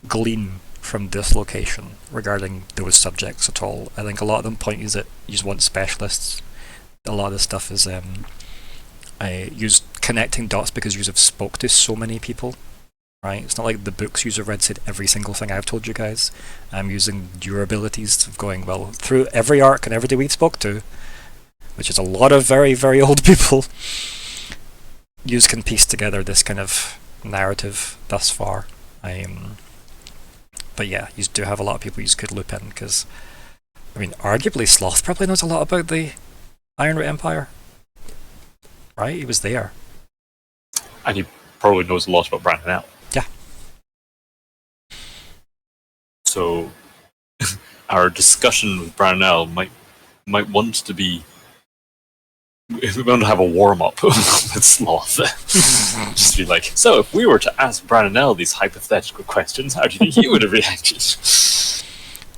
glean from this location regarding those subjects at all. I think a lot of them point is that you just want specialists. A lot of this stuff is I use connecting dots because you have spoke to so many people, right? It's not like the books you have read said every single thing I've told you guys. I'm using your abilities of going, well, through every arc and everybody we spoke to, which is a lot of very, very old people, you can piece together this kind of narrative thus far. But yeah, you do have a lot of people you could loop in, because, I mean, arguably Sloth probably knows a lot about the Ironroot Empire. Right? He was there. And he probably knows a lot about Brandon L. Yeah. So our discussion with Brandon L might want to be, if we want to have a warm-up with Sloth. Just be like, so if we were to ask Brandon L these hypothetical questions, how do you think he would have reacted?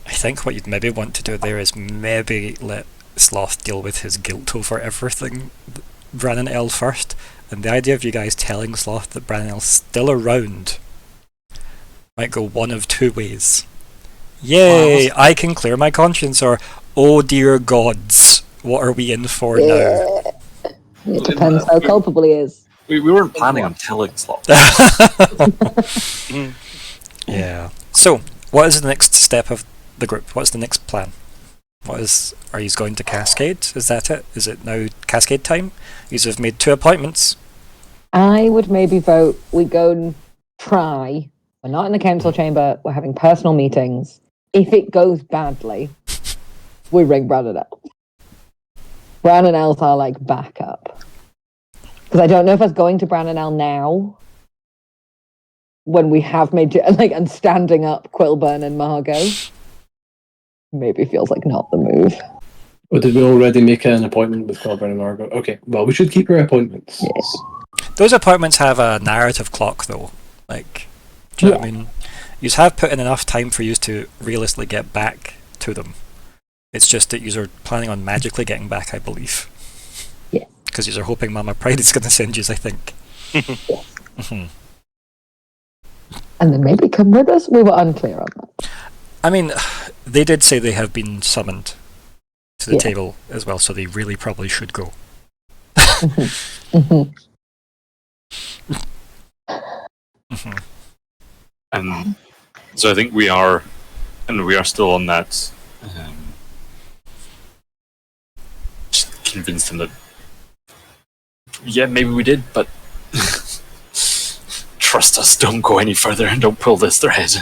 I think what you'd maybe want to do there is maybe let Sloth deal with his guilt over everything Brandon L first, and the idea of you guys telling Sloth that Brandon L's still around might go one of two ways. Yay, I can clear my conscience, or oh dear gods, what are we in for now? It depends how culpable he is. We weren't planning on telling Sloth. Yeah. So, what is the next step of the group? What's the next plan? Are you going to Cascade? Is that it? Is it now Cascade time? You have made 2 appointments. I would maybe vote we go and try. We're not in the council chamber. We're having personal meetings. If it goes badly, we ring Brandon L. Brandon L's our like backup. Because I don't know if us going to Brandon L now, when we have made and standing up Quilburn and Margot, maybe feels like not the move. Or did we already make an appointment with Quilburn and Margot? Okay, well, we should keep our appointments. Yes. Those appointments have a narrative clock, though. Like, do you know what I mean? You have put in enough time for you to realistically get back to them. It's just that you are planning on magically getting back, I believe. Yeah. Because you are hoping Mama Pride is going to send you, I think. And then maybe come with us? We were unclear on that. I mean, they did say they have been summoned to the table as well, so they really probably should go. And so I think we are still on that. Just convinced him that, yeah, maybe we did, but trust us, don't go any further and don't pull this thread.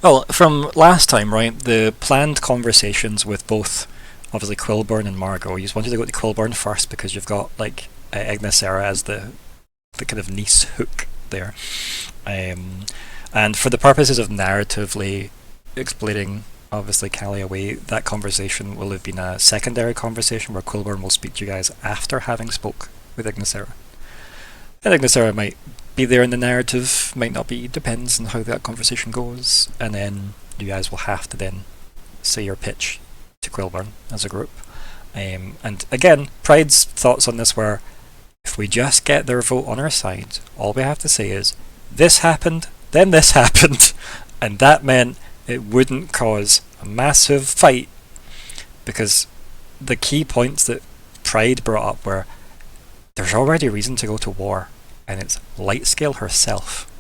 Well, from last time, right, the planned conversations with both, obviously, Quilburn and Margot, you just wanted to go to Quilburn first because you've got, like, Ignysera as the kind of niece hook there. And for the purposes of narratively explaining, obviously, Kalli away, that conversation will have been a secondary conversation where Quilburn will speak to you guys after having spoke with Ignysera. And Ignysera might be there in the narrative, might not be, depends on how that conversation goes, and then you guys will have to then say your pitch to Quilburn as a group. And again, Pride's thoughts on this were, if we just get their vote on our side, all we have to say is, this happened, then this happened, and that meant it wouldn't cause a massive fight, because the key points that Pride brought up were, there's already reason to go to war, and it's Lightscale herself.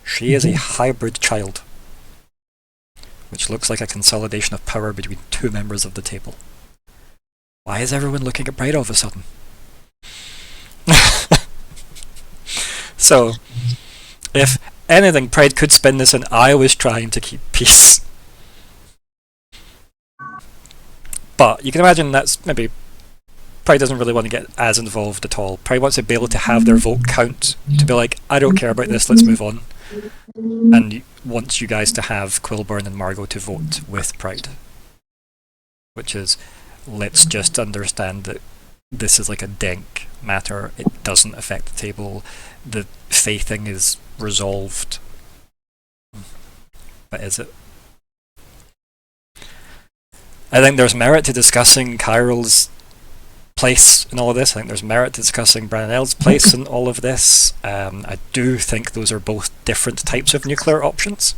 She is a hybrid child, which looks like a consolidation of power between 2 members of the table. Why is everyone looking at Pride all of a sudden? So, if anything, Pride could spin this in, I was trying to keep peace. But you can imagine that's maybe Pride doesn't really want to get as involved at all. Pride wants to be able to have their vote count, to be like, I don't care about this, let's move on. And wants you guys to have Quilburn and Margot to vote with Pride. Which is, let's just understand that this is like a denk matter, it doesn't affect the table, the faithing is resolved. But is it? I think there's merit to discussing Kyrill's place in all of this. I think there's merit to discussing Brandon L's place in all of this. I do think those are both different types of nuclear options.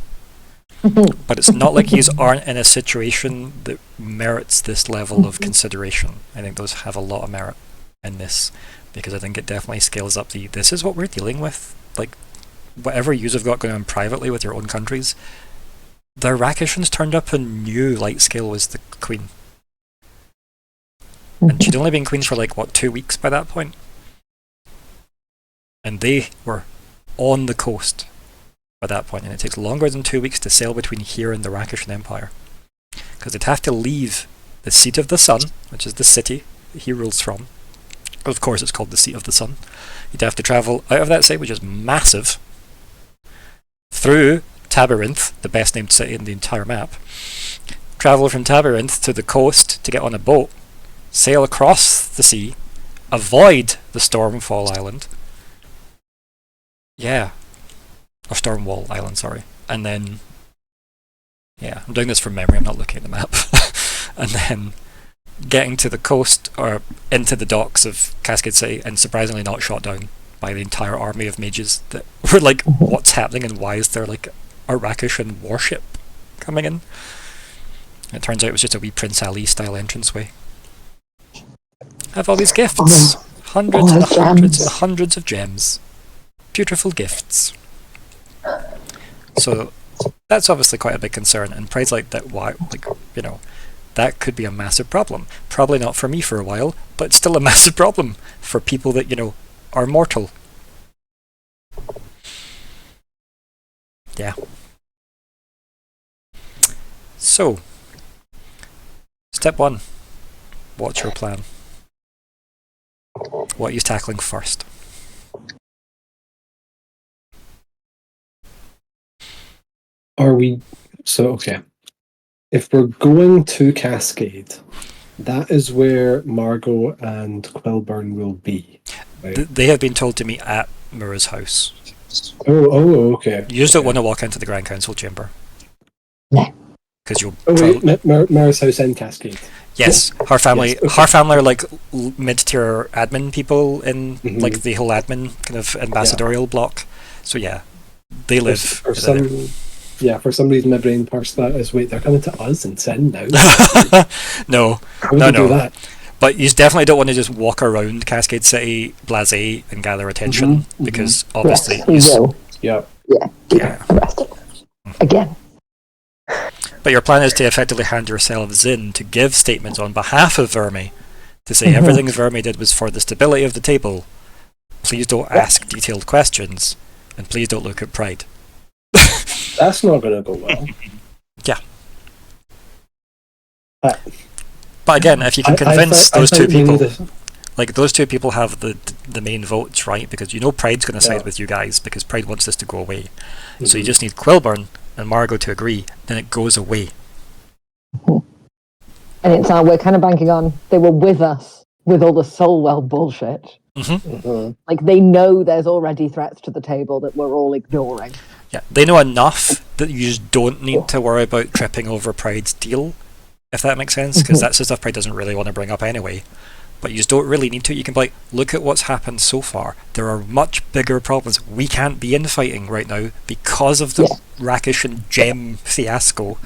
But it's not like you aren't in a situation that merits this level of consideration. I think those have a lot of merit in this, because I think it definitely scales up this is what we're dealing with. Like, whatever yous have got going on privately with your own countries, the Rakishans turned up and knew Lightscale was the queen. And she'd only been queen for 2 weeks by that point. And they were on the coast by that point, and it takes longer than 2 weeks to sail between here and the Rakishan Empire. Because they'd have to leave the Seat of the Sun, which is the city that he rules from. Of course, it's called the Seat of the Sun. You'd have to travel out of that city, which is massive, through Tabarinth, the best named city in the entire map. Travel from Tabarinth to the coast to get on a boat, sail across the sea, avoid the Stormfall Island. Yeah. Or Stormwall Island, sorry. And then... yeah, I'm doing this from memory, I'm not looking at the map. And then getting to the coast, or into the docks of Cascade City, and surprisingly not shot down by the entire army of mages that were like, what's happening and why is there like a Rakishan warship coming in? And it turns out it was just a wee Prince Ali style entranceway. I have all these gifts. Hundreds and hundreds and hundreds of gems. Beautiful gifts. So that's obviously quite a big concern, and prides like that, why, like, you know, that could be a massive problem. Probably not for me for a while, but still a massive problem for people that, you know, are mortal. Yeah. So, step 1. What's your plan? What are you tackling first? Are we... so, okay. If we're going to Cascade, that is where Margot and Quilburn will be. Right? They have been told to meet at Myr'ra's house. Oh, okay. You just don't want to walk into the Grand Council chamber. No. Because you'll... Oh wait, Myr'ra's house in Cascade. Yes, her family. Yes, okay. Her family are like mid-tier admin people in like the whole admin kind of ambassadorial block. So yeah, they live. For some reason, my brain parsed that as, wait, they're coming to us and send now. No. Do that? But you definitely don't want to just walk around Cascade City blasé and gather attention, because obviously Yes, he will. Yeah. Yeah. Arrested. Again. But your plan is to effectively hand yourselves in to give statements on behalf of Vermi, to say everything Vermi did was for the stability of the table. Please don't ask detailed questions, and please don't look at pride. That's not going to go well. Yeah. But again, if you can convince those two people, like those two people have the main votes, right? Because you know Pride's going to side with you guys, because Pride wants this to go away. So you just need Quilburn and Margot to agree, then it goes away. And it's we're kind of banking on they were with us with all the Soulwell bullshit. Like they know there's already threats to the table that we're all ignoring. Yeah, they know enough that you just don't need to worry about tripping over Pride's deal, if that makes sense, because that's the stuff Pride doesn't really want to bring up anyway. But you just don't really need to. You can be like, look at what's happened so far. There are much bigger problems. We can't be infighting right now because of the Rakishan gem fiasco.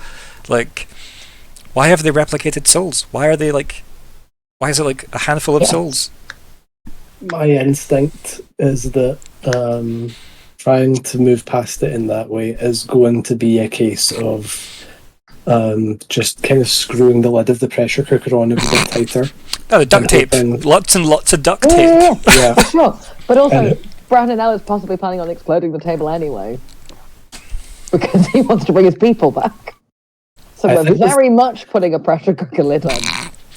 Like, why have they replicated souls? Why are they like... why is it like a handful of souls? My instinct is that trying to move past it in that way is going to be a case of just kind of screwing the lid of the pressure cooker on a bit tighter. Oh, the duct tape. Lots and lots of duct tape. Yeah. Sure. But also, Brandon L is possibly planning on exploding the table anyway. Because he wants to bring his people back. So we're very much putting a pressure cooker lid on.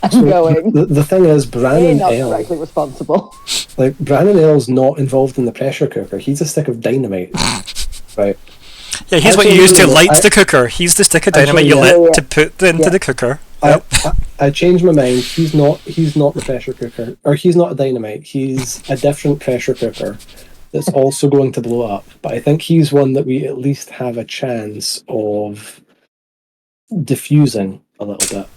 And going... The thing is, Brandon not L... directly responsible. Like, Brandon L's not involved in the pressure cooker. He's a stick of dynamite. Right. Yeah, he's what you use to light the cooker. He's the stick of dynamite you lit to put into the cooker. I changed my mind. He's not the pressure cooker. Or he's not a dynamite. He's a different pressure cooker that's also going to blow up. But I think he's one that we at least have a chance of diffusing a little bit.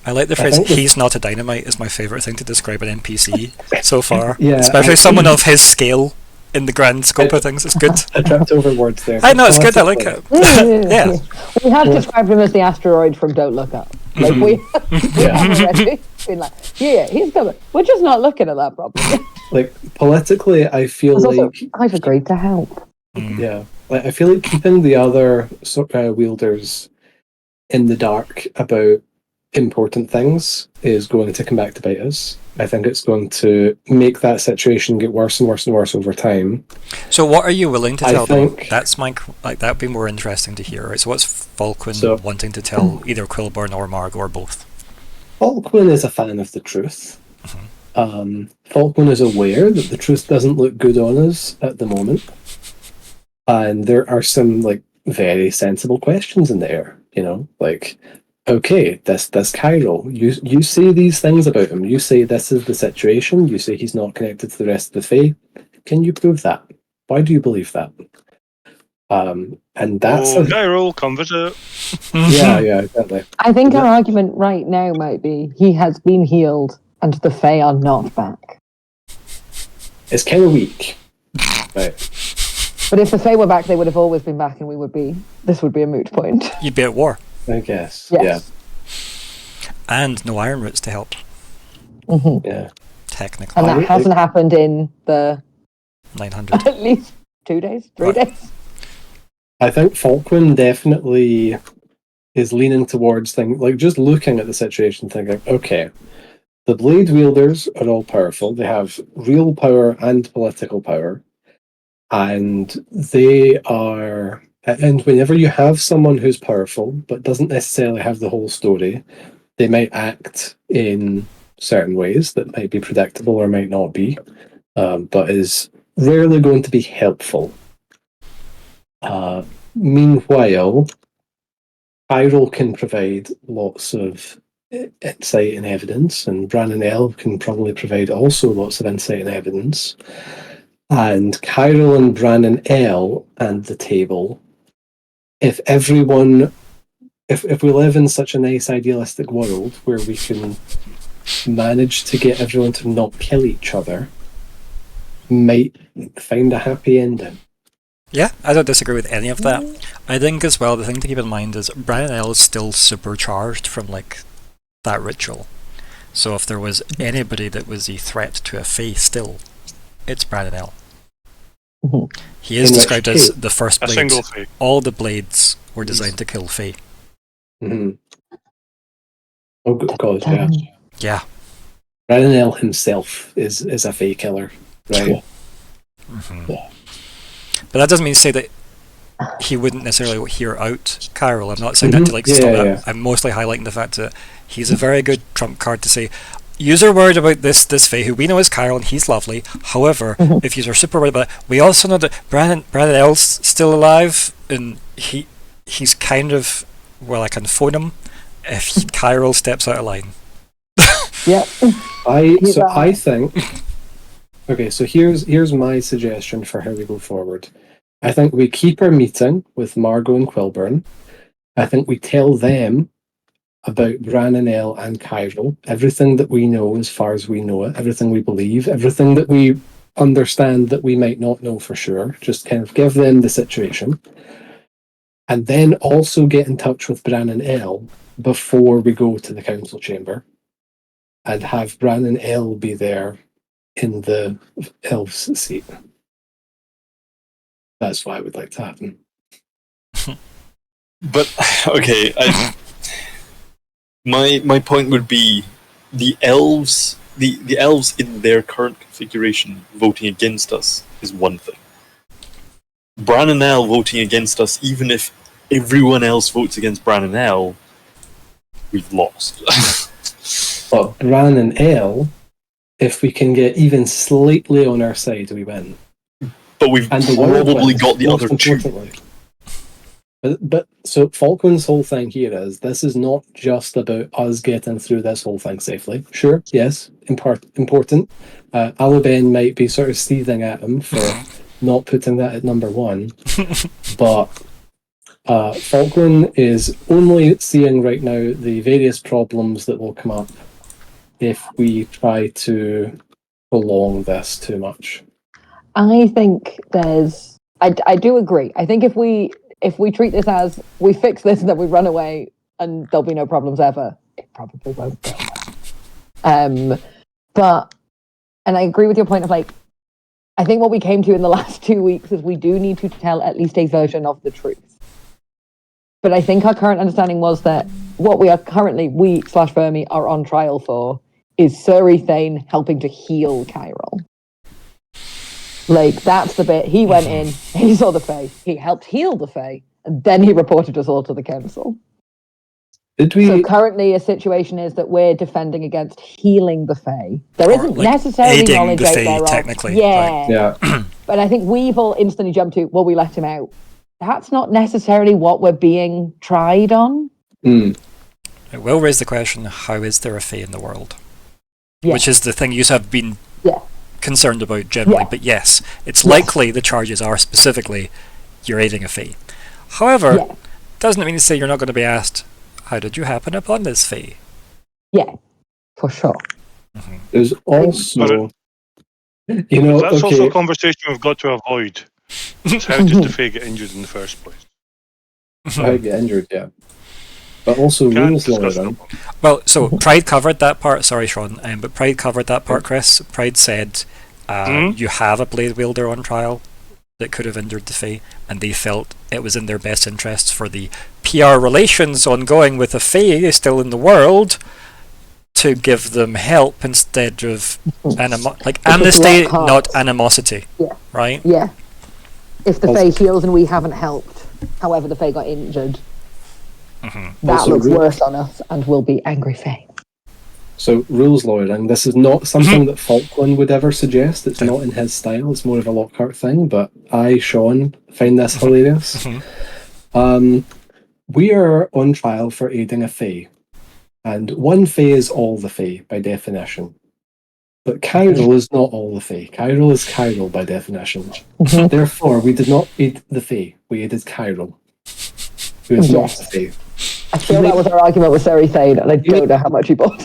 I like the phrase, he's not a dynamite, is my favourite thing to describe an NPC so far. Yeah, especially someone of his scale in the grand scope of things. It's good. I tripped over words there. I know, it's good, I like it. Yeah. We have described him as the asteroid from Don't Look Up. Like we have already been like, he's coming. We're just not looking at that properly. Like, politically, I feel like... I've agreed to help. Yeah. Like, I feel like keeping the other wielders in the dark about important things is going to come back to bite us. I think it's going to make that situation get worse and worse and worse over time. So what are you willing to I tell them? think- That's that'd be more interesting to hear. Right? So what's Falkwin So- wanting to tell either Quilborn or Marg or both? Falkwin is a fan of the truth. Falkwin is aware that the truth doesn't look good on us at the moment. And there are some like very sensible questions in there, like, okay, this Cairo, you say these things about him. You say this is the situation. You say he's not connected to the rest of the Fae. Can you prove that? Why do you believe that? And that's Cairo, come visit. yeah, exactly. I think our argument right now might be he has been healed and the Fae are not back. It's kind of weak, right? But if the Fae were back, they would have always been back, and this would be a moot point. You'd be at war. I guess. Yes. And no iron roots to help, Yeah. technically. And that hasn't happened in the 900. at least 2 days, 3 days. I think Falkwin definitely is leaning towards things like just looking at the situation, thinking, okay, the blade wielders are all powerful. They have real power and political power. And they are. And whenever you have someone who's powerful but doesn't necessarily have the whole story, they might act in certain ways that might be predictable or might not be, but is rarely going to be helpful. Meanwhile, Hyrule can provide lots of insight and evidence, and Bran and El can probably provide also lots of insight and evidence. And Hyrule and Bran and El and the table, if we live in such a nice idealistic world where we can manage to get everyone to not kill each other, might find a happy ending. Yeah, I don't disagree with any of that. I think as well, the thing to keep in mind is Bran and El is still supercharged from that ritual. So if there was anybody that was a threat to a Fae still, it's Bran and El. He is described as the first A blade. single Fae. All the blades were designed to kill Fae. Oh, good God, yeah. Yeah. Bran and El himself is a Fae killer, right? But that doesn't mean to say that he wouldn't necessarily hear out Cairo. I'm not saying that to stop that. Yeah. I'm mostly highlighting the fact that he's a very good trump card to say, use are worried about this Fae, who we know is Cairo, and he's lovely. However, if you are super worried about it, we also know that Bran and El's still alive, and he's kind of, well, I can phone him if Cairo steps out of line. Yep. I think. Okay, so here's my suggestion for how we go forward. I think we keep our meeting with Margot and Quilborn. I think we tell them about Bran and El and Cairo, everything that we know as far as we know it, everything we believe, everything that we understand that we might not know for sure. Just kind of give them the situation. And then also get in touch with Bran and El before we go to the council chamber. And have Bran and El be there in the Elves seat. That's what I would like to happen. But okay, my point would be the elves in their current configuration voting against us is one thing. Bran and El voting against us, even if everyone else votes against Bran and El, we've lost. But Bran and El, if we can get even slightly on our side, we win. But we've probably got the other two. But so Falkwin's whole thing here is this is not just about us getting through this whole thing safely. Sure, yes, important. Alabane might be sort of seething at him for not putting that at number one, but Falkwin is only seeing right now the various problems that will come up if we try to prolong this too much. I think I do agree. I think if we treat this as we fix this and then we run away and there'll be no problems ever, it probably won't go away. And I agree with your point of I think what we came to in the last 2 weeks is we do need to tell at least a version of the truth. But I think our current understanding was that what we are currently, we/Vermi are on trial for, is Sir Ethane helping to heal Chiral. Like, that's the bit. He went in, he saw the Fae, he helped heal the Fae, and then he reported us all to the council. Did we? So currently a situation is that we're defending against healing the Fae. There Or, isn't like, necessarily aiding knowledge the out Fae, there of- technically, Yeah. Yeah. But I think we've all instantly jumped to, well, we let him out. That's not necessarily what we're being tried on. Hmm. It will raise the question, how is there a Fae in the world? Yeah. Which is the thing you have been Yeah. concerned about generally, Yeah. but yes, it's Yes. likely the charges are specifically you're aiding a Fae. However, Yeah. doesn't mean to say you're not going to be asked, how did you happen upon this Fae? Yeah, for sure. There's also, you know, That's also okay, a conversation we've got to avoid. It's how does the Fae get injured in the first place? how I get injured, yeah. But also Can't rules discuss lawyering. that one. Well, so Pride covered that part. Sorry, Sean, but Pride covered that part, Chris. Pride said you have a blade wielder on trial that could have injured the Fae, and they felt it was in their best interests for the PR relations ongoing with the Fae still in the world to give them help instead of amnesty, Lockheart. not animosity. Yeah. Right? Yeah. If the Fae heals and we haven't helped, however the Fae got injured, that Also, looks worse on us and we'll be angry Fae. So rules lawyering. This is not something that Falkwin would ever suggest. It's not in his style. It's more of a Lockhart thing. But I, Sean, find this hilarious. We are on trial for aiding a Fae, and one Fae is all the Fae by definition. But Chiral is not all the Fae. Chiral is Chiral by definition. Therefore, we did not aid the Fae. We aided Chiral, who is not the Fae. I feel that was our argument with Sir Ethane, and I don't know how much he bought.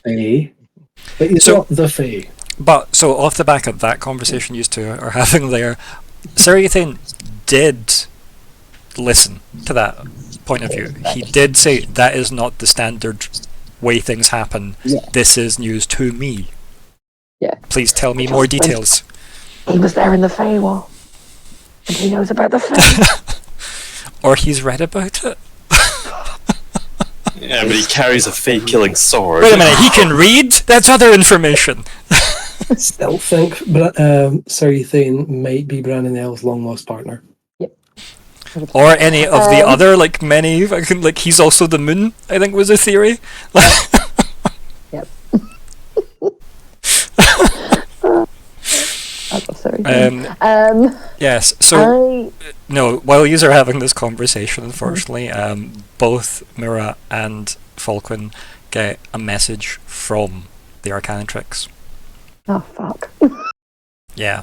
But he's So- not the Fae. But, so off the back of that conversation you two are having there, Sir Ethane did listen to that point of view. He did say, that is not the standard way things happen. Yeah. This is news to me. Yeah. Please tell me more details. He was there in the Fae War, and he knows about the Fae. Or he's read about it. Yeah, but he carries a fake killing sword. Wait a minute, he can read? That's other information. Still think Sir Ethane might be Brandon Elves' long lost partner. Or any of the other, like many, like he's also the moon, I think was a theory. Yep. That's Sir Ethane. Yes, so no, while you are having this conversation, unfortunately, both Myr'ra and Falkwin get a message from the Arcanatrix. Oh, fuck. Yeah.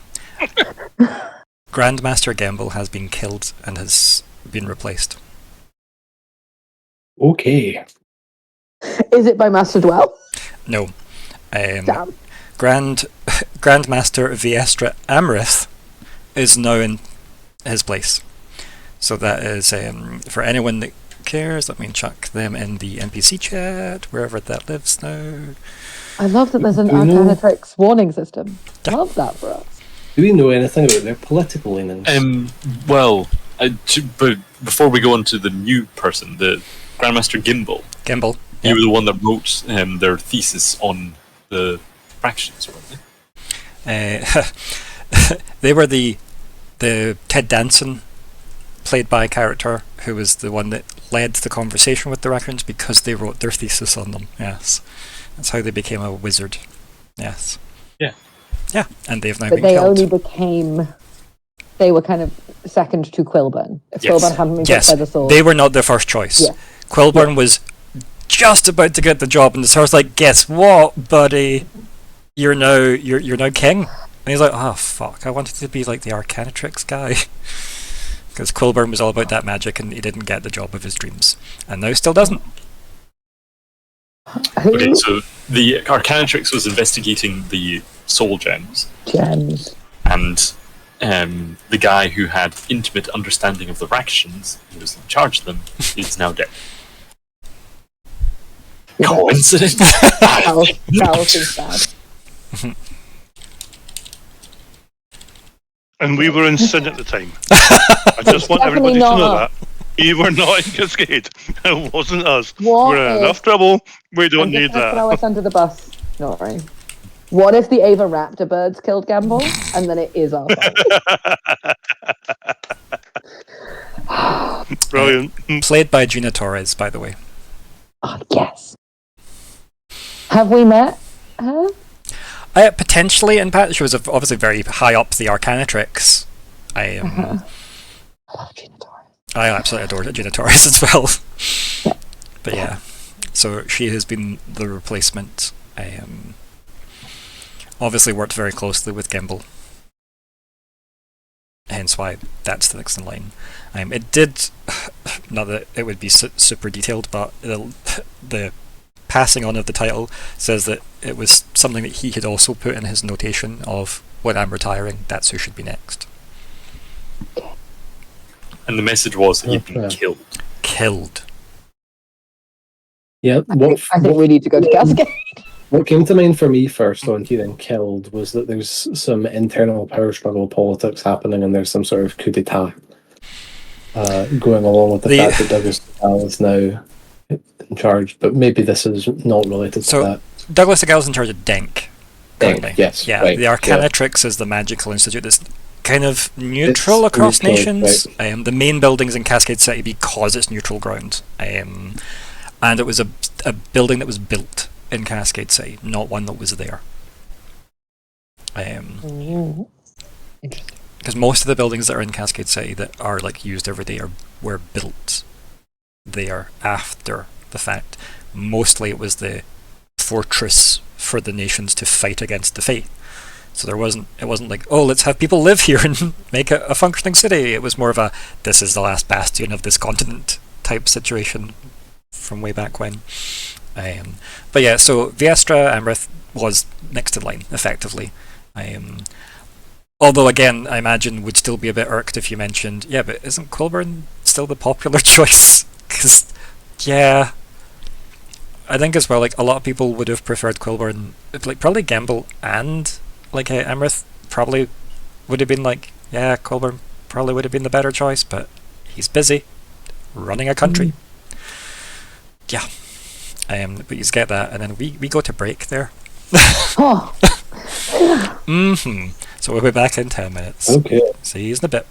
Grandmaster Gamble has been killed and has been replaced. Okay. Is it by Master Dwell? No. Damn. Grandmaster Viestra Amrith is now in his place. So that is, for anyone that cares, let me chuck them in the NPC chat, wherever that lives now. I love that there's an Do you know- Arcanatrix warning system. Love that for us. Do we know anything about their political leanings? Well, but before we go on to the new person, the Grandmaster Gimbal, Gamble. you were the one that wrote their thesis on the fractions, weren't they? They were the Ted Danson played by character who was the one that led the conversation with the raccoons because they wrote their thesis on them. Yes, that's how they became a wizard. Yes. Yeah, and they've now But been they killed. only became... They were kind of second to Quilburn. If Yes. Quilburn hadn't been Yes, hit by the sword. they were not their first choice. Yeah. Quilburn was just about to get the job, and the Tsar's like, "Guess what, buddy? You're now king." And he's like, "Oh fuck! I wanted to be like the Arcanatrix guy." Because Quilburn was all about that magic, and he didn't get the job of his dreams, and now still doesn't. Okay, so the Arcanatrix was investigating the soul gems, Gems. and the guy who had intimate understanding of the Rakshans, who was in charge of them, is now dead. Yeah. Coincidence? That was sad. And we were in sin at the time. I just want everybody Definitely to know not. that. We were not in Cascade. It wasn't us. What We're in if- enough trouble. We don't I'm just need gonna throw that. us under the bus, Nori. What if the Ava Raptor birds killed Gamble, and then it is our fault? Brilliant. Played by Gina Torres, by the way. Oh, yes. Have we met her? Potentially, in fact, she was obviously very high up the Arcanatrix. I love Gina Torres. I absolutely adore Gina Torres as well. But yeah, so she has been the replacement. Obviously worked very closely with Gimbal. Hence why that's the next in line. It did, not that it would be super detailed, but the passing on of the title says that it was something that he had also put in his notation of, when I'm retiring, that's who should be next. And the message was that he'd been Okay. killed. Killed. Yeah, I think we need to go to Cascade. what came to mind for me first on hearing killed was that there's some internal power struggle politics happening, and there's some sort of coup d'etat going along with the fact that Douglas Gal is now in charge. But maybe this is not related to that. Douglas Segal's in charge of Denk. currently. Yes, Yeah, right, the Arcanatrix is the magical institute that's kind of neutral across neutral, nations. The main building's in Cascade City because it's neutral ground. And it was a building that was built in Cascade City, not one that was there. Interesting. Because most of the buildings that are in Cascade City that are like used every day were built there after the fact. Mostly it was the fortress for the nations to fight against the Fae. So it wasn't like, oh, let's have people live here and make a functioning city. It was more of a, this is the last bastion of this continent type situation from way back when. But yeah, so Viestra Amrith was next in line, effectively. Although again, I imagine would still be a bit irked if you mentioned, yeah, but isn't Quilburn still the popular choice? Because, yeah, I think as well, like, a lot of people would have preferred Quilburn, like, probably Gamble and, like, Amrith probably would have been like, yeah, Quilburn probably would have been the better choice, but he's busy running a country. Yeah. But you get that, and then we go to break there. Oh. So we'll be back in 10 minutes. Okay. See you in a bit.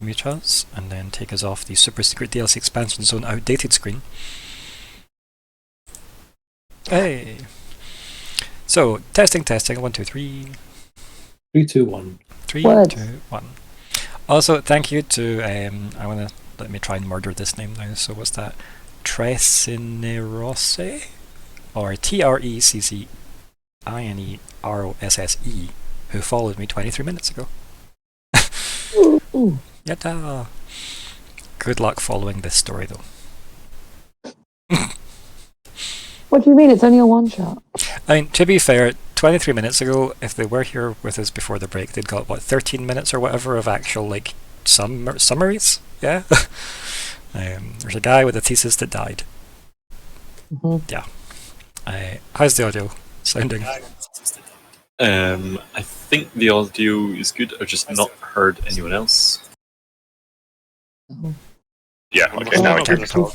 mute us, and then take us off the super secret DLC expansion zone outdated screen. Hey! So, testing, 1, 2, 3. 3, 2, 1. 3, What? 2, 1. Also, thank you to, let me try and murder this name now, so what's that? Trecinerose? Or TRECCINEROSSE, who followed me 23 minutes ago. Ooh. Yatta! Good luck following this story, though. What do you mean? It's only a one-shot. I mean, to be fair, 23 minutes ago, if they were here with us before the break, they'd got, 13 minutes or whatever of actual, summaries? Yeah? There's a guy with a thesis that died. Mm-hmm. Yeah. How's the audio sounding? I think the audio is good. I've just not heard anyone else. Oh. Yeah, okay, now I can. Cool.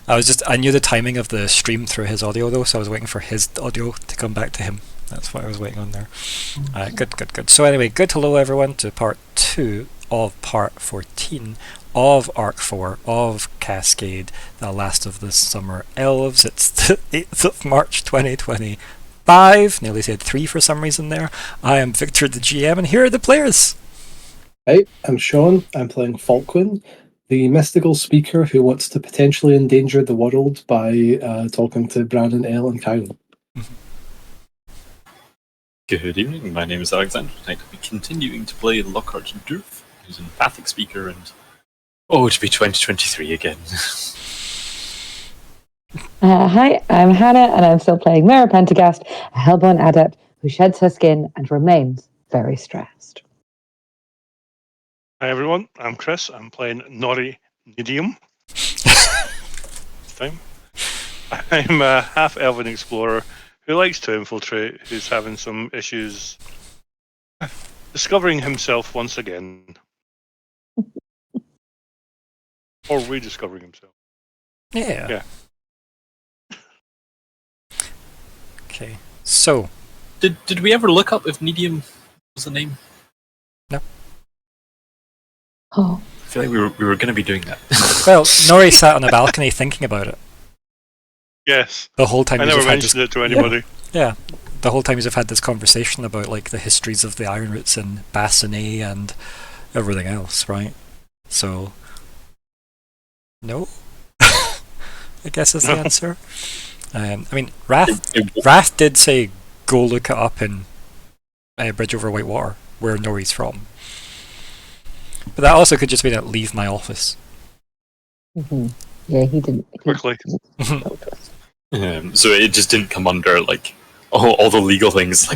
I knew the timing of the stream through his audio though, so I was waiting for his audio to come back to him. That's what I was waiting on there. Good. So anyway, good hello everyone to part 2 of part 14 of Arc 4 of Cascade, the last of the summer elves. It's the 8th of March 2025. Nearly said 3 for some reason there. I am Viktor the GM, and here are the players. Hey, I'm Sean. I'm playing Falkwin, the mystical speaker who wants to potentially endanger the world by talking to Brandon, Elle, and Kyle. Good evening, my name is Alexander. Tonight I'll be continuing to play Lockheart and Dourf, who's an Empathic speaker, and to be 2023 again. Hi, I'm Hannah, and I'm still playing Myr'ra Pentergast, a Helborn Adept who sheds her skin and remains very stressed. Hi everyone, I'm Chris. I'm playing Nori Nediam. This time. I'm a half-elven explorer who likes to infiltrate, who's having some issues discovering himself once again. Or rediscovering himself. Yeah. Okay, so Did we ever look up if Nediam was the name? Oh, I feel like we were going to be doing that. well, Nori sat on a balcony thinking about it Yes, the whole time. I never mentioned it to anybody. Yeah, the whole time you've had this conversation about the histories of the Iron Roots and Bassanet and everything else, right? So, no, I guess is the answer. I mean, Wrath did say go look it up in Bridge Over Whitewater, where Nori's from. But that also could just mean leave my office. mm-hmm. Yeah, he didn't. Quickly. So it just didn't come under all the legal things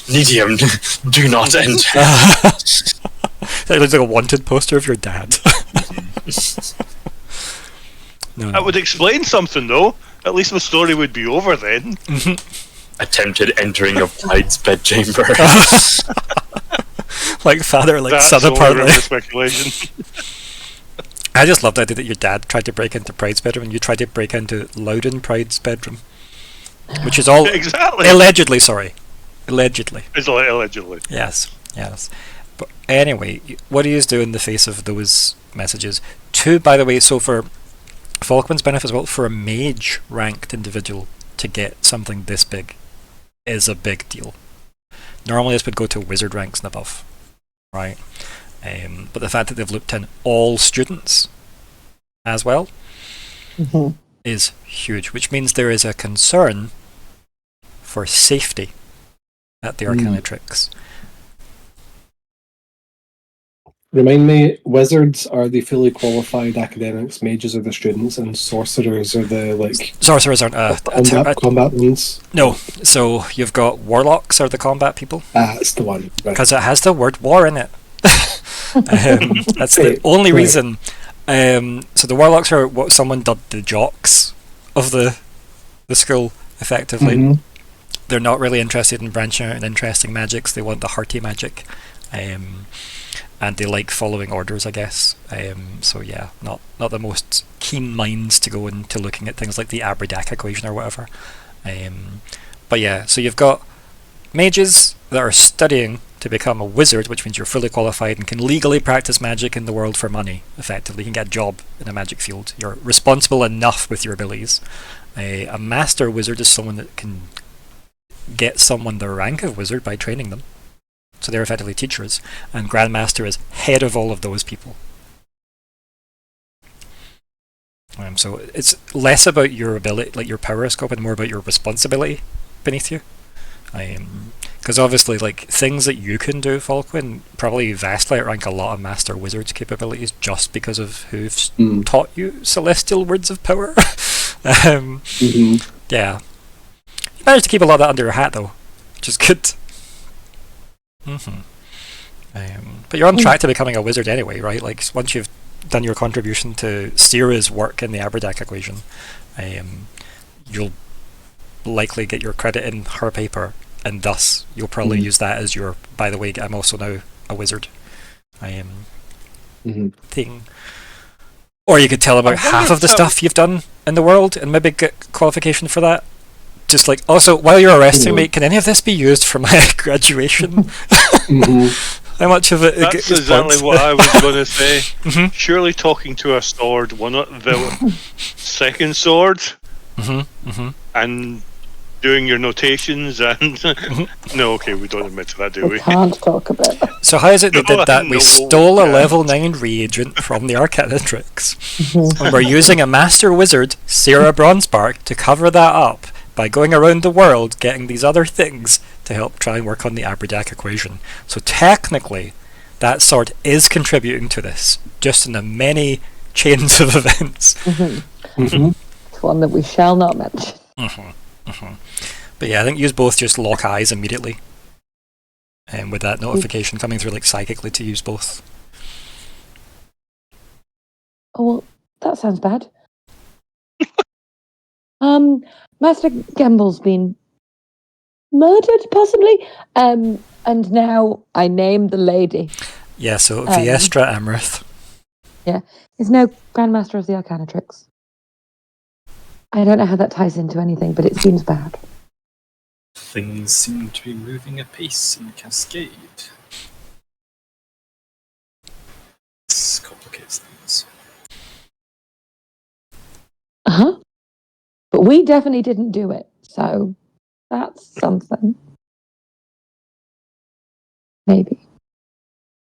Nediam, do not enter. That looks like a wanted poster of your dad. No. That would explain something though. At least the story would be over then. Attempted entering of Bride's bedchamber. Like father, That's son all apparently. under speculation. I just love the idea that your dad tried to break into Pride's bedroom and you tried to break into Loudon Pride's bedroom. Which is all Exactly. allegedly, sorry. Allegedly. It's allegedly. Yes. But anyway, what do you do in the face of those messages? 2, by the way, so for Falkwin's benefit as well, for a mage ranked individual to get something this big is a big deal. Normally this would go to wizard ranks and above, right? But the fact that they've looped in all students as well Mm-hmm. is huge, which means there is a concern for safety at the Arcanatrix. Remind me, wizards are the fully qualified academics, mages are the students, and sorcerers are the Sorcerers aren't combat ones. no, so you've got warlocks are the combat people That's the one. Right. because it has the word war in it. That's the only reason. So the warlocks are what someone dubbed the jocks of the school, effectively. Mhm. They're not really interested in branching out in interesting magics. They want the hearty magic. And they like following orders, I guess. So yeah, not the most keen minds to go into looking at things like the Abradak equation or whatever. But yeah, so you've got mages that are studying to become a wizard, which means you're fully qualified and can legally practice magic in the world for money, effectively. You can get a job in a magic field. You're responsible enough with your abilities. A master wizard is someone that can get someone the rank of wizard by training them. So they're effectively teachers. And Grandmaster is head of all of those people. So it's less about your ability, like your power scope, and more about your responsibility beneath you. Because obviously, like, things that you can do, Falkwin, probably vastly outrank a lot of Master Wizard's capabilities just because of who's taught you celestial words of power. Yeah. You managed to keep a lot of that under your hat, though, which is good. But you're on track to becoming a wizard anyway, right? Like, once you've done your contribution to Sierra's work in the Aberdac equation, you'll likely get your credit in her paper, and thus you'll probably use that as your, by the way, I'm also now a wizard thing. Or you could tell about half of the stuff you've done in the world and maybe get qualification for that. Just like, also, while you're arresting me, can any of this be used for my graduation? How much of it That's is exactly points? what I was going to say. Surely talking to a sword, one of the second sword, and doing your notations and... No, okay, we don't admit to that, do We we? can't talk about it. So how is it they did that? We No, stole a yeah. level 9 reagent from the Arcanatrix. And we're using a master wizard, Sarah Bronzebark, to cover that up by going around the world getting these other things to help try and work on the Aberdac equation. So technically, that sword is contributing to this, just in the many chains of events. It's one that we shall not mention. But yeah, I think use both just lock eyes immediately. And with that notification coming through like psychically to use both. Oh, well, that sounds bad. Master Gamble's been murdered, possibly. And now I name the lady. Yeah, so Viestra Amrith. Yeah, is now Grandmaster of the Arcanatrix. I don't know how that ties into anything, but it seems bad. Things seem to be moving apace in Cascade. This complicates things. But we definitely didn't do it, so that's something. Maybe.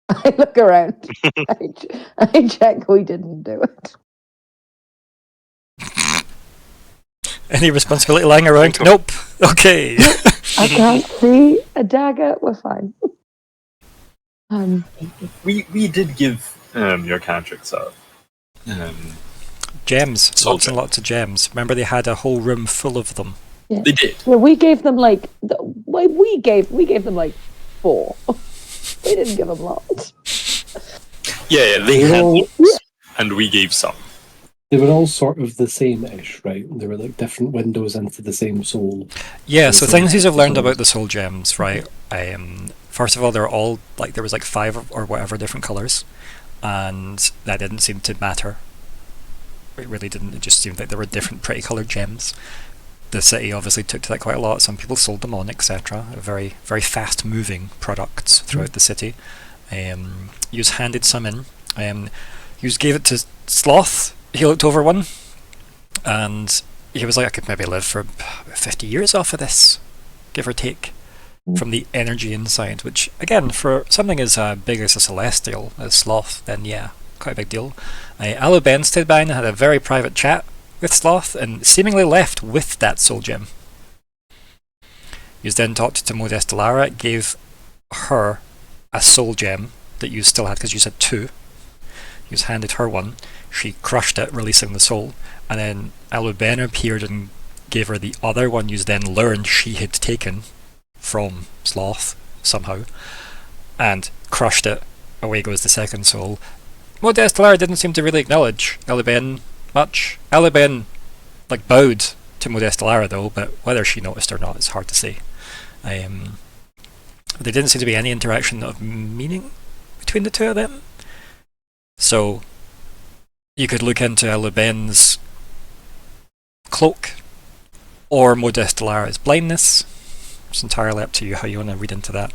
I look around. I check we didn't do it. Any responsibility lying around? Nope. Okay. I can't see a dagger. We're fine. We did give your Cantrix a Gems. Soul Lots and gem. lots of gems. Remember they had a whole room full of them. Yeah. They did. Yeah, we gave them like we gave them like 4. We didn't give them lots. Yeah, they had Well, lots, and we gave some. They were all sort of the same-ish, right? They were like different windows into the same soul. Yeah, so Awesome. things you've learned Awesome. about the soul gems, right? First of all, they're all, like, there was like 5 or whatever different colours, and that didn't seem to matter. It really didn't, it just seemed like there were different pretty coloured gems. The city obviously took to that quite a lot, some people sold them on, etc. Very, very fast moving products throughout the city. You handed some in. You gave it to Sloth. He looked over one, and he was like, I could maybe live for 50 years off of this, give or take, from the energy inside, which, again, for something as big as a Celestial, as Sloth, then yeah, quite a big deal. Aluben stayed by and had a very private chat with Sloth, and seemingly left with that soul gem. You then talked to Modeste Lara, gave her a soul gem that you still had, because you said 2. You handed her one. She crushed it, releasing the soul, and then Aluben appeared and gave her the other one you then learned she had taken from Sloth, somehow, and crushed it. Away goes the second soul. Modeste Lara didn't seem to really acknowledge Aluben much. Aluben, like, bowed to Modeste Lara, though, but whether she noticed or not, it's hard to say. There didn't seem to be any interaction of meaning between the two of them. So you could look into Aluben's cloak or Modeste Lara's blindness. It's entirely up to you how you want to read into that.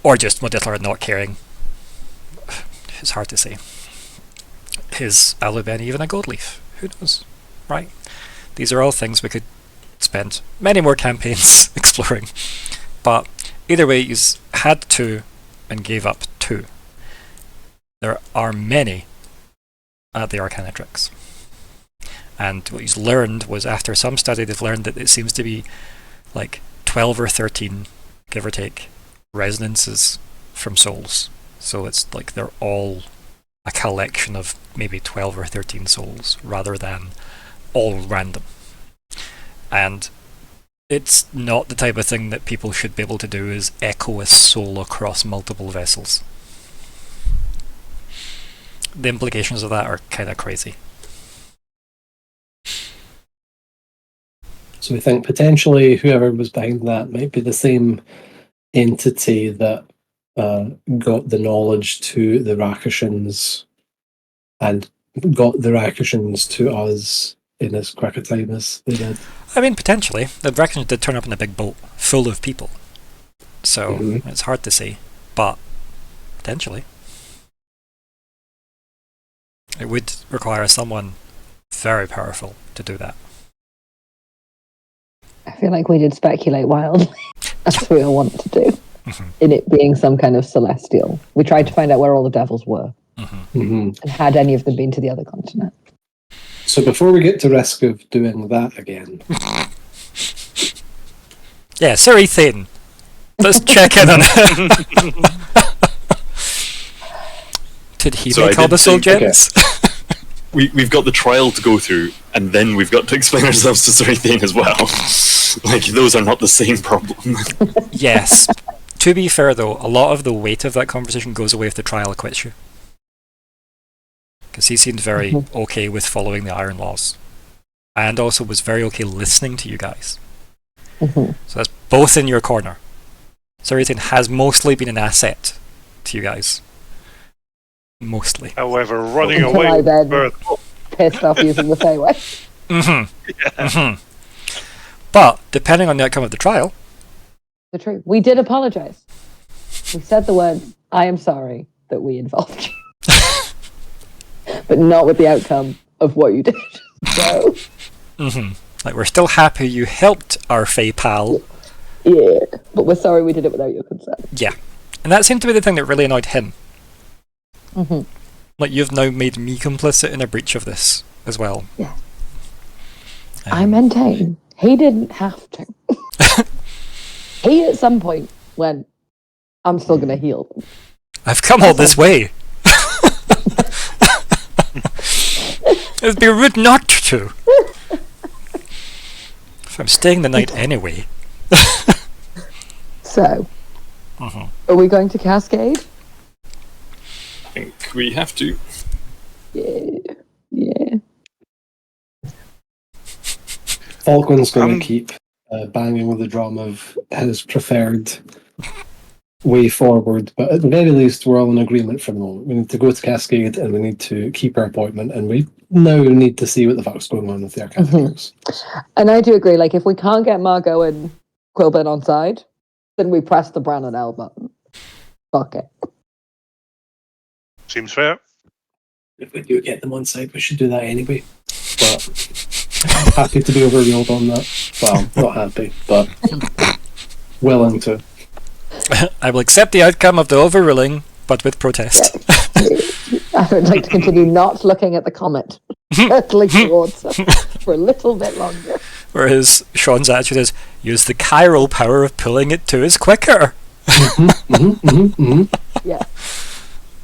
Or just Moditler not caring. It's hard to say. Is Aluben even a gold leaf? Who knows? Right? These are all things we could spend many more campaigns exploring. But either way, he's had 2 and gave up 2. There are many at the Arcanatrix. And what he's learned was, after some study, they've learned that it seems to be like 12 or 13, give or take, resonances from souls. So it's like they're all a collection of maybe 12 or 13 souls, rather than all random. And it's not the type of thing that people should be able to do, is echo a soul across multiple vessels. The implications of that are kind of crazy. So we think potentially whoever was behind that might be the same entity that got the knowledge to the Rakashans and got the Rakashans to us in as quick a time as they did. I mean, potentially. The Rakashans did turn up in a big boat full of people. So it's hard to say, but potentially. It would require someone very powerful to do that. I feel like we did speculate wildly, as we all want to do, in it being some kind of celestial. We tried to find out where all the devils were, and had any of them been to the other continent. So before we get to risk of doing that again... Yeah, Sir Ethan, let's check in on it. Did he make all the soul gems? Okay. We've got the trial to go through, and then we've got to explain ourselves to Sir Ethan as well. Like, those are not the same problem. Yes. To be fair, though, a lot of the weight of that conversation goes away if the trial acquits you. Because he seemed very okay with following the Iron Laws. And also was very okay listening to you guys. So that's both in your corner. Sir Ethan has mostly been an asset to you guys. Mostly. However, running Until away I then further. pissed off using the Feyway. But, depending on the outcome of the trial... The truth. We did apologise. We said the words, I am sorry that we involved you. But not with the outcome of what you did. So... Like, we're still happy you helped our Fey pal. Yeah, but we're sorry we did it without your consent. Yeah. And that seemed to be the thing that really annoyed him. Like, you've now made me complicit in a breach of this as well. Yeah. I maintain he didn't have to. He at some point went, I'm still going to heal them. I've come all this way. It'd be rude not to. If I'm staying the night anyway. So, are we going to Cascade? I think we have to. Yeah. Falkwin's going to keep banging with the drum of his preferred way forward, but at the very least, we're all in agreement for the moment. We need to go to Cascade, and we need to keep our appointment, and we now need to see what the fuck's going on with the Arcanatrix. And I do agree, like, if we can't get Margot and Quilbin on side, then we press the Bran and L button. Fuck it. Seems fair. If we do get them on side, we should do that anyway. But happy to be overruled on that. Well, not happy, but willing to. I will accept the outcome of the overruling, but with protest. I would like to continue not looking at the comet, hurtling towards us for a little bit longer. Whereas Sean's attitude is, use the chiral power of pulling it to us quicker. Yeah.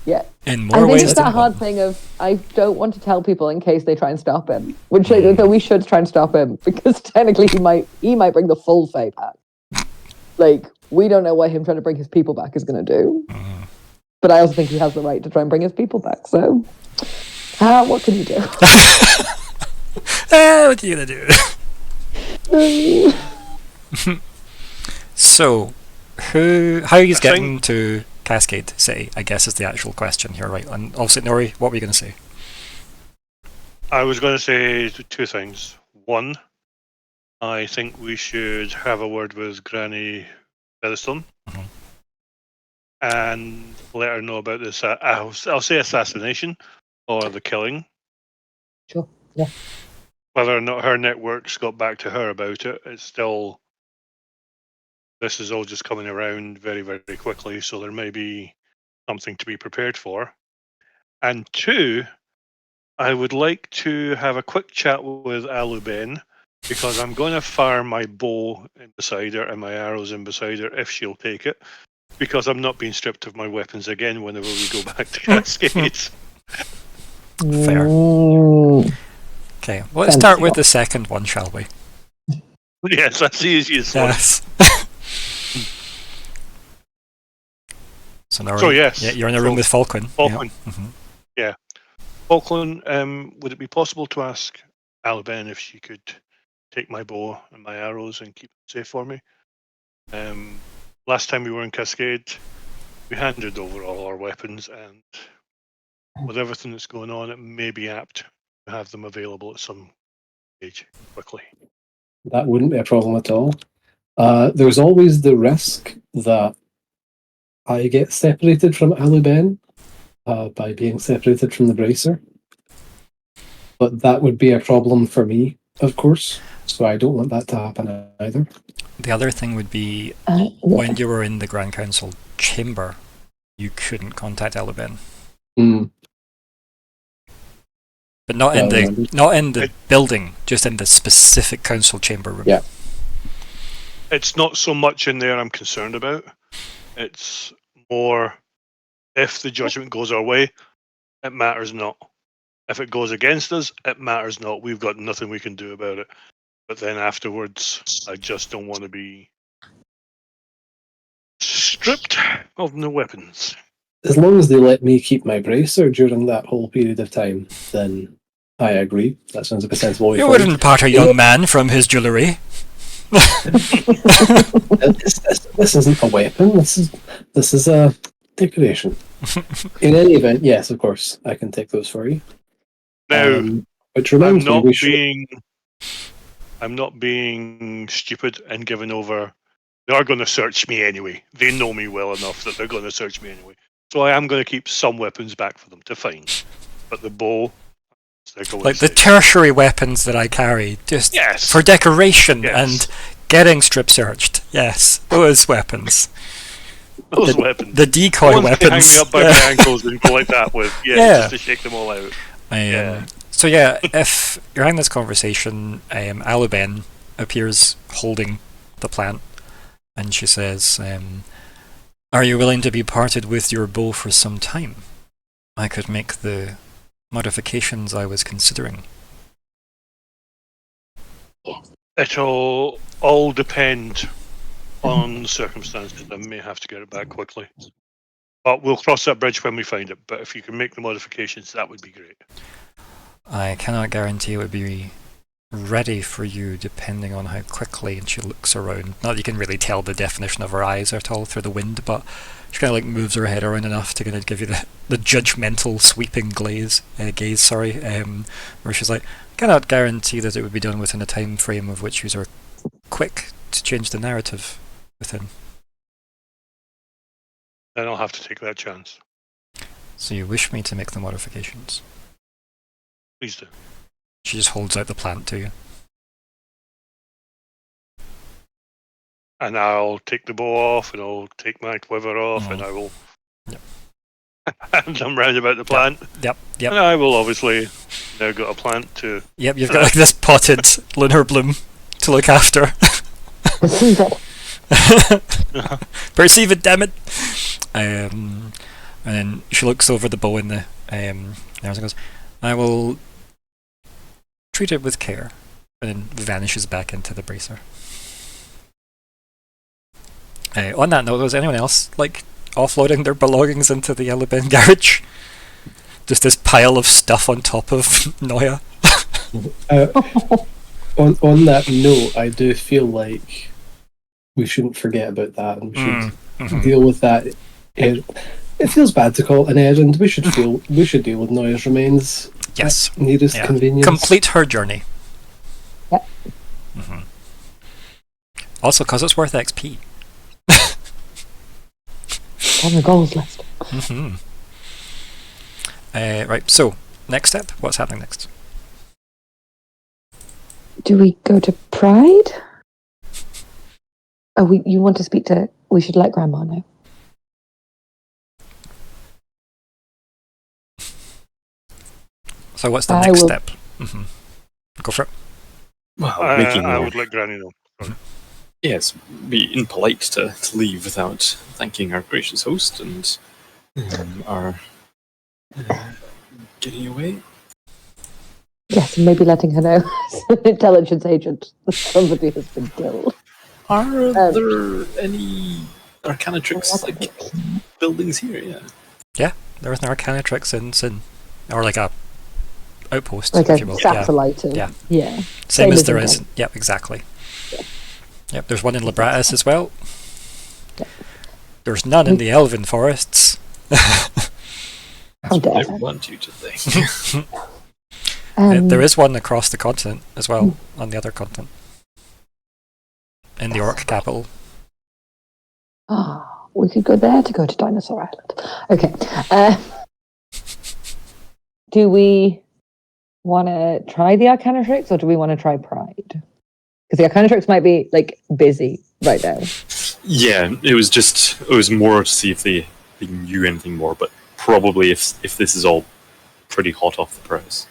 Yeah. In I more think ways it's than that hard one. thing of, I don't want to tell people in case they try and stop him. Which, though we should try and stop him, because technically he might bring the full Fae back. Like, we don't know what him trying to bring his people back is going to do. But I also think he has the right to try and bring his people back, so... what can you do? What are you going to do? So, how are you getting to Cascade City, I guess is the actual question here, right? And obviously, Nori, what were you going to say? I was going to say two things. One, I think we should have a word with Granny Featherstone. and let her know about this. I'll say assassination or the killing. Sure. Yeah. Whether or not her networks got back to her about it, it's still. This is all just coming around very, very quickly, so there may be something to be prepared for. And 2, I would like to have a quick chat with Aluben, because I'm going to fire my bow in beside her and my arrows in beside her if she'll take it, because I'm not being stripped of my weapons again whenever we go back to Cascades. Fair. Mm, Okay, let's start with the second one, shall we? Yes, that's the easiest one. Yes. So, Nori, So, yes. yeah, you're in a room with Falkwin. Falkwin. Yeah. Mhm. Falkwin, would it be possible to ask Aluben if she could take my bow and my arrows and keep it safe for me? Last time we were in Cascade, we handed over all our weapons, and with everything that's going on, it may be apt to have them available at some stage quickly. That wouldn't be a problem at all. There's always the risk that I get separated from Aluben by being separated from the bracer. But that would be a problem for me, of course. So I don't want that to happen either. The other thing would be when you were in the Grand Council chamber, you couldn't contact Aluben. Mm. But not in the building, just in the specific council chamber room. Yeah. It's not so much in there I'm concerned about. It's more if the judgment goes our way, it matters not. If it goes against us, it matters not. We've got nothing we can do about it. But then afterwards, I just don't want to be stripped of no weapons. As long as they let me keep my bracer during that whole period of time, then I agree. That sounds like a sensible way You forward. wouldn't part a young man from his jewellery. This isn't a weapon. This is a decoration. In any event, yes, of course, I can take those for you. Now, Which reminds I'm not being stupid and giving over. They are going to search me anyway. They know me well enough that they're going to search me anyway. So I am going to keep some weapons back for them to find. But the bow, like the tertiary weapons that I carry, just for decoration and getting strip searched. Yes, those weapons. Weapons. The decoy weapons. Hanging up by my ankles and go like that with. Just to shake them all out. So yeah, if you're having this conversation, Aluben appears holding the plant, and she says, "Are you willing to be parted with your bow for some time? I could make the modifications I was considering." It'll all depend on circumstances. I may have to get it back quickly. But we'll cross that bridge when we find it. But if you can make the modifications, that would be great. I cannot guarantee it would be ready for you depending on how quickly, and she looks around. Not that you can really tell the definition of her eyes at all through the wind, but she kind of like moves her head around enough to kind of give you the judgmental sweeping gaze, where she's like, cannot guarantee that it would be done within a time frame of which you are quick to change the narrative within. Then I'll have to take that chance. So you wish me to make the modifications? Please do. She just holds out the plant to you. And I'll take the bow off, and I'll take my quiver off, and I will hand them round about the plant. Yep. And I will obviously now got a plant to... Yep, you've got like this potted lunar bloom to look after. Perceive it. Perceive it, damn it! And then she looks over the bow in the and goes, "I will treat it with care," and then vanishes back into the bracer. On that note, was anyone else like offloading their belongings into the Aluben garage? Just this pile of stuff on top of Noya. On that note, I do feel like we shouldn't forget about that, and we should deal with that. It feels bad to call it an errand. We should deal with Noya's remains. Yes. Nearest convenience. Complete her journey. Yep. Also, because it's worth XP. on the goals list. Mm-hmm. Right, so, next step. What's happening next? Do we go to Pride? Oh, you want to speak to... We should let Grandma know. So what's the next step? Mm-hmm. Go for it. Well, making I more. would let Granny know. Sorry. Yes, be impolite to leave without thanking our gracious host and our getting away. Yes, and maybe letting her know as an intelligence agent that somebody has been killed. Are there any Arcanatrix buildings here? Yeah. There is an Arcanatrix in Sin. Or like a outpost, Like if you a will. satellite. Yeah. Yeah. Same as there in is. Red. Yep, exactly. Yeah. Yep, there's one in Libratis as well. Yeah. There's none in the Elven forests. How dare I they? want you to think. There is one across the continent as well, on the other continent. In the Orc capital. We could go there to go to Dinosaur Island. Okay. Do we want to try the Arcanatrix or do we want to try Pride? Because the Arcanatrix might be like busy right now. Yeah, it was more to see if they knew anything more, but probably if this is all pretty hot off the press.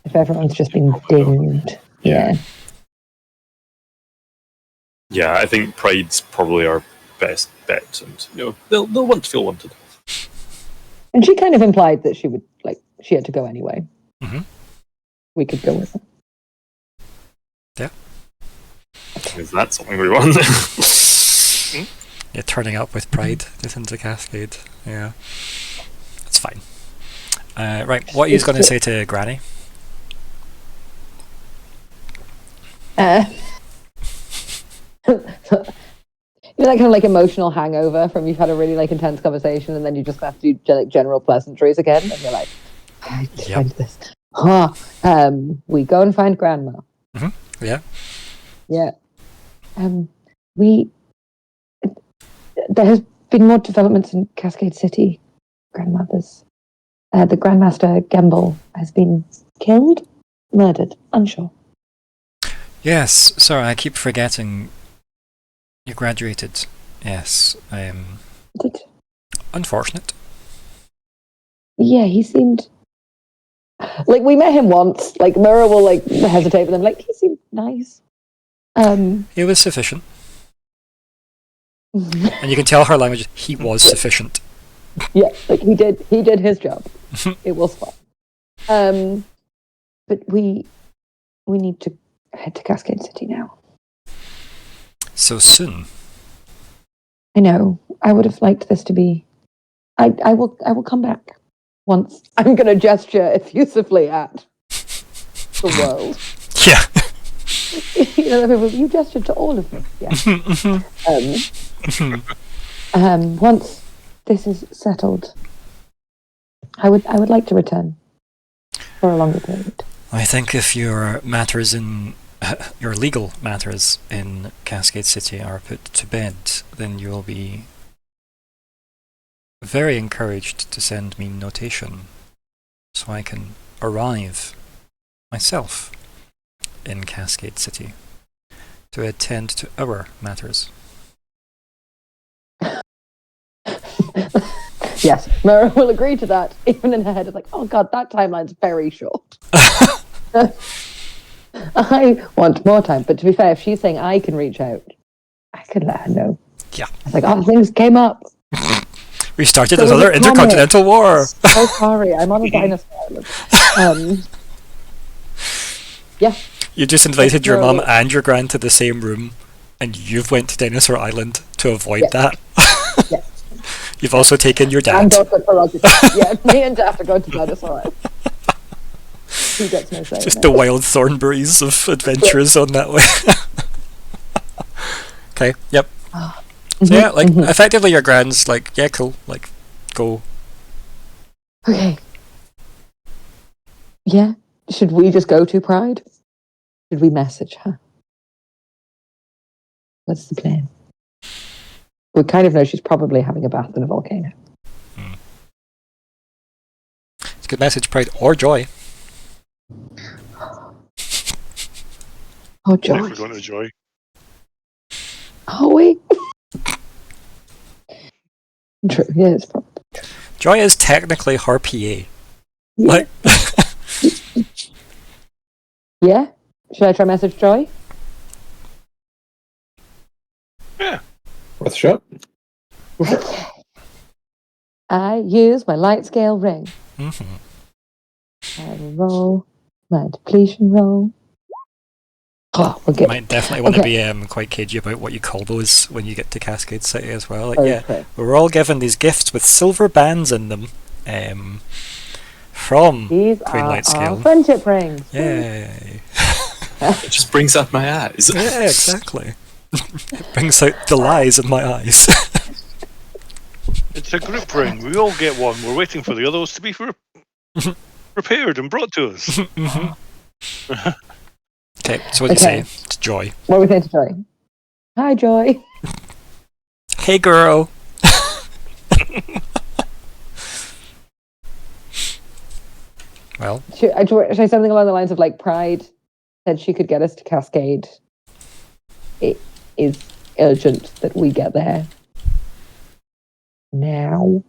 If everyone's just been dinged. Yeah. Yeah, I think Pride's probably our best bet, and they'll want to feel wanted. And she kind of implied that she would she had to go anyway. Mm-hmm. We could go with her. Yeah. Is that something we want? Yeah, turning up with Pride into Cascade. Yeah. That's fine. Right, what are you going to say to Granny? You know that kind of like emotional hangover from you've had a really like intense conversation and then you just have to do like general pleasantries again and you're like, I tried this. We go and find Grandma. Mm-hmm. Yeah. Yeah. There has been more developments in Cascade City. Grandmother's the Grandmaster Gemble has been killed, murdered, unsure. Yes, sorry, I keep forgetting. You graduated. Yes, unfortunate. Yeah, he seemed like we met him once. Like Myr'ra will like hesitate, but then like he seemed nice. He was sufficient, and you can tell her language. He was sufficient. Yeah, like he did his job. It was fun. But we need to head to Cascade City now. So soon. I know. I would have liked this to be. I will come back once. I'm going to gesture effusively at the world. Yeah. You gestured to all of me. Yeah. Once this is settled, I would like to return for a longer period. I think if your matters in your legal matters in Cascade City are put to bed, then you will be very encouraged to send me notation so I can arrive myself in Cascade City to attend to our matters. Yes, Myr'ra will agree to that. Even in her head, it's like, oh god, that timeline's very short. I want more time, but to be fair, if she's saying I can reach out, I could let her know. Yeah. It's like, oh, things came up. We started another intercontinental war. Oh, sorry, I'm on a dinosaur island. Yeah. You just invited your mum and your gran to the same room, and you've went to Dinosaur Island to avoid that. Yeah. You've also taken your dad. And Dourf prerogative. Yeah, me and Dad are going to Dinosaur Island. He gets no say. Just the wild Thornberries of adventurers on that way. Okay, yep. So yeah, like, effectively your grand's like, yeah, cool, like, go. Okay. Yeah? Should we just go to Pride? Should we message her? What's the plan? We kind of know she's probably having a bath in a volcano. It's a good message, Pride or Joy. Oh, If Joy. we're going to Joy. Are we? True, yeah, it's probably true. Joy is technically her PA. Yeah. Like, Yeah? Should I try message Joy? Yeah. Worth a shot. Okay. I use my light scale ring. mhm. I will roll my depletion roll. Oh, we're You good. might definitely want to Okay. be quite cagey about what you call those when you get to Cascade City as well. Like, Okay. yeah, we were all given these gifts with silver bands in them from These Queen are Light Scale. our friendship rings. Yay. It just brings out my eyes. Yeah, exactly. It brings out the lies in my eyes. It's a group ring. We all get one. We're waiting for the others to be prepared and brought to us. Okay, so what do you say to Joy? What are we saying to Joy? Hi, Joy. Hey, girl. Well, Should I say something along the lines of like Pride said she could get us to Cascade. It is urgent that we get there. Now,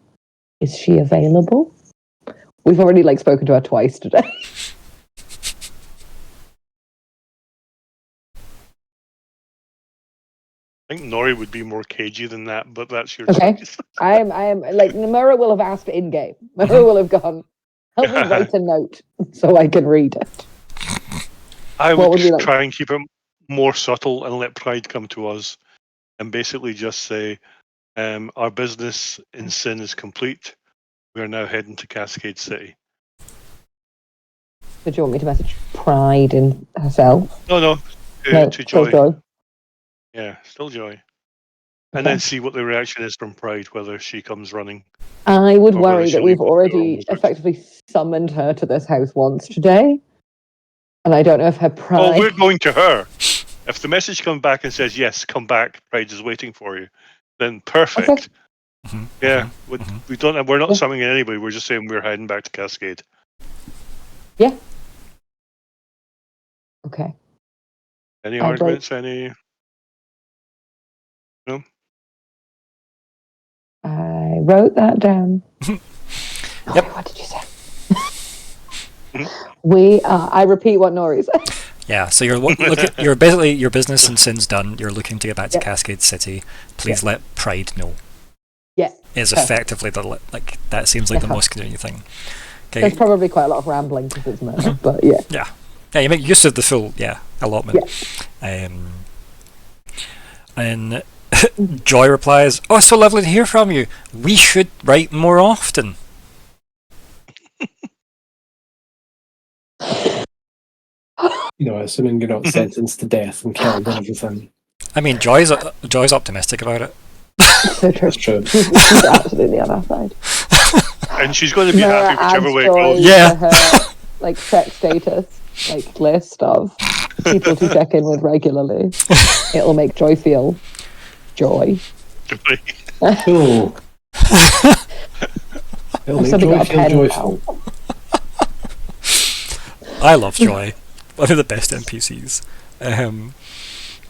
is she available? We've already like spoken to her twice today. I think Nori would be more cagey than that, but that's your Okay. choice. I am like Myr'ra will have asked in game. Myr'ra will have gone. Help me write a note so I can read it. I What would would you like? try and keep it more subtle and let Pride come to us and basically just say, our business in Sin is complete. We are now heading to Cascade City. Did you want me to message Pride in herself? No, No, to still Joy. Yeah, still Joy. And Okay. then see what the reaction is from Pride, whether she comes running. I would Or whether worry that she'll we've leave us there already almost. effectively summoned her to this house once today. And I don't know if her Oh, pride... we're going to her. If the message comes back and says, yes, come back, Pride is waiting for you, then perfect. Okay. mhm, Yeah, mhm. we're not Yeah. summoning anybody, we're just saying we're heading back to Cascade. Yeah. Okay. Any I'd arguments? Any? No? I wrote that down. Yep. Nori, what did you say? I repeat what Nori said. Yeah, so you're basically your business in Sin's done. You're looking to get back to Yep. Cascade City. Please let Pride know. Yeah. Is Perfect. effectively that seems like the Uh-huh. most convenient thing. Okay. There's probably quite a lot of rambling because it's Myr'ra, but yeah. Yeah, you make use of the full allotment. And Joy replies, "Oh, so lovely to hear from you. We should write more often." Assuming you're not sentenced to death and killed and everything. I mean, Joy's optimistic about it. So true. That's true. She's absolutely on our side. And she's going to be Myr'ra happy whichever adds way it Joy goes. Yeah. to her check status list of people to check in with regularly. It'll make Joy feel joy. Cool. It'll make Somebody Joy got a feel pen joyful. I love Joy. One of the best NPCs.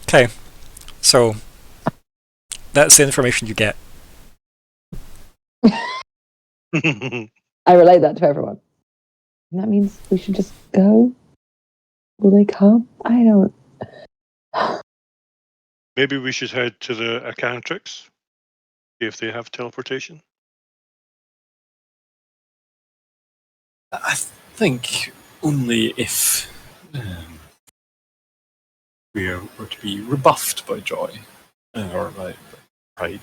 Okay, so that's the information you get. I relate that to everyone. And that means we should just go. Will they come? I don't. Maybe we should head to the Acantrix, see if they have teleportation. I think only if we were to be rebuffed by Joy or by Pride.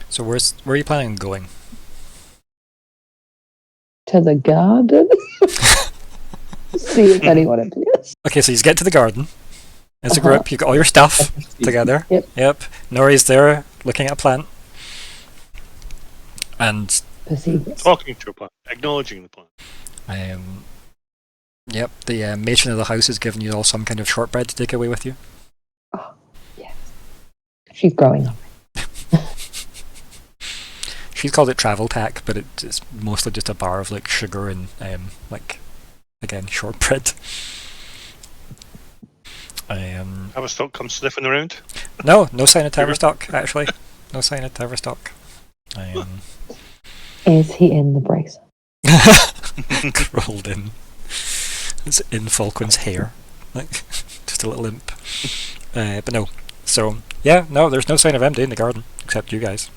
So where are you planning on going? To the garden? See if anyone appears. Okay, so you get to the garden. As a group, you got all your stuff together. Yep. Nori's there looking at a plant. And Perceive it. Talking to a plant, acknowledging the plant. Yep, the matron of the house has given you all some kind of shortbread to take away with you. Oh, yes. She's growing up. She's called it travel tack, but it's mostly just a bar of like sugar and like again shortbread. Haverstock comes sniffing around. No sign of Tavistock actually. No sign of Tavistock. Is he in the brace? Crawled in. It's in Falkwin's hair, like just a little imp. But no. So yeah, no, there's no sign of MD in the garden except you guys.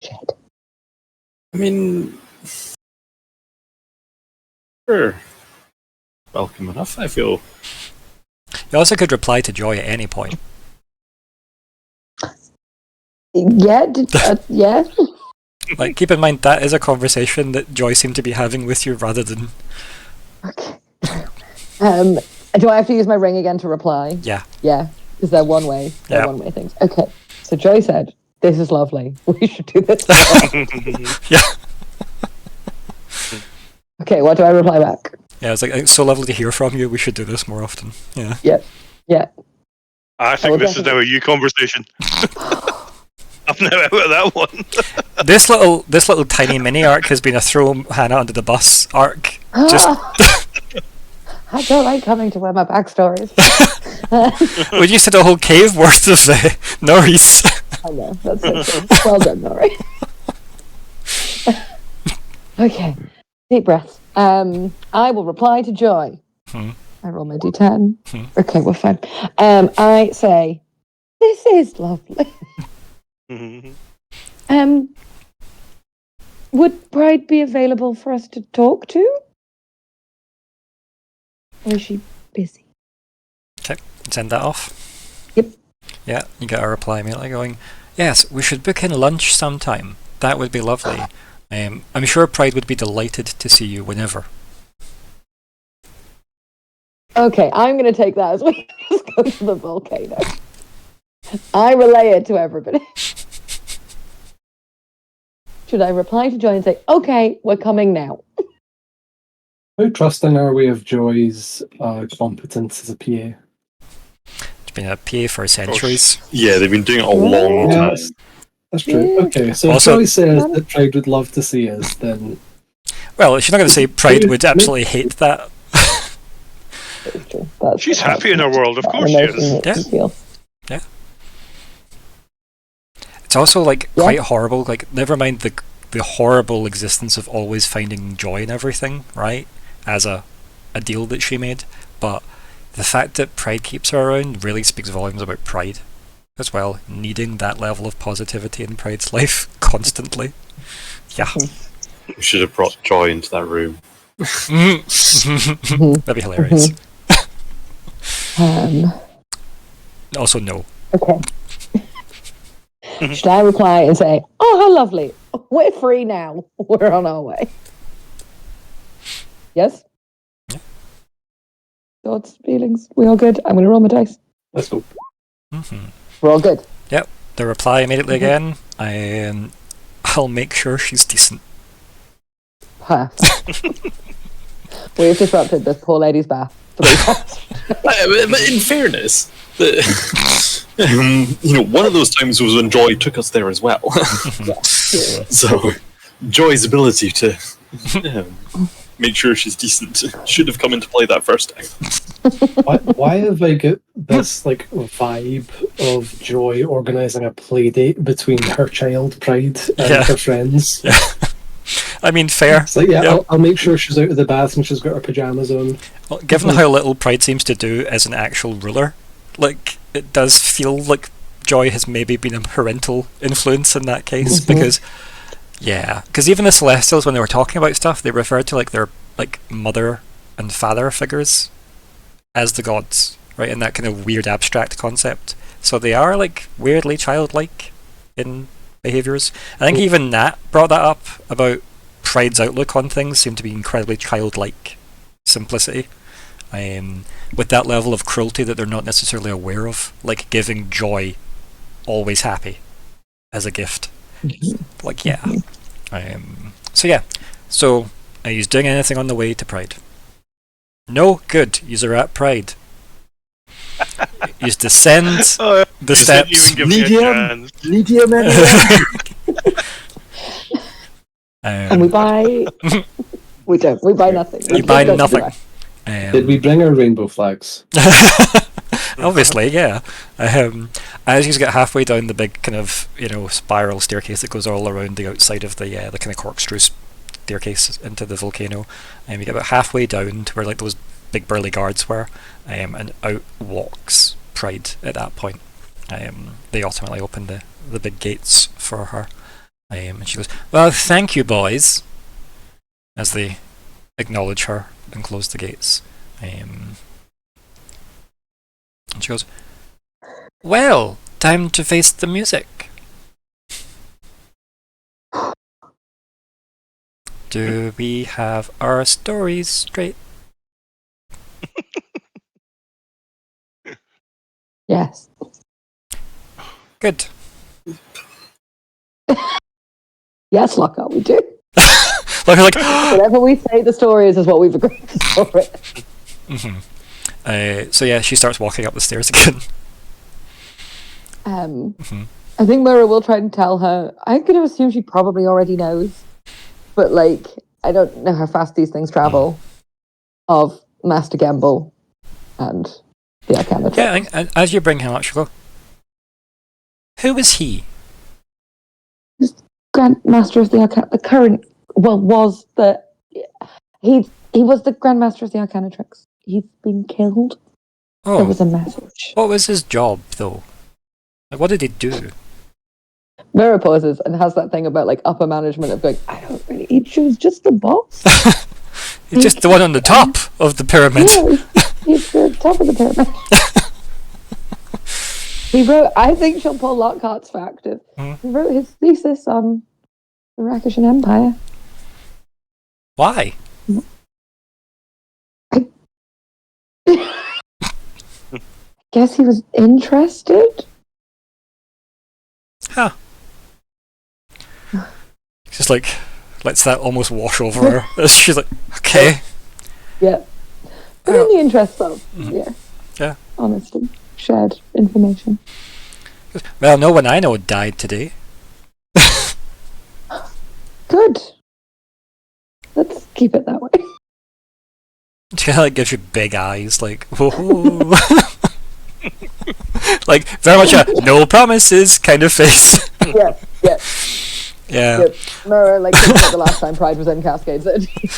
Shit. I mean, sure. Welcome enough, I feel. You also could reply to Joy at any point. Yeah, yeah. Like, keep in mind that is a conversation that Joy seemed to be having with you rather than. Okay. Do I have to use my ring again to reply? Yeah. Yeah, because they're one way. They're Yeah. one way things. Okay. So Joy said, "This is lovely. We should do this." Yeah. Okay. What do I reply back? Yeah, it's like, it's so lovely to hear from you. We should do this more often. Yeah. Yeah. I think this is now a you conversation. I'm now out of that one. This little tiny mini arc has been a throw Hannah under the bus arc. Just I don't like coming to where my backstory is. we used to do a whole cave worth of Nori's. I know, that's so true. Well done, Nori. Okay, deep breaths. I will reply to Joy. I roll my d10. Okay, we're fine. I say, this is lovely. Would Pride be available for us to talk to? Or is she busy? Okay, send that off. Yep. Yeah, you get a reply immediately going, yes, we should book in lunch sometime. That would be lovely. I'm sure Pride would be delighted to see you whenever. Okay, I'm going to take that as we just go to the volcano. I relay it to everybody. Should I reply to Joy and say, okay, we're coming now? How trusting are we of Joy's competence as a PA? It's been a PA for centuries. Yeah, they've been doing it a long time. Yes, that's true. Yeah. Okay, so Also- if Joy says that Pride would love to see us, then Well, she's not going to say Pride would absolutely hate that. That's true. That's She's happy in her world, of that course she emotion is. makes me feel. It's also like Yeah. quite horrible. Like, never mind the horrible existence of always finding joy in everything, right? As a deal that she made, but the fact that Pride keeps her around really speaks volumes about Pride as well, needing that level of positivity in Pride's life constantly. Yeah. We should have brought Joy into that room. That'd be hilarious. Also, no. Okay. Should I reply and say, oh, how lovely. We're free now. We're on our way. Yes? Yeah. Thoughts, feelings? We all good? I'm going to roll my dice. let's go. We're all good. The reply immediately again. I'll make sure she's decent. Perfect. We've disrupted this poor lady's bath 3 times. But in fairness, one of those times was when Joy took us there as well. Yeah. So, Joy's ability to make sure she's decent should have come into play that first time. Why have I got this like vibe of Joy organising a play date between her child Pride and Yeah. her friends? Yeah. I mean, fair. It's like, yeah, Yep. I'll make sure she's out of the bath and she's got her pajamas on. Well, given how little Pride seems to do as an actual ruler, like, it does feel like Joy has maybe been a parental influence in that case, because even the Celestials, when they were talking about stuff, they referred to like their like mother and father figures as the gods, right, in that kind of weird abstract concept. So they are like weirdly childlike in behaviours. I think even Nat brought that up about Pride's outlook on things seemed to be incredibly childlike simplicity, with that level of cruelty that they're not necessarily aware of, like giving Joy always happy as a gift. Like, yeah. So Are you doing anything on the way to Pride? No? Good. You're at Pride. You descend the steps. Nediam! And we buy. We don't. We buy nothing. You buy nothing. Did we bring our rainbow flags? Obviously, yeah. As you get halfway down the big kind of spiral staircase that goes all around the outside of the kind of corkscrew staircase into the volcano, you get about halfway down to where like those big burly guards were, and out walks Pride at that point. They ultimately open the big gates for her, and she goes, "Well, thank you, boys," as they acknowledge her and close the gates. And she goes, "Well, time to face the music. Do we have our stories straight?" Yes. Good. Yes, Lockhart, we do. Like, Whatever we say the story is what we've agreed to for it. So yeah, she starts walking up the stairs again. I think Myr'ra will try and tell her. I'm going to assume she probably already knows, but like, I don't know how fast these things travel. Of Master Gamble and the Arcana. Yeah, and as you bring him up, she'll go, "Who is he?" Grand Master of the Arcana. The current, was the he was the Grand Master of the Arcanatrix. He's been killed. Oh, There was a message. what was his job though? Like, what did he do? Myr'ra pauses and has that thing about like upper management of going, I don't really. She was just the boss. He's just the one on the top of the pyramid. Yeah, he's the top of the pyramid. He wrote. I think she'll pull Lockhart's factive. He wrote his thesis on the Rakishan Empire. Why? Guess he was interested. Huh. Just like lets that almost wash over her. She's like, okay. Yeah. But in the interest of Yeah. honesty, shared information. Well, no one I know died today. Good. Let's keep it that way. She like gives you big eyes, like whoa. Like very much a no promises kind of face. Yeah. Yeah. Myr'ra, like, thinks about the last time Pride was in Cascade City.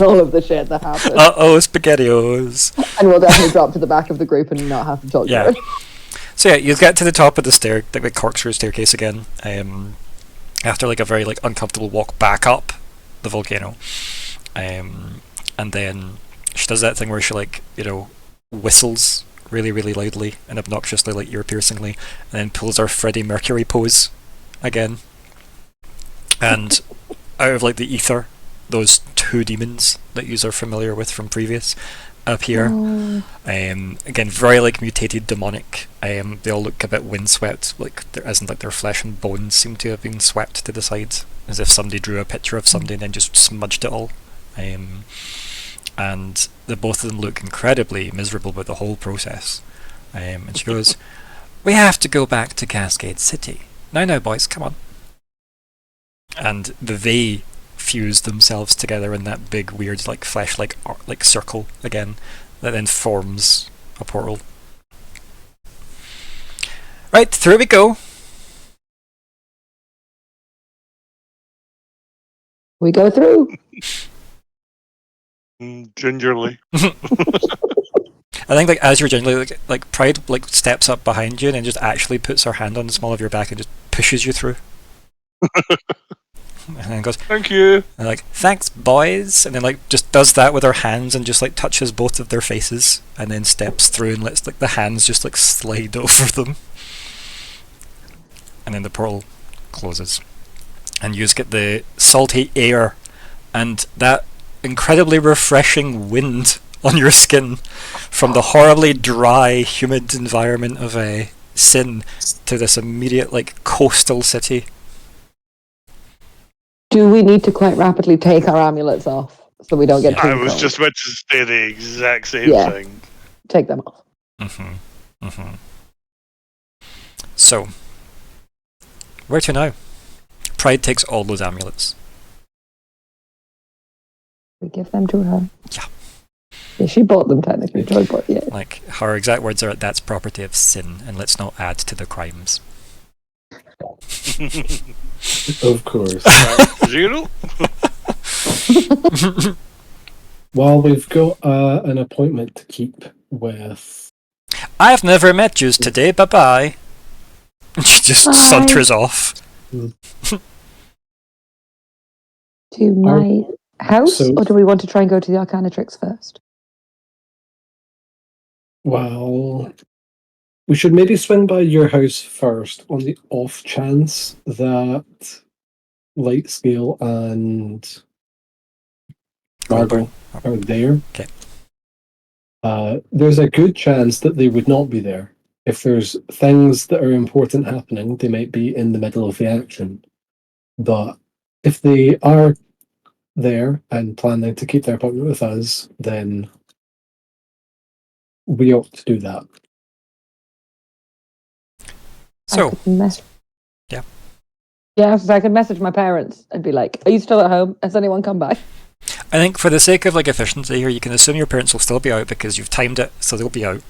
All of the shit that happened. SpaghettiOs. And we'll definitely drop to the back of the group and not have to talk to her. So yeah, you get to the top of the stair, like the corkscrew staircase again. After like a very like uncomfortable walk back up the volcano, and then she does that thing where she like whistles really really loudly and obnoxiously, like ear piercingly, and then pulls her Freddie Mercury pose again. And out of like the ether, those two demons that you are familiar with from previous appear. Again, very like mutated demonic. They all look a bit windswept, like as in like their flesh and bones seem to have been swept to the side, as if somebody drew a picture of somebody and then just smudged it all. And the both of them look incredibly miserable with the whole process. And she goes, "We have to go back to Cascade City. Now, boys, come on." And they fuse themselves together in that big, weird, like flesh-like like circle again, that then forms a portal. Right, through we go. We go through. Gingerly. I think like as you're gingerly like Pride like steps up behind you and then just actually puts her hand on the small of your back and just pushes you through. And then goes, "Thank you." And like, "Thanks, boys," and then like just does that with her hands and just like touches both of their faces and then steps through and lets like the hands just like slide over them. And then the portal closes. And you just get the salty air and that incredibly refreshing wind on your skin from the horribly dry, humid environment of Sin to this immediate like coastal city. Do we need to quite rapidly take our amulets off so we don't get too I was cold? just about to say the exact same Yeah. thing. Take them off. So, where to now? Pride takes all those amulets. We give them to her. Yeah. Yeah, she bought them technically, Joy, but yeah. Like, her exact words are, that's property of sin, and let's not add to the crimes. Of course. 0. Well, we've got an appointment to keep with. I've never met yous today, bye-bye. She just Bye. saunters off. To my house, so- or do we want to try and go to the Arcanatrix first? Well, we should maybe swing by your house first on the off chance that Lightscale and Margot are there. Okay. There's a good chance that they would not be there. If there's things that are important happening, they might be in the middle of the action. But if they are there and planning to keep their appointment with us, then we ought to do that. So, I could mess- yeah. Yeah, so I could message my parents and be like, are you still at home? Has anyone come by? I think for the sake of like efficiency here, you can assume your parents will still be out because you've timed it, so they'll be out.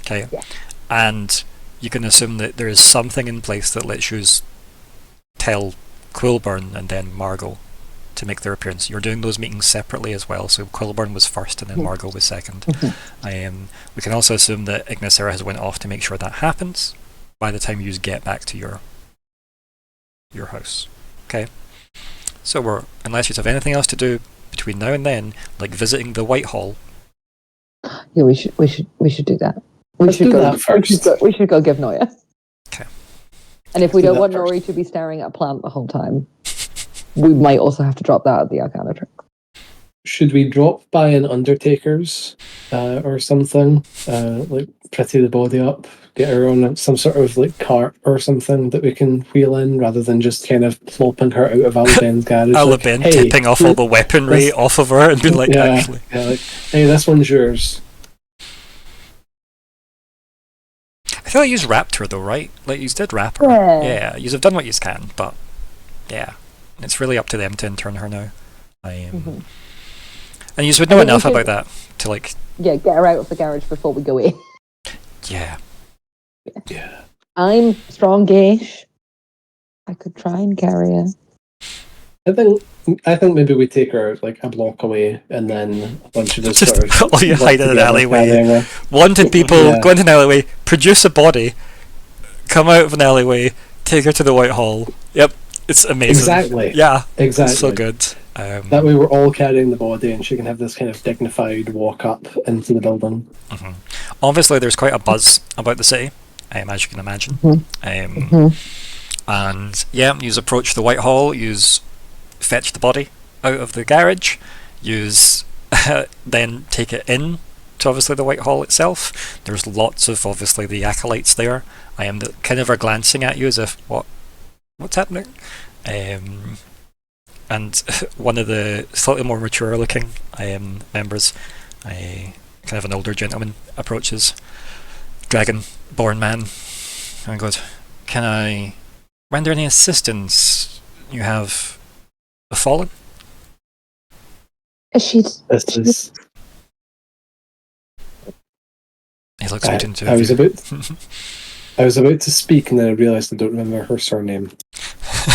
Okay. Yeah. And you can assume that there is something in place that lets you tell Quillburn and then Margot to make their appearance. You're doing those meetings separately as well, so Quillburn was first and then Margot was second. We can also assume that Ignysera has went off to make sure that happens by the time you get back to your house. Okay. So unless you have anything else to do between now and then, like visiting the Whitehall. Yeah, we should do that. Let's do that first. We should go give Noya. Okay. And if we do don't that want first. Nori to be staring at a plant the whole time, we might also have to drop that at the Arcanatrix. Should we drop by an Undertaker's or something? Like pretty the body up, get her on some sort of like cart or something that we can wheel in, rather than just kind of plopping her out of Alaben's garage. Alaben like, hey, tipping off all the weaponry this- off of her and being like, yeah, actually. yeah, like, hey, this one's yours. I feel like you wrapped her though, right? Like you did wrap her. Yeah. You have done what you can, but yeah, it's really up to them to intern her now. And you would know I think we enough should- about that to like, Yeah, get her out of the garage before we go in. yeah. Yeah. I'm strong-ish. I could try and carry her. I think maybe we take her like a block away, and then a bunch of us Just sort of all you work hide in an together, alleyway. carrying her. Wanted people Yeah. go into an alleyway, produce a body, come out of an alleyway, take her to the Whitehall. Yep, it's amazing. Exactly. Yeah, Exactly. it's so good. That way we're all carrying the body, and she can have this kind of dignified walk up into the building. Obviously, there's quite a buzz about the city, as you can imagine. And yeah, you approach the Whitehall, you fetch the body out of the garage, you then take it in to obviously the Whitehall itself. There's lots of obviously the acolytes there. That kind of are glancing at you as if what's happening. And one of the slightly more mature looking members, kind of an older gentleman, approaches Dragonborn man and goes, "Can I render any assistance? You have a fallen?" She's This is. He looks right into I was you. I was about to speak, and then I realised I don't remember her surname.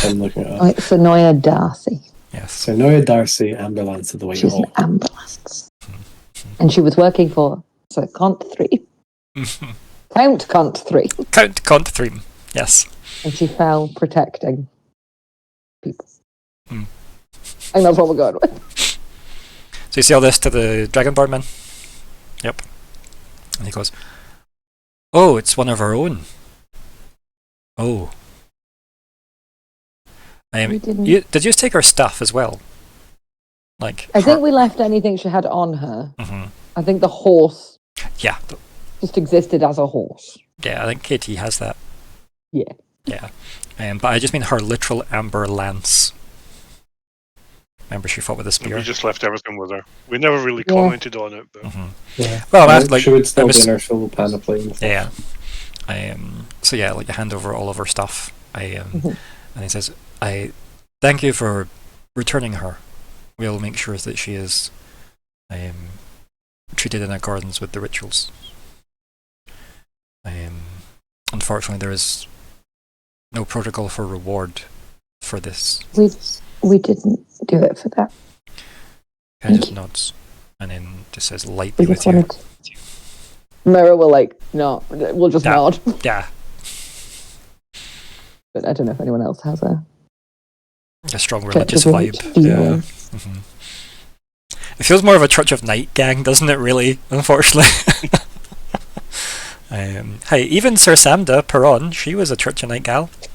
I'm looking it up. it's Noya Darcy. Yes. So Noya Darcy, ambulance at the She's an Whitehall. ambulance. And she was working for Count 3. Count 3. Count 3. Yes. And she fell protecting people. Hmm. I think that's what we're going with. So you say all this to the Dragonborn man? Yep. And he goes, "Oh, it's one of our own. Oh. We didn't. Did you take her stuff as well? Like I think we left anything she had on her. Mhm. I think the horse Yeah. just existed as a horse. Yeah, I think KT has that. Yeah. Yeah. But I just mean her literal amber lance. Remember, she fought with a spear. We just left everything with her. We never really commented on it, but Yeah. Well, I that's like she would still I'm be ass- in her full panoply. And stuff. yeah. So yeah, like you hand over all of her stuff. Mhm. And he says, "I thank you for returning her. We'll make sure that she is treated in accordance with the rituals. Unfortunately, there is no protocol for reward for this." We didn't do it for that. Kind of just nods, and then just says, "Light be We with just you." wanted. Myr'ra will no, we'll just Yeah. nod. Yeah, But I don't know if anyone else has a a strong Church religious of vibe. Light feel. hmm It feels more of a Church of Night gang, doesn't it? Really, unfortunately. Hey, even Sir Samda Perron, she was a Church of Night gal. Do you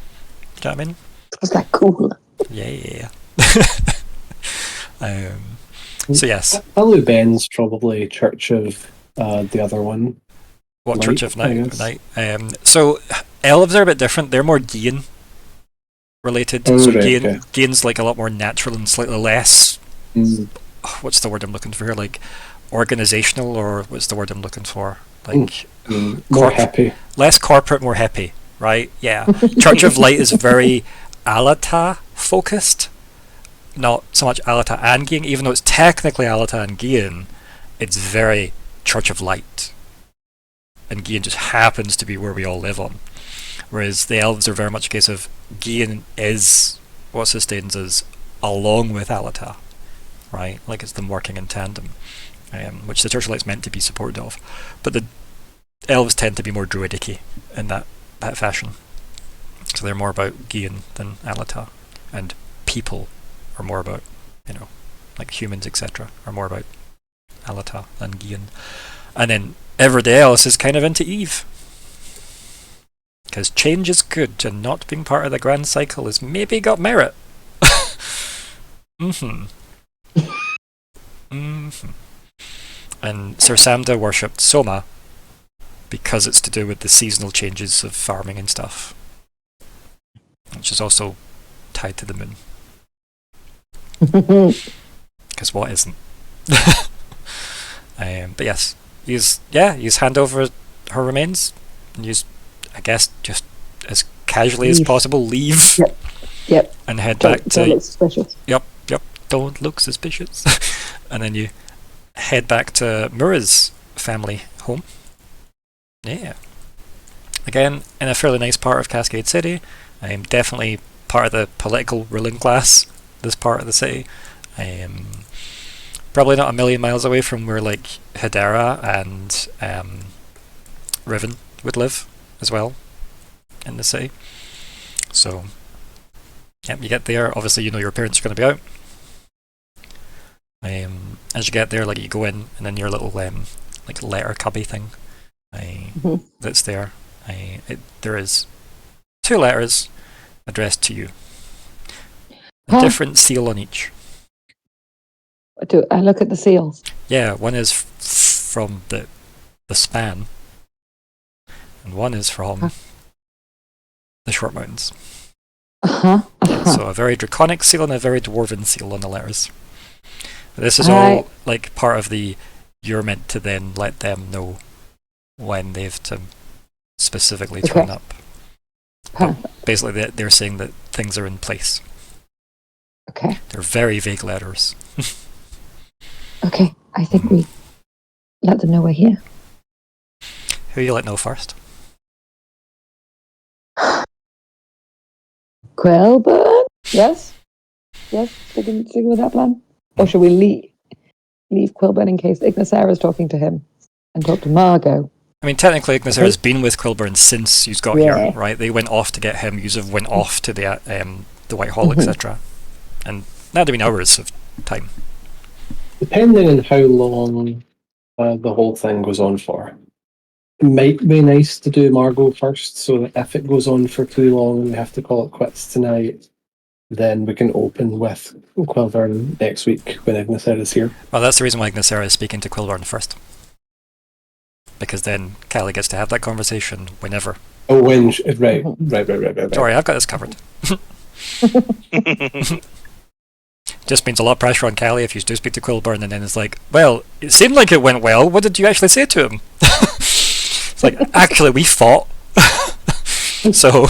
know what I mean? Was that cool? Yeah. So yes, Hello, Ben's probably Church of the other one. what Light, Church of I Night? guess. So elves are a bit different. They're more Gian related. Oh, so right, Gian, okay. Gian's like a lot more natural and slightly less. Mm. What's the word I'm looking for here? Like organizational, or what's the word I'm looking for? Like More Corp- happy. less corporate, more happy, right? Yeah. Church of Light is very Alata focused, not so much Alata and Gian, even though it's technically Alata and Gian, it's very Church of Light. And Gian just happens to be where we all live on. Whereas the elves are very much a case of Gian is what sustains us along with Alata, right? Like it's them working in tandem, which the Church of Light's meant to be supportive of. But the elves tend to be more druidic-y in that fashion. So they're more about Gian than Alata. And people are more about, like humans, etc., are more about Alata than Gian. And then everybody else is kind of into Eve. Because change is good, and not being part of the grand cycle has maybe got merit. And Sir Samda worshipped Soma because it's to do with the seasonal changes of farming and stuff, which is also tied to the moon. Because what isn't? But yes, use hand over her remains, and use, I guess, just as casually as Leave. possible, leave. Yep. And head Don't back to. look suspicious. Yep. Don't look suspicious. And then you head back to Myr'ra's family home. Yeah. Again, in a fairly nice part of Cascade City. I'm definitely part of the political ruling class, this part of the city. Probably not a million miles away from where like Hedera and Riven would live as well in the city. So, yep, you get there. Obviously, you know your parents are going to be out. As you get there, like you go in, and then your little like letter cubby thing that's there. There is 2 letters addressed to you. A different seal on each. Do I look at the seals? Yeah, one is from the span, and one is from the Short Mountains. So a very draconic seal and a very dwarven seal on the letters. This is all like part of the. You're meant to then let them know when they've to specifically turn up. But basically, they're saying that things are in place. Okay. They're very vague letters. Okay. I think we let them know we're here. Who you let know first? Quelburn? Yes? Sticking with that plan? Or should we leave Quelburn in case Ignysera is talking to him and talk to Margot? I mean, technically, Ignysera has been with Quelburn since you got Yeah. here, right? They went off to get him. You went off to the White Hall, etc. And that'd have been hours of time. Depending on how long the whole thing goes on for, it might be nice to do Margot first, so that if it goes on for too long and we have to call it quits tonight, then we can open with Quelburn next week when Ignysera is here. Well, that's the reason why Ignysera is speaking to Quelburn first. Because then Kalli gets to have that conversation whenever. Oh, right. Sorry, I've got this covered. just means a lot of pressure on Kalli if you do speak to Quillburn, and then it's like, well, it seemed like it went well. What did you actually say to him? It's like, actually, we fought. So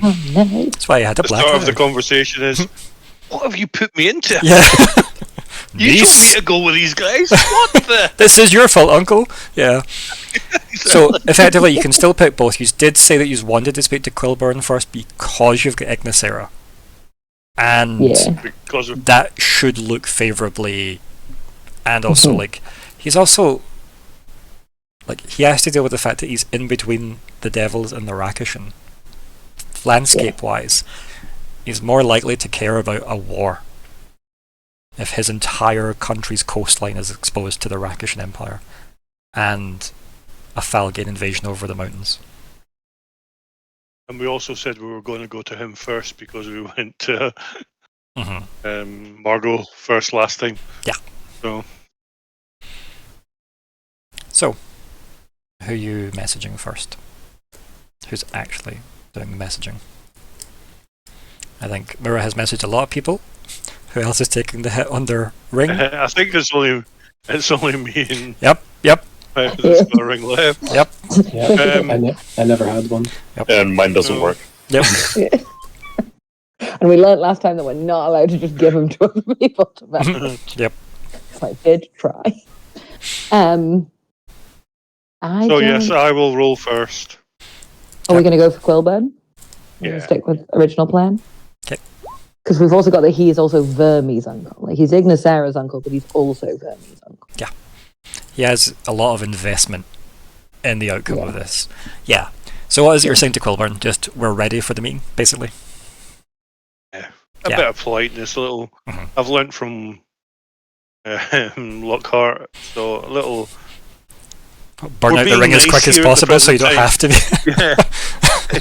that's why I had to The black start of the out. conversation is, what have you put me into? Yeah. You told me to go with these guys. What the? This is your fault, Uncle. Yeah. So effectively, you can still pick both. You did say that you wanted to speak to Quillburn first because you've got Ignysera, and Because of that should look favourably. And also, like, he's also like he has to deal with the fact that he's in between the Devils and the Rakishan. Landscape-wise, he's more likely to care about a war if his entire country's coastline is exposed to the Rakishan Empire and a Falkwin invasion over the mountains. And we also said we were going to go to him first because we went to Margot first last time. Yeah. So, who are you messaging first? Who's actually doing the messaging? I think Myr'ra has messaged a lot of people. Who else is taking the hit on their ring? I think it's only me and Yep. that's got a ring left. Yep. Yeah, I never had one. And mine doesn't work. Yep. And we learnt last time that we're not allowed to just give them to other people to manage. Yep. So I did try. Yes, I will roll first. Are we going to go for Quillburn? Yeah. Stick with original plan? Okay. Because we've also got that he is also Verme's uncle. Like, he's Ignysera's uncle, but he's also Verme's uncle. Yeah. He has a lot of investment in the outcome of this. Yeah. So what is it you're saying to Quillburn? Just, we're ready for the meeting, basically? A bit of politeness, a little. I've learnt from Lockhart, so a little. Burn We're out the being ring as nice quick as here at the possible so you don't present have to be. Yeah,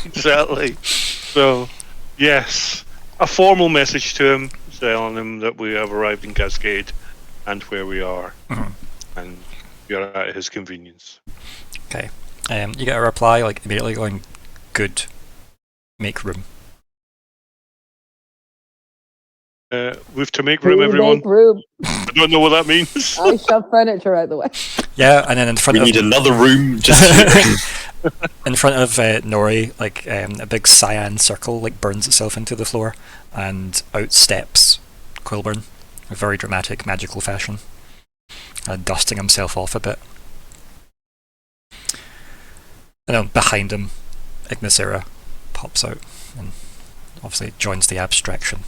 exactly. So, yes, a formal message to him, telling him that we have arrived in Cascade and where we are, and we are at his convenience. Okay. You get a reply, like, immediately going, good. Make room. We've to make room, everyone. Make room. I don't know what that means. I shove furniture out the way. Yeah, and then in front We of need another room just here. in front of Nori, like a big cyan circle like burns itself into the floor, and out steps Quillburn, a very dramatic, magical fashion, dusting himself off a bit. And then behind him, Ignysera pops out and obviously joins the abstraction.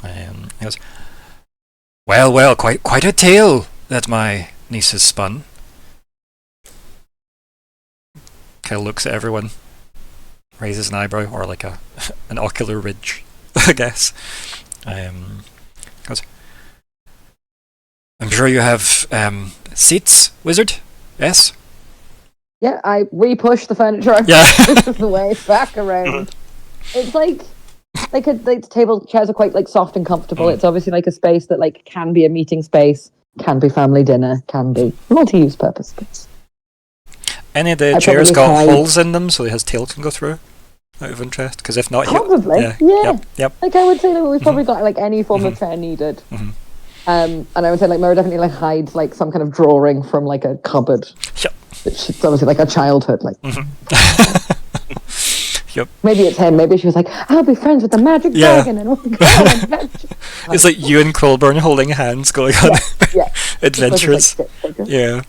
He goes, well, quite a tale that my niece has spun. Kind of looks at everyone, raises an eyebrow, or like an ocular ridge, I guess. Goes, I'm sure you have seats, wizard? Yes? Yeah, I re-push the furniture out the way back around. It's like the table chairs are quite like soft and comfortable. It's obviously like a space that like can be a meeting space, can be family dinner, can be multi-use purpose space. Any of the chairs got holes in them so his tail can go through? Out of interest, because if not, probably, yeah. Yep. Like I would say that we've probably got like any form of chair needed. And I would say like Myr'ra definitely like hides like some kind of drawing from like a cupboard. Yep. It's obviously like a childhood like. Yep. Maybe it's him. Maybe she was like, "I'll be friends with the magic dragon and we'll go on adventures." It's like you and Quillburn holding hands going on adventures. Yeah.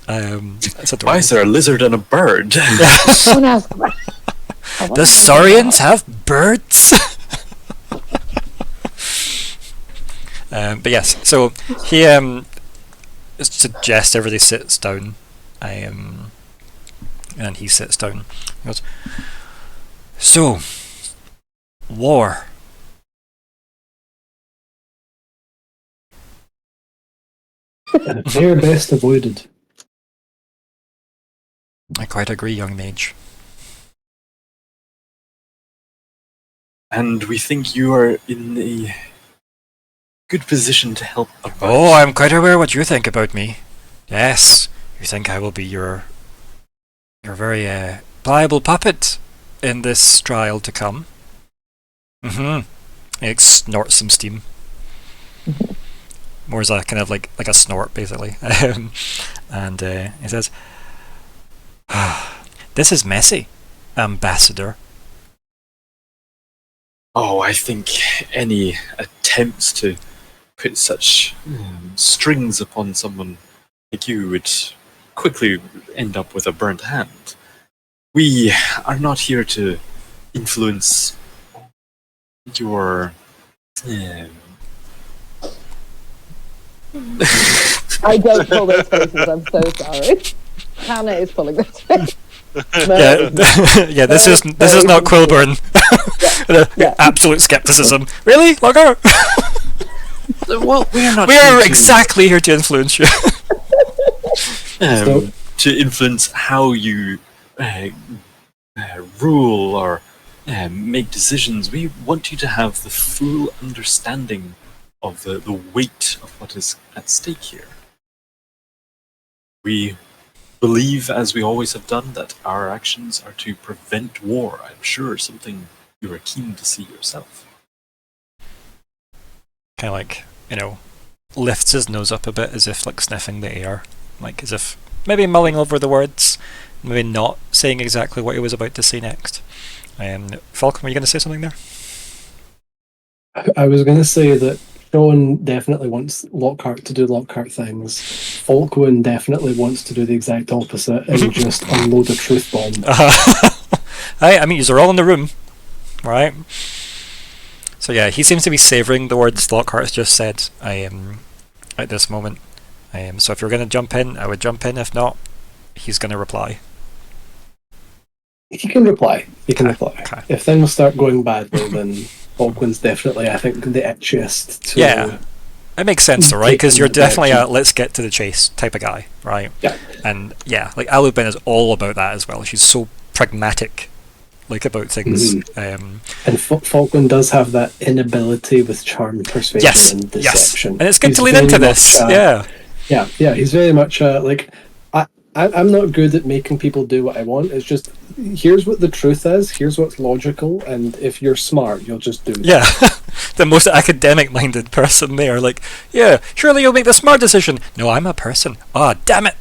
That's adorable. Why is there a lizard and a bird? Don't ask. The Saurians have birds. But yes, so he suggests everybody sits down, and he sits down. He goes, so, war. They're best avoided. I quite agree, young mage. And we think you are in a good position to help. Oh, I'm quite aware what you think about me. Yes, you think I will be your very pliable puppet in this trial to come. He like, snorts some steam. More as a kind of like a snort, basically. And he says, "This is messy, Ambassador." Oh, I think any attempts to put such strings upon someone like you would quickly end up with a burnt hand. We are not here to influence your... I don't pull those faces, I'm so sorry. Hannah is pulling those faces. Yeah, this is not Quilburn. Yeah. Absolute skepticism. Really, Lockheart? Well, we're not. We are exactly here to influence you. To influence how you rule or make decisions. We want you to have the full understanding of the weight of what is at stake here. We believe, as we always have done, that our actions are to prevent war. I'm sure something you are keen to see yourself. Kind of like, lifts his nose up a bit as if like sniffing the air. Like as if maybe mulling over the words, maybe not saying exactly what he was about to say next. Falkwin, were you going to say something there? I was going to say that Sean definitely wants Lockhart to do Lockhart things. Falkwin definitely wants to do the exact opposite and just unload a truth bomb. I mean, you're all in the room, right? So yeah, he seems to be savouring the words Lockhart has just said. At this moment. So if you're going to jump in, I would jump in. If not, he's going to reply. He can reply. Reply. Okay. If things start going badly, then Falkwin's definitely, I think, the itchiest to... Yeah. It makes sense though, right? Because you're definitely a let's get to the chase type of guy, right? Yeah. And yeah, like Alubin is all about that as well. She's so pragmatic, like about things. And Falkwin does have that inability with charm, persuasion, and deception. And it's good to lean into this. Yeah, he's very much like I'm not good at making people do what I want. It's just here's what the truth is. Here's what's logical, and if you're smart, you'll just do it. Yeah, the most academic-minded person there. Like, yeah, surely you'll make the smart decision. No, I'm a person. Ah, damn it!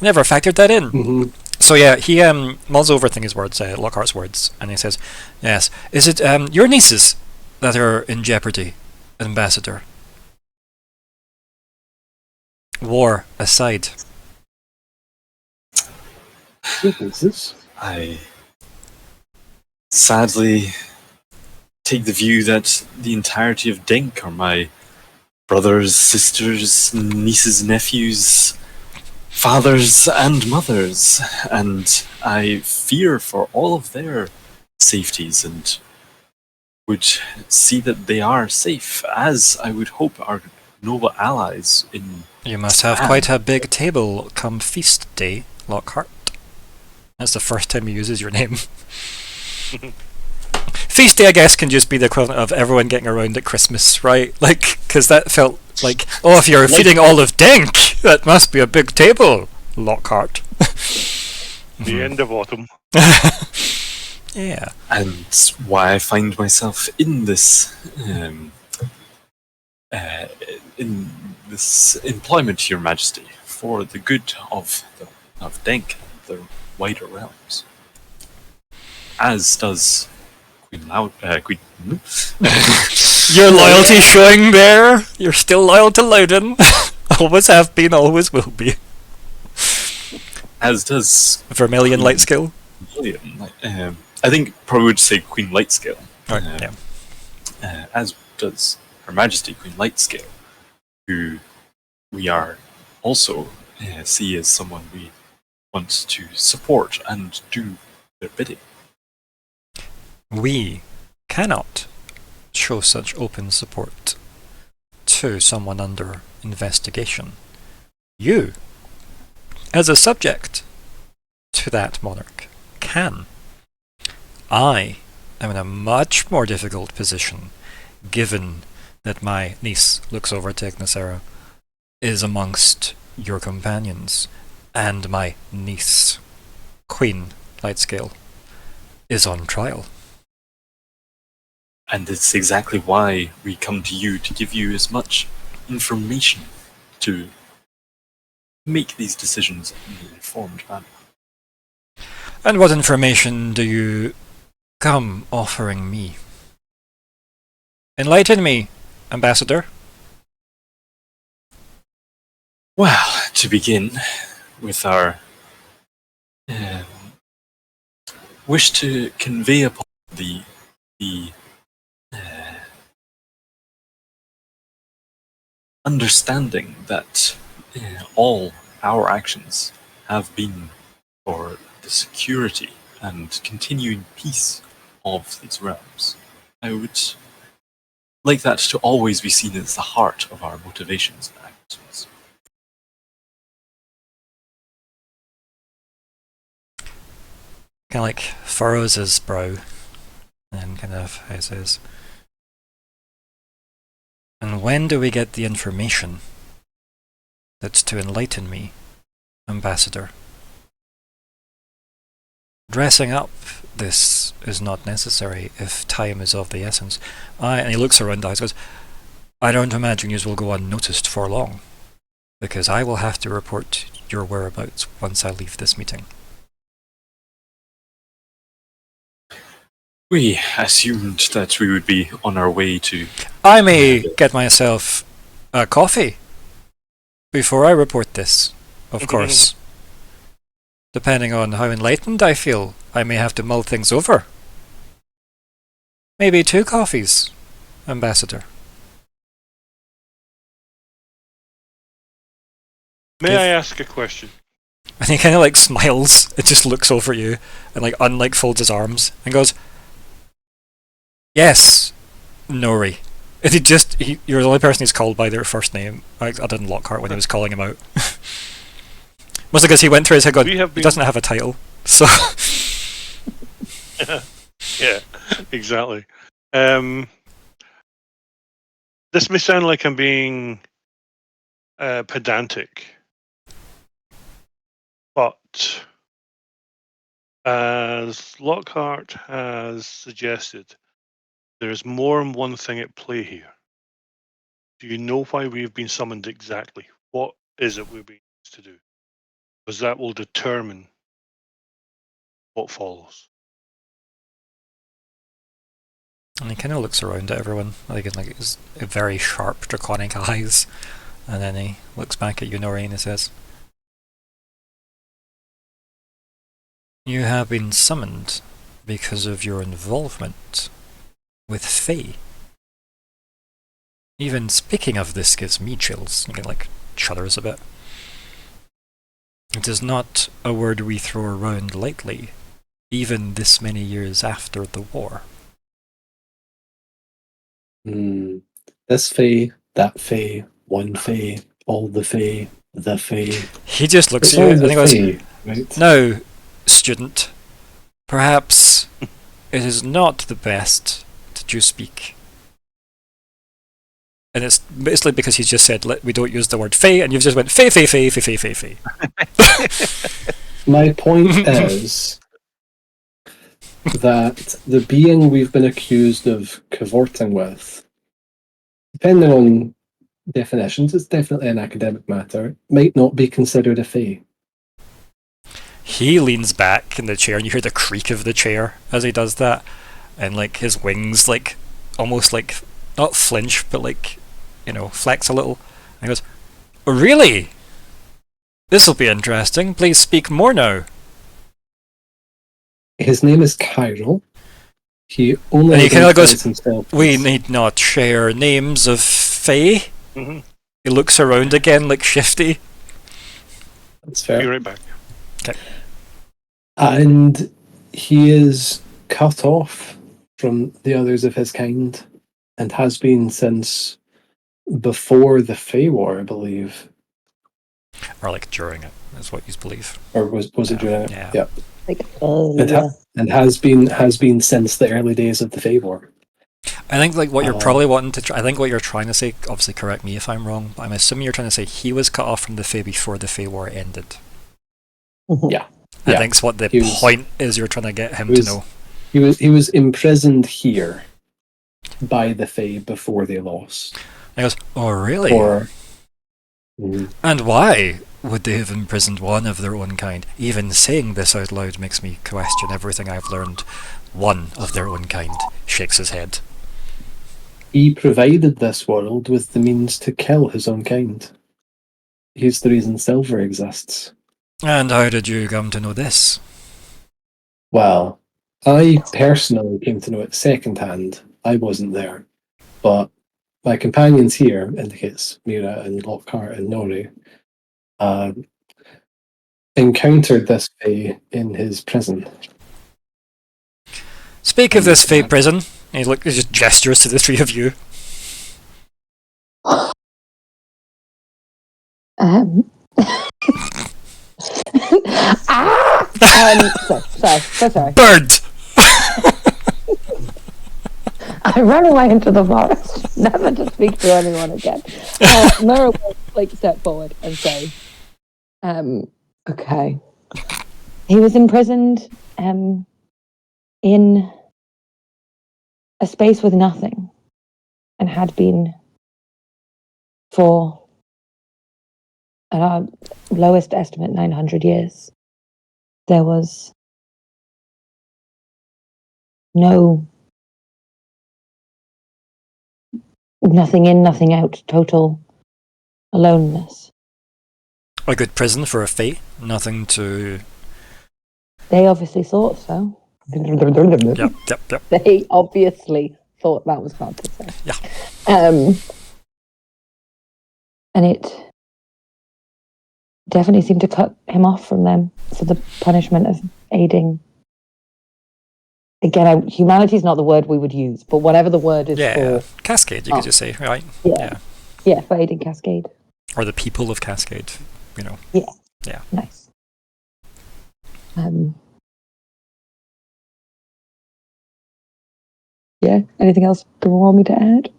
Never factored that in. Mm-hmm. So yeah, he mulls over his words, Lockhart's words, and he says, "Yes, is it your nieces that are in jeopardy, Ambassador? War aside." I sadly take the view that the entirety of Denk are my brothers, sisters, nieces, nephews, fathers and mothers, and I fear for all of their safeties and would see that they are safe, as I would hope our noble allies in... You must have quite a big table come feast day, Lockhart. That's the first time he uses your name. Feast day, I guess, can just be the equivalent of everyone getting around at Christmas, right? Like, because that felt like, oh, if you're feeding all of Denk, that must be a big table, Lockhart. The end of autumn. Yeah. And why I find myself in this employment, Your Majesty, for the good of Denk and the wider realms. As does Queen Your loyalty showing there. You're still loyal to Loudon. Always have been, always will be. As does Vermilion Lightscale. I think probably would say Queen Lightscale. Right, yeah. As does Her Majesty Queen Lightscale, who we are also see as someone we want to support and do their bidding. We cannot show such open support to someone under investigation. You, as a subject to that monarch, can. I am in a much more difficult position, given that my niece looks over to Ignysera, is amongst your companions, and my niece, Queen Lightscale, is on trial. And it's exactly why we come to you to give you as much information to make these decisions in an informed manner. And what information do you come offering me? Enlighten me, Ambassador. Well, to begin with our wish to convey upon the understanding that all our actions have been for the security and continuing peace of these realms. I would like that to always be seen as the heart of our motivations and actions. Kind of like furrows his brow and kind of says, and when do we get the information that's to enlighten me, Ambassador? Dressing up this is not necessary if time is of the essence. And he looks around the house and goes, I don't imagine you will go unnoticed for long, because I will have to report your whereabouts once I leave this meeting. We assumed that we would be on our way to... I may get myself a coffee before I report this, of course. Depending on how enlightened I feel, I may have to mull things over. Maybe 2 coffees, Ambassador. May I ask a question? And he kind of like smiles, it just looks over you, and like folds his arms, and goes, Yes, Nori. And you're the only person he's called by their first name. I didn't Lockhart when he was calling him out. Mostly because he went through his head going, he doesn't have a title, so... Yeah, exactly. This may sound like I'm being pedantic, but as Lockhart has suggested, there's more than one thing at play here. Do you know why we've been summoned exactly? What is it we're being asked to do? Because that will determine what follows. And he kind of looks around at everyone, like his very sharp, draconic eyes, and then he looks back at you, Nori, and he says, You have been summoned because of your involvement with Fae. Even speaking of this gives me chills. He like shudders a bit. It is not a word we throw around lightly, even this many years after the war. This Fae, that Fae, one Fae, all the Fae, the Fae. He just looks It's at you all and the he goes, Fae, right? Now, student, perhaps it is not the best that you speak. And it's basically because he's just said we don't use the word Fae, and you've just went Fae, Fae, Fae, Fae, Fae, Fae, Fae. My point is that the being we've been accused of cavorting with, depending on definitions, it's definitely an academic matter, might not be considered a Fae. He leans back in the chair, and you hear the creak of the chair as he does that, and like his wings like almost like not flinch, but like, you know, flex a little. And he goes, "Oh, really? This'll be interesting. Please speak more now." His name is Kyril. He only And he kind of goes, identifies himself "We as- need not share names of Fae." Mm-hmm. He looks around again, like shifty. That's fair. Be right back. And he is cut off from the others of his kind, and has been since before the Fae War, I believe. Or like during it, is what you believe. Or was it during it? Yeah. Yeah. Like, And has been since the early days of the Fae War. I think like what you're probably wanting to I think what you're trying to say, obviously correct me if I'm wrong, but I'm assuming you're trying to say he was cut off from the Fae before the Fae War ended. Yeah. I think's what the point is you're trying to get him to know. He was imprisoned here by the Fae before they lost. He goes, oh really? Or And why would they have imprisoned one of their own kind? Even saying this out loud makes me question everything I've learned. One of their own kind shakes his head. he provided this world with the means to kill his own kind. He's the reason silver exists. And how did you come to know this? Well, I personally came to know it secondhand. I wasn't there. But my companions here, indicates Myr'ra and Lockhart and Nori, encountered this Fae in his prison. Speak of this fate prison. He just gestures to the three of you. Sorry. Bird! I ran away into the forest, never to speak to anyone again. Myr'ra will step forward and say, okay. He was imprisoned in a space with nothing, and had been for, at our lowest estimate, 900 years. There was nothing in, nothing out, total aloneness. A good prison for a Fae. Nothing to... They obviously thought so. Yep. They obviously thought that was hard to say. Yeah. And it definitely seemed to cut him off from them for the punishment of aiding. Again, humanity is not the word we would use, but whatever the word is for... Cascade, you could just say, right? Yeah, for aiding Cascade. Or the people of Cascade, Yeah. Nice. Yeah, anything else you want me to add?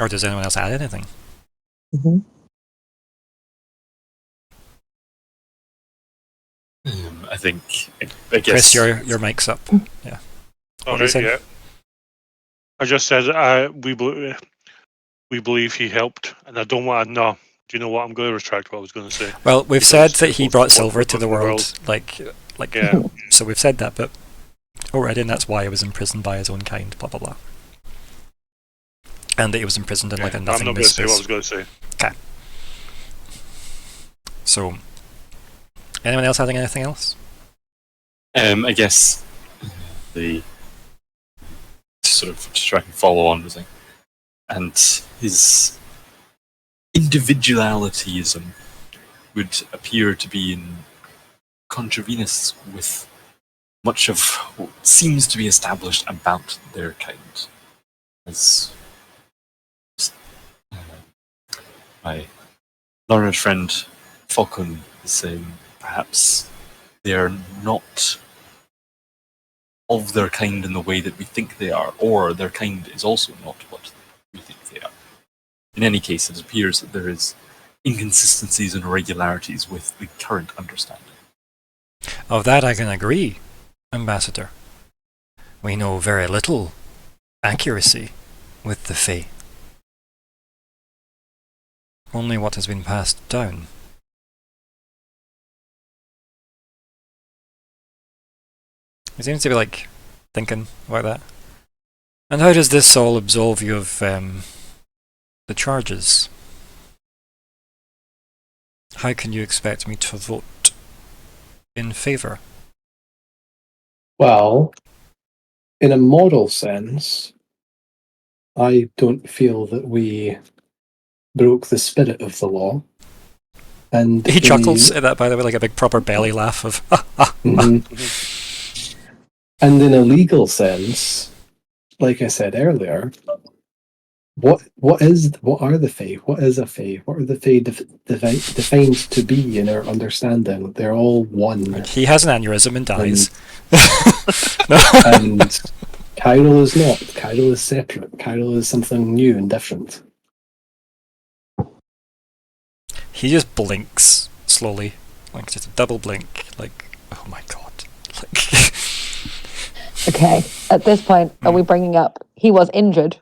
Or does anyone else add anything? Mm-hmm. I think, I guess... Chris, your mic's up. Yeah. All right, yeah. I just said we believe he helped, and I don't want to. No, do you know what? I'm going to retract what I was going to say. Well, we've said that he brought silver to the world, Yeah. So we've said that, but already, and that's why he was imprisoned by his own kind. Blah blah blah. And that he was imprisoned in a I'm not going to nothingness say what I space. was going to say. Okay. So, anyone else adding anything else? I guess the sort of to try and follow on with it, and his individualityism would appear to be in contravenous with much of what seems to be established about their kind. As my learned friend Falkwin is saying, perhaps they are not of their kind in the way that we think they are, or their kind is also not what we think they are. In any case, it appears that there is inconsistencies and irregularities with the current understanding. Of that I can agree, Ambassador. We know very little accuracy with the Fae. Only what has been passed down. He seems to be thinking about that. And how does this all absolve you of the charges? How can you expect me to vote in favour? Well, in a moral sense, I don't feel that we broke the spirit of the law. And He chuckles at that, by the way, like a big proper belly laugh of And in a legal sense, like I said earlier, what are the Fae? What is a Fae? What are the Fae defined to be in our understanding? They're all one. He has an aneurysm and dies. And Chiral is not. Chiral is separate. Chiral is something new and different. He just blinks slowly, just a double blink, oh my god. Okay, at this point, are we bringing up he was injured?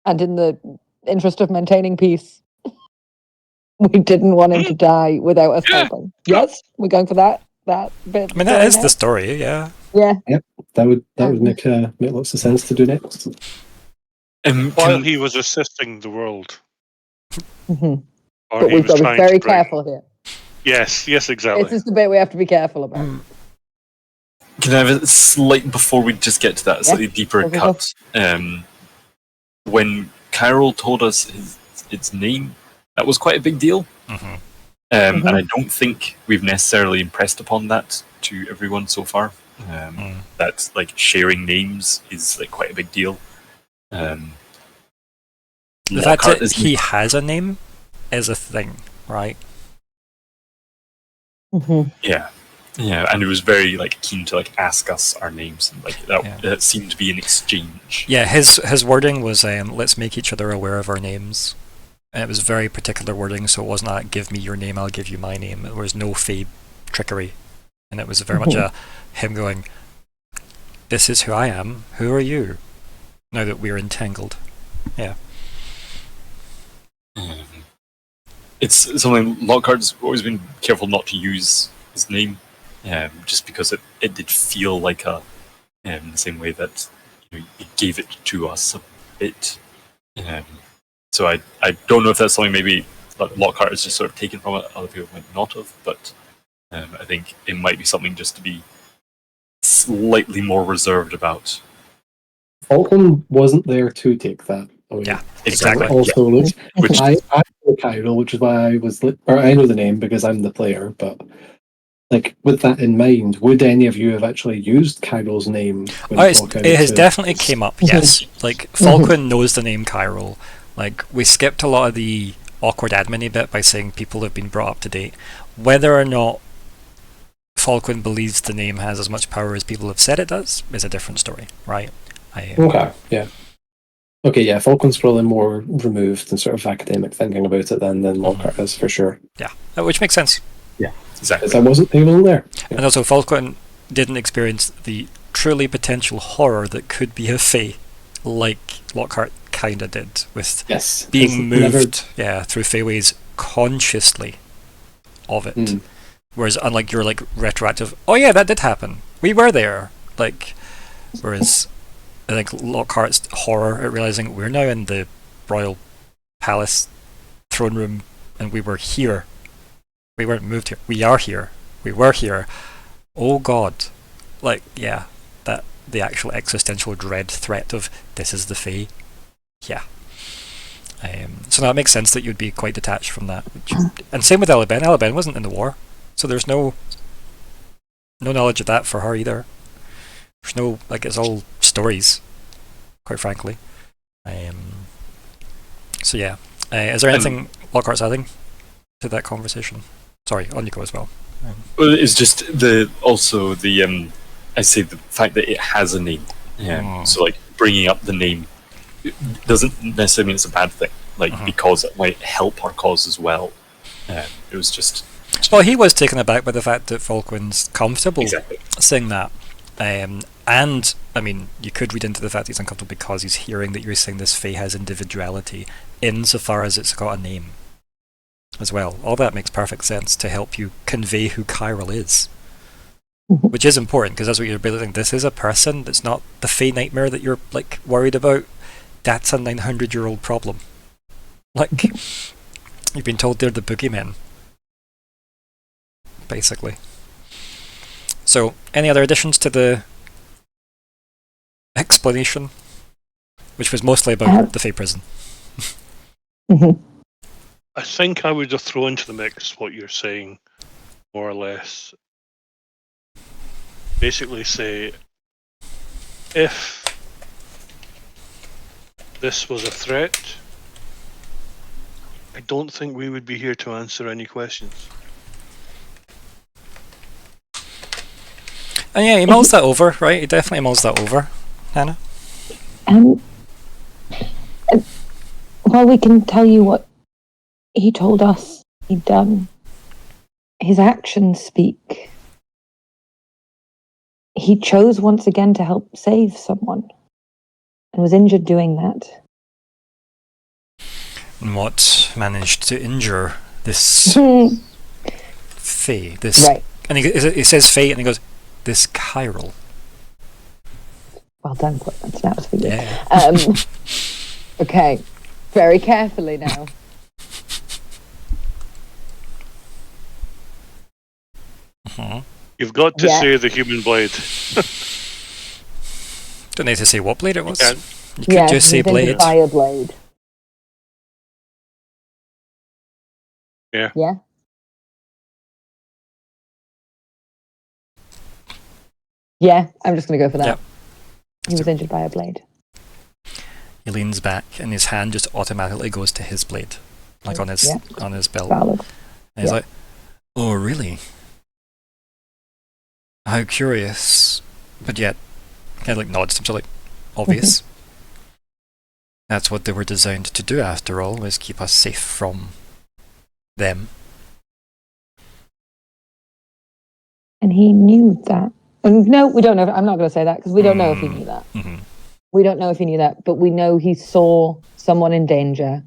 And in the interest of maintaining peace, we didn't want him to die without us helping. Yes, we're going for that bit. I mean, that is the story, yeah. Yeah. Yep, that would make lots of sense to do next. While he was assisting the world. Mm-hmm. Or But he we've was got to be trying very to bring... careful here. Yes, exactly. This is the bit we have to be careful about. Can I have a slight, before we just get to that, slightly deeper cut? When Carol told us its name, that was quite a big deal. Mm-hmm. And I don't think we've necessarily impressed upon that to everyone so far. That like sharing names is like quite a big deal. The fact that he has a name is a thing, right? Mm-hmm. Yeah, and he was very like keen to like ask us our names, and like that seemed to be an exchange. Yeah, his wording was let's make each other aware of our names. And it was very particular wording, so it wasn't like give me your name, I'll give you my name. There was no fey trickery, and it was very much him going, "This is who I am. Who are you?" Now that we're entangled, yeah. It's something Lockhart's always been careful not to use his name, just because it did feel like the same way that it gave it to us a bit. So I don't know if that's something maybe Lockhart has just sort of taken from it, other people might not have, but I think it might be something just to be slightly more reserved about. Falkwin wasn't there to take that away. Yeah, exactly. Also, I know Cairo, which is why I know the name because I'm the player, but like with that in mind, would any of you have actually used Cairo's name? It has definitely came up, yes. Like, Falkwin knows the name Cairo. Like, we skipped a lot of the awkward admin bit by saying people have been brought up to date. Whether or not Falkwin believes the name has as much power as people have said it does is a different story, right? Falkwin's probably more removed and sort of academic thinking about it than Lockhart is, for sure. Yeah, which makes sense. Yeah, exactly. He wasn't there. Yeah. And also, Falkwin didn't experience the truly potential horror that could be a fey, like Lockhart kind of did, with being moved through feyways consciously of it. Whereas, unlike your like retroactive, oh yeah, that did happen, we were there. Like, whereas I think Lockhart's horror at realizing we're now in the royal palace throne room and we were here. We weren't moved here. We are here. We were here. Oh God. Like, yeah, that the actual existential dread threat of this is the Fae. Yeah. So now it makes sense that you'd be quite detached from that. And same with Elben. Elben wasn't in the war, so there's no knowledge of that for her either. There's no, like, it's all stories, quite frankly. So yeah. Is there anything Lockhart's adding to that conversation? Sorry, on you go as well. Well, it's just the I say the fact that it has a name. So like bringing up the name doesn't necessarily mean it's a bad thing. Like because it might help our cause as well. It was just. Well, he was taken aback by the fact that Falkwin's comfortable saying that. And I mean, you could read into the fact he's uncomfortable because he's hearing that you're saying this Fae has individuality, insofar as it's got a name as well. All that makes perfect sense to help you convey who Chiral is, which is important because that's what you're building. This is a person. That's not the Fae nightmare that you're like worried about. That's a 900-year-old problem. Like, you've been told they're the boogeymen, basically. So, any other additions to the explanation, which was mostly about the Fae prison? I think I would have thrown into the mix what you're saying, more or less. Basically say, if this was a threat, I don't think we would be here to answer any questions. And yeah, he mulls that over, right? He definitely mulls that over. Hannah? Well, we can tell you what he told us he'd done. His actions speak. He chose once again to help save someone and was injured doing that. And what managed to injure this Fae? This, Right. and he says Fae, and he goes, this chiral. Well done, Quitman. Now it's for you. Yeah. Okay. Very carefully now. You've got to Yeah. say the human blade. Don't need to say what blade it was. can. You could Yeah, just say he's into blade. fire blade. Yeah. Yeah. Yeah, I'm just going to go for that. Yep. He was injured by a blade. He leans back, and his hand just automatically goes to his blade, like on his belt. Valid. And he's Yeah. like, "Oh, really? How curious." But yet, kind of like nods to himself, like, obvious. That's what they were designed to do, after all, was keep us safe from them. And he knew that. And no, we don't know. I'm not going to say that because we don't know if he knew that. Mm-hmm. We don't know if he knew that, but we know he saw someone in danger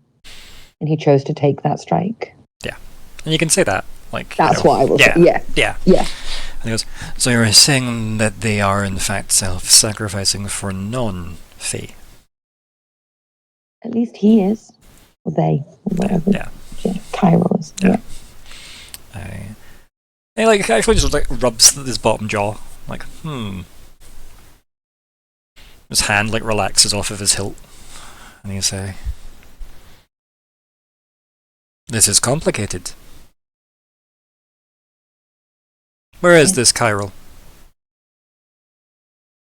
and he chose to take that strike. Yeah, and you can say that, like, That's what I will say. Yeah. Yeah. Yeah. And he goes, so you're saying that they are in fact self-sacrificing for non-Fae? At least he is. Or they. Or whatever. Yeah. Cairo is. Yeah. And he like actually just like rubs his bottom jaw, like, His hand like relaxes off of his hilt, and you say, "This is complicated. Where is this chiral?"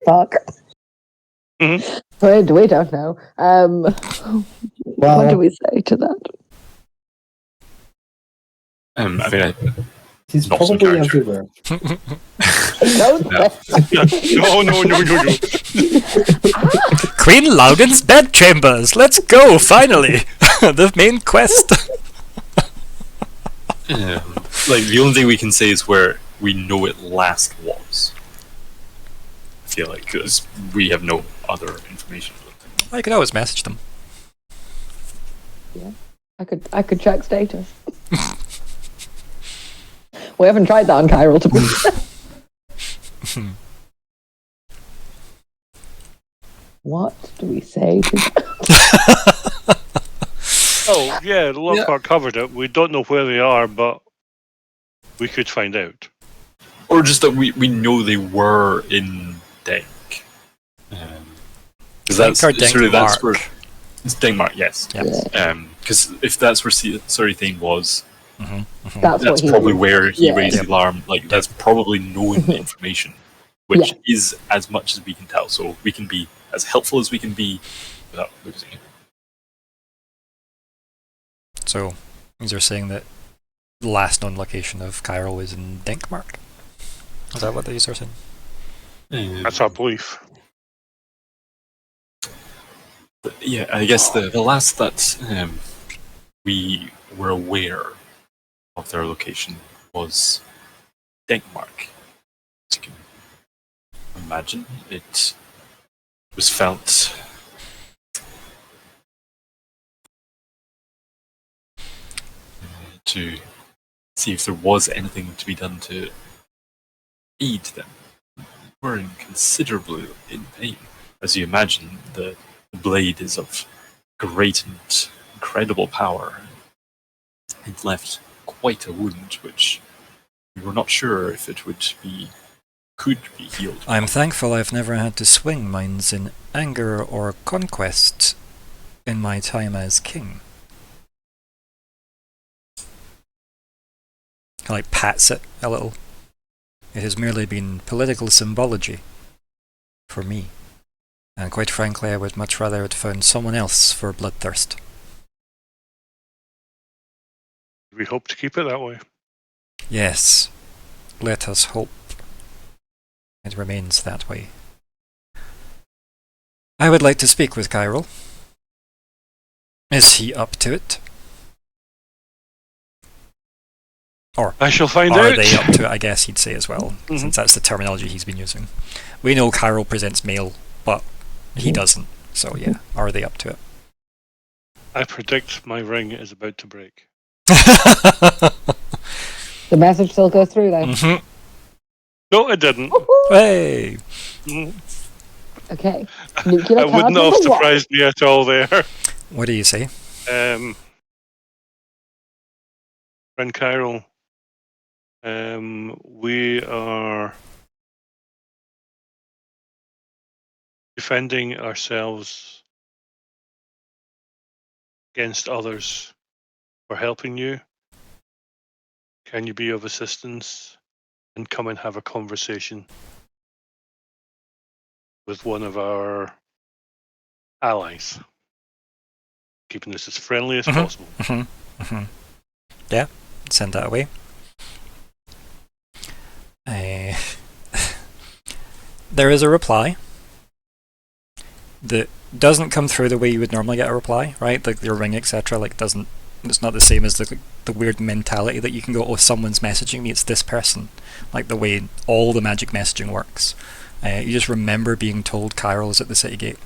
Fuck. Mhm. We don't know. What do we say to that? I mean, He's Not some probably character. everywhere. Don't No. say. No. Queen Loudon's bedchambers. Let's go finally. The main quest. like the only thing we can say is where we know it last was. I feel like because we have no other information. I could always message them. I could check status. We haven't tried that on Chiral to be fair. What do we say to that? Oh, yeah, Lockheart covered it. We don't know where they are, but we could find out. Or just that we know they were in Denk. Because that's Denk or sort of that's Denkmark? where it's Denkmark, yes. Yeah. Because if that's where Thane was, That's that's what probably he where he Yeah. raised the alarm. Like that's probably known information, which is as much as we can tell. So we can be as helpful as we can be without losing it. So, you're saying that the last known location of Chiral is in Denkmark? Is that what these are saying? That's our belief. But yeah, I guess the last that we were aware of their location was Denkmark. As you can imagine, it was felt to see if there was anything to be done to aid them. We're considerably in pain. As you imagine, the blade is of great and incredible power. It left quite a wound, which we were not sure if it could be healed. I'm thankful I've never had to swing mines in anger or conquest in my time as king. He like pats it a little. It has merely been political symbology for me. And quite frankly, I would much rather have found someone else for bloodthirst. We hope to keep it that way. Yes, let us hope it remains that way. I would like to speak with Chiral. Is he up to it? Or I shall find are out. they up to it, I guess he'd say as well, since that's the terminology he's been using. We know Chiral presents mail, but he doesn't, so yeah, are they up to it? I predict my ring is about to break. The message still goes through though. Mm-hmm. No, it didn't. Hey! Mm. Okay. Nuclear That card wouldn't have number one. surprised me at all there. What do you say? Friend Kyril, we are defending ourselves against others for helping you. Can you be of assistance and come and have a conversation with one of our allies? Keeping this as friendly as possible. Yeah, send that away. There is a reply that doesn't come through the way you would normally get a reply, right? Like your ring, etc. Like doesn't. It's not the same as the weird mentality that you can go, oh, someone's messaging me. It's this person. Like the way all the magic messaging works. You just remember being told Kyril is at the city gate.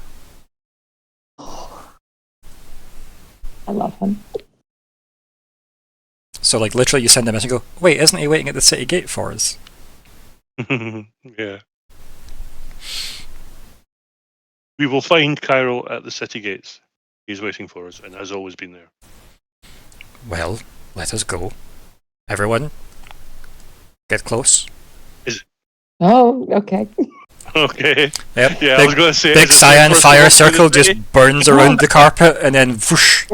I love him. So like literally, you send a message and go, wait, isn't he waiting at the city gate for us? Yeah. We will find Kyril at the city gates. He's waiting for us and has always been there. Well, let us go. Everyone, get close. Oh, okay. Okay. Yep. Yeah, I was going to say. Big cyan fire circle just burns around the carpet, and then whoosh.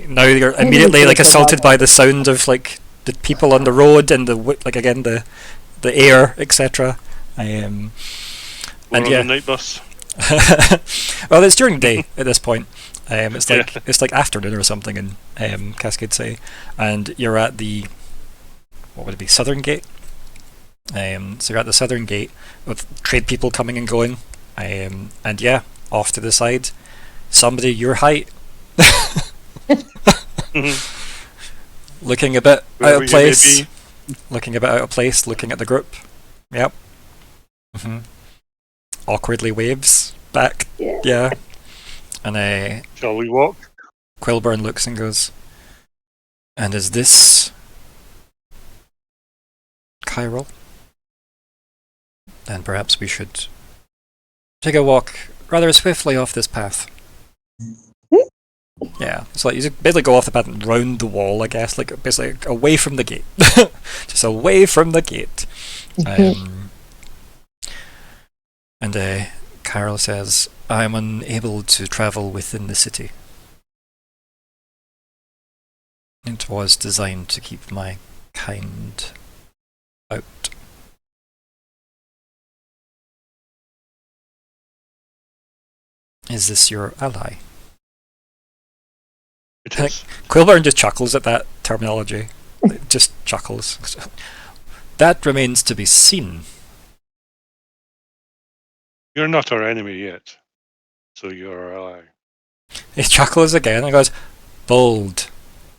Now you're immediately like assaulted by the sound of like the people on the road and the like again the air, etc. We're and on yeah. the night bus. Well, it's during day at this point. It's like afternoon or something in Cascade City, and you're at the what would it be, Southern Gate. So you're at the Southern Gate with trade people coming and going, and yeah, off to the side, somebody your height, looking a bit out of place. Looking a bit out of place. Looking at the group. Yep. Awkwardly waves back. Yeah. And Shall we walk? Quilburn looks and goes, and is this Kyril? Then perhaps we should take a walk rather swiftly off this path. Yeah, it's like you just basically go off the path and round the wall, I guess, like basically away from the gate. Just away from the gate. And Kyril says, I am unable to travel within the city. It was designed to keep my kind out. Is this your ally? It is. Quilburn just chuckles at that terminology. Just chuckles. That remains to be seen. You're not our enemy yet, so you're our ally. He chuckles again and goes, bold.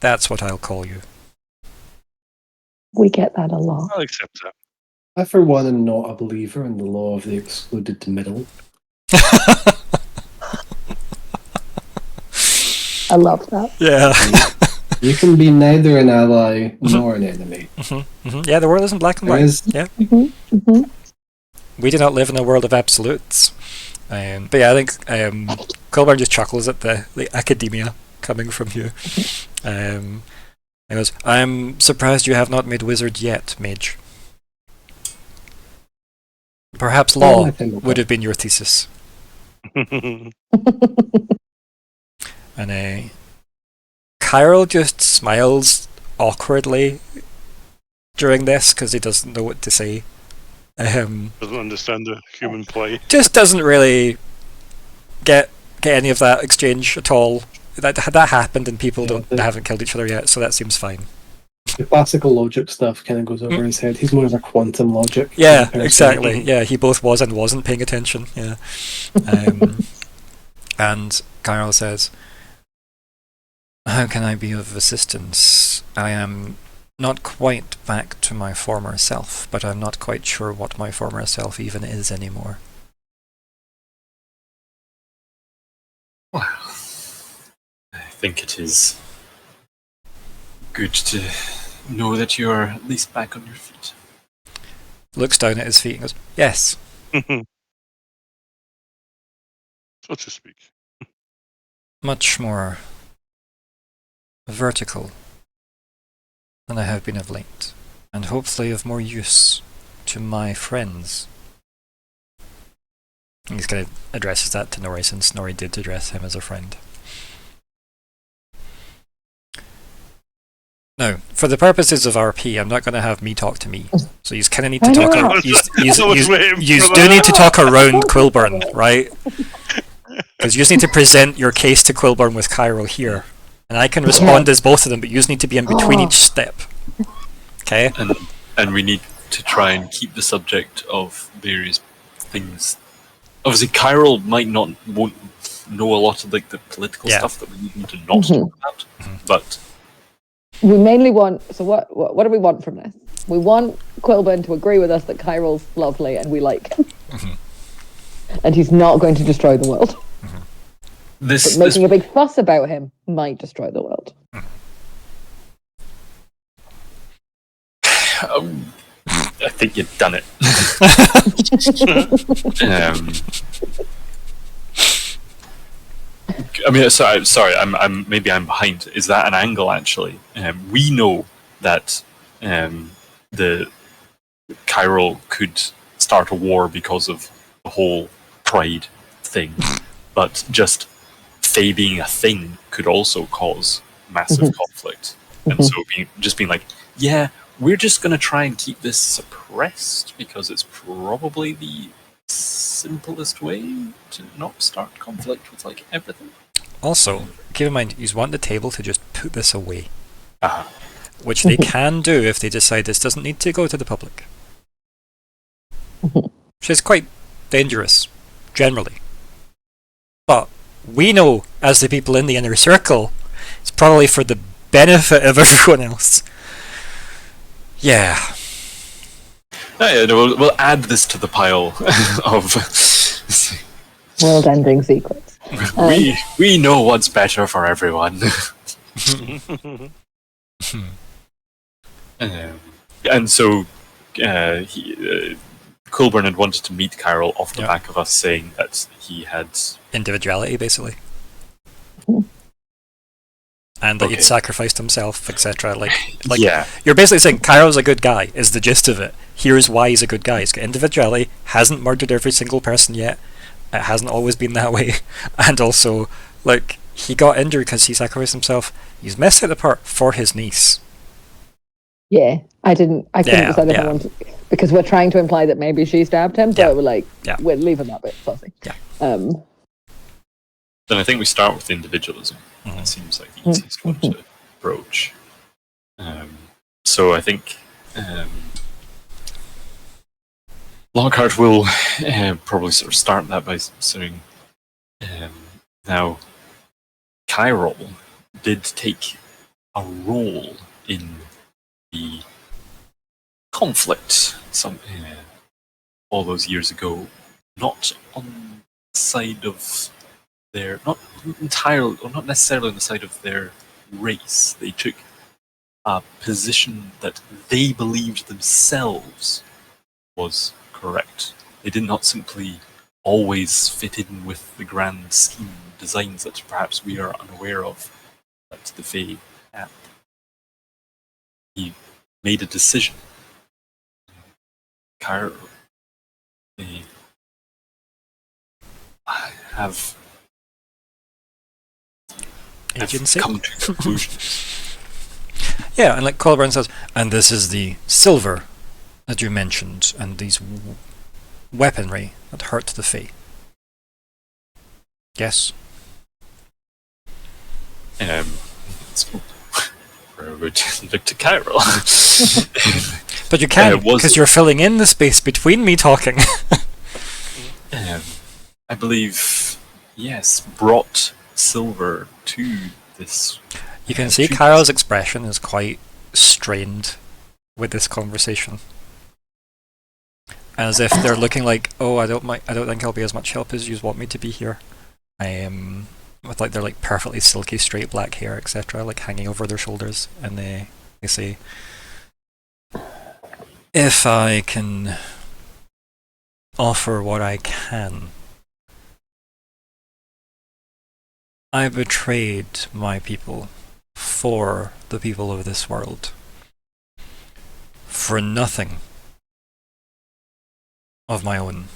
That's what I'll call you. We get that a lot. I'll accept that. I, for one, am not a believer in the law of the excluded middle. I love that. Yeah. You can be neither an ally nor an enemy. Yeah, the world isn't black and white. Yeah. We do not live in a world of absolutes. But yeah, I think Quilburn just chuckles at the academia coming from you. He goes, I'm surprised you have not made wizard yet, mage. Perhaps law would have been your thesis. And Kyril just smiles awkwardly during this because he doesn't know what to say. Doesn't understand the human play. Just doesn't really get any of that exchange at all. That happened and people haven't killed each other yet, so that seems fine. The classical logic stuff kind of goes over his head. He's more of a quantum logic. Yeah, exactly. Yeah, he both was and wasn't paying attention. Yeah. And Kyril says, how can I be of assistance? I am not quite back to my former self, but I'm not quite sure what my former self even is anymore. think it is good to know that you are at least back on your feet. Looks down at his feet and goes, yes. So to speak. Much more vertical than I have been of late, and hopefully of more use to my friends. He's going to addresses that to Nori, since Nori did address him as a friend. Now, for the purposes of RP, I'm not going to have me talk to me. So you kind of need to talk. You do need to talk around Quilburn, right? Because you just need to present your case to Quilburn with Cairo here, and I can respond as both of them, but you just need to be in between each step. Okay. And we need to try and keep the subject of various things. Obviously, Cairo won't know a lot of like the political stuff that we need to not talk about, but. We mainly want. So what do we want from this? We want Quilburn to agree with us that Cairo's lovely and we like him, and he's not going to destroy the world. But making a big fuss about him might destroy the world. I think you've done it. I mean, sorry. Maybe I'm behind. Is that an angle? Actually, we know that the Cairo could start a war because of the whole pride thing, but just Fae being a thing could also cause massive conflict. And so being like, yeah, we're just going to try and keep this suppressed because it's probably the simplest way to not start conflict with like everything. Also, keep in mind, you want the table to just put this away. Which they can do if they decide this doesn't need to go to the public. Which is quite dangerous, generally. But we know, as the people in the inner circle, it's probably for the benefit of everyone else. Yeah. We'll add this to the pile of world-ending secrets. We know what's better for everyone. And so Quilburn had wanted to meet Cairo off the back of us saying that he had individuality, basically. And that he'd sacrificed himself, etc. Like, you're basically saying Cairo's a good guy, is the gist of it. Here's why he's a good guy. He's got individuality, hasn't murdered every single person yet, it hasn't always been that way, and also, like, he got injured because he sacrificed himself. He's missed out the part for his niece. Yeah, I couldn't decide if I wanted, because we're trying to imply that maybe she stabbed him, so we're like, we're leaving that bit fuzzy. Then I think we start with individualism. That seems like the easiest one to broach. So I think Lockheart will probably sort of start that by saying, now, Cairo did take a role in the conflict all those years ago, not on the side of their, not entirely, or not necessarily on the side of their race. They took a position that they believed themselves was correct. They did not simply always fit in with the grand scheme designs that perhaps we are unaware of that the Fae have. He made a decision. Cairo, they have agency, come to conclusions. Yeah, and like Quilburn says, and this is the silver that you mentioned, and these weaponry that hurt the Fae. Yes. Where would look to Cairo? But you can't, because you're filling in the space between me talking. I believe, yes, brought silver to this. You can see Cairo's expression is quite strained with this conversation, as if they're looking like, "Oh, I don't think I'll be as much help as you want me to be here. with like their like perfectly silky straight black hair, etc., like hanging over their shoulders, and they say, "If I can offer what I can, I betrayed my people for the people of this world, for nothing of my own.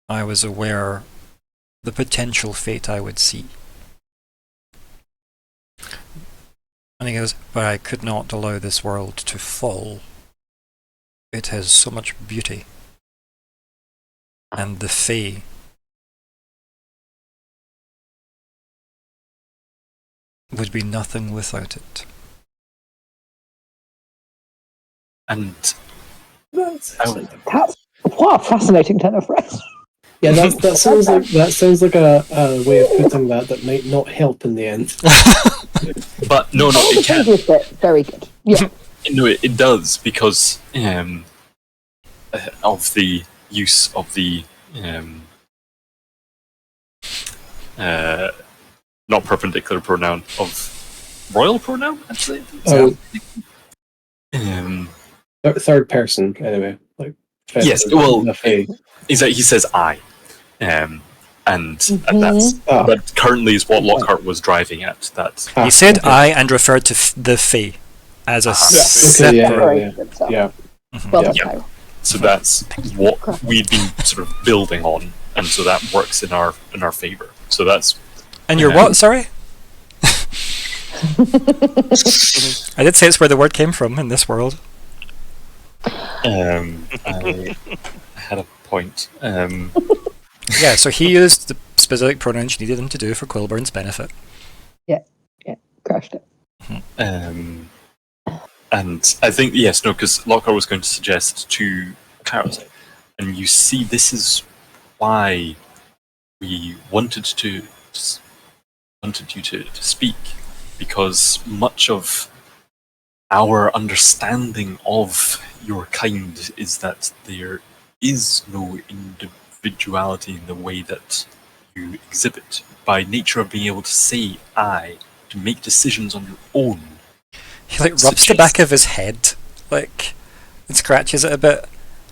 I was aware the potential fate I would see." And he goes, "But I could not allow this world to fall. It has so much beauty. And the Fae would be nothing without it." And That's, What a fascinating turn of phrase. yeah, that sounds like a way of putting that might not help in the end. but no, Oh, it the can. previous bit, very good. Yeah. No, it does because of the use of the not perpendicular pronoun of royal pronoun. Actually, Oh, um, third person anyway. Like yes, well, the Fae. is that he says I, and Mhm. that currently is what Lockhart was driving at. That He said "I" and referred to the Fae as a Okay, separate... yeah. Good stuff. Yeah. Well Yeah. done, Kyle. so that's what we'd been sort of building on, and so that works in our favor. So that's And you're what, sorry? I did say it's where the word came from in this world. I had a point. Yeah, so he used the specific pronouns you needed him to do for Quillburn's benefit. Crushed it. And I think because Lockhart was going to suggest to Carrot, and you see, this is why we wanted you to speak, because much of our understanding of your kind is that there is no individuality in the way that you exhibit. By nature of being able to say "I," to make decisions on your own. He like rubs the back of his head, like, and scratches it a bit,